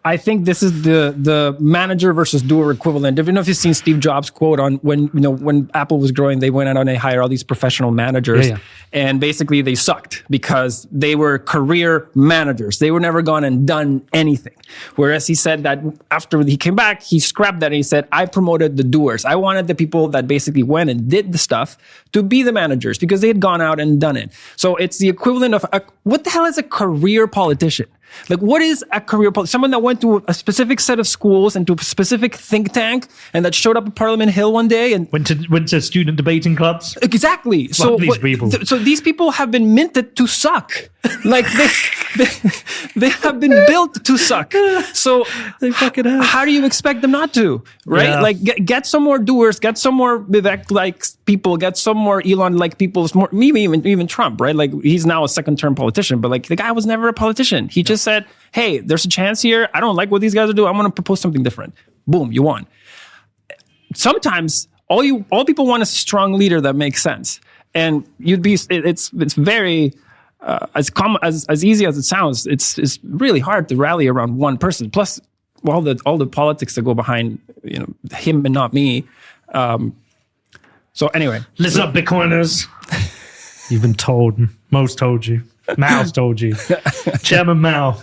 Speaker 1: I think this is the manager versus doer equivalent. I don't know if you've seen Steve Jobs' quote on when Apple was growing, they went out and they hired all these professional managers, and basically they sucked because they were career managers. They were never gone and done anything. Whereas he said that after he came back, he scrapped that and he said, I promoted the doers. I wanted the people that basically went and did the stuff to be the managers because they had gone out and done it. So it's the equivalent of what the hell is a career politician? Like, what is a career politician? Someone that went to a specific set of schools and to a specific think tank and that showed up at Parliament Hill one day and
Speaker 2: went to student debating clubs.
Speaker 1: Exactly. So
Speaker 2: these people.
Speaker 1: So these people have been minted to suck. Like they have been built to suck. So
Speaker 2: they fucking have.
Speaker 1: How do you expect them not to? Right?
Speaker 2: Yeah.
Speaker 1: Like get some more doers, get some more Vivek-like people, get some more Elon-like people, maybe even Trump, right? Like he's now a second-term politician, but like the guy was never a politician. He just said, hey, there's a chance here. I don't like what these guys are doing. I'm going to propose something different. Boom, you won. Sometimes all people want is a strong leader that makes sense. And it's very as easy as it sounds. It's really hard to rally around one person. Plus, all the politics that go behind, him and not me. So anyway,
Speaker 2: listen up, Bitcoiners. You've been told. Mo's told you. Mao's told you. Chairman Mao.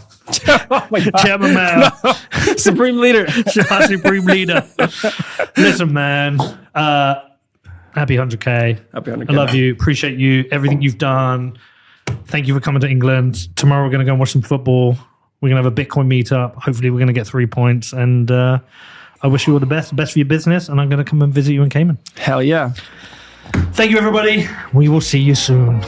Speaker 1: Oh my God.
Speaker 2: Chairman Mao.
Speaker 1: No. Supreme Leader.
Speaker 2: Supreme Leader. Listen, man. Happy 100K.
Speaker 1: Happy 100K.
Speaker 2: I love you. Appreciate you. Everything you've done. Thank you for coming to England. Tomorrow we're going to go and watch some football. We're going to have a Bitcoin meetup. Hopefully we're going to get 3 points. And I wish you all the best for your business. And I'm going to come and visit you in Cayman.
Speaker 1: Hell yeah.
Speaker 2: Thank you, everybody. We will see you soon.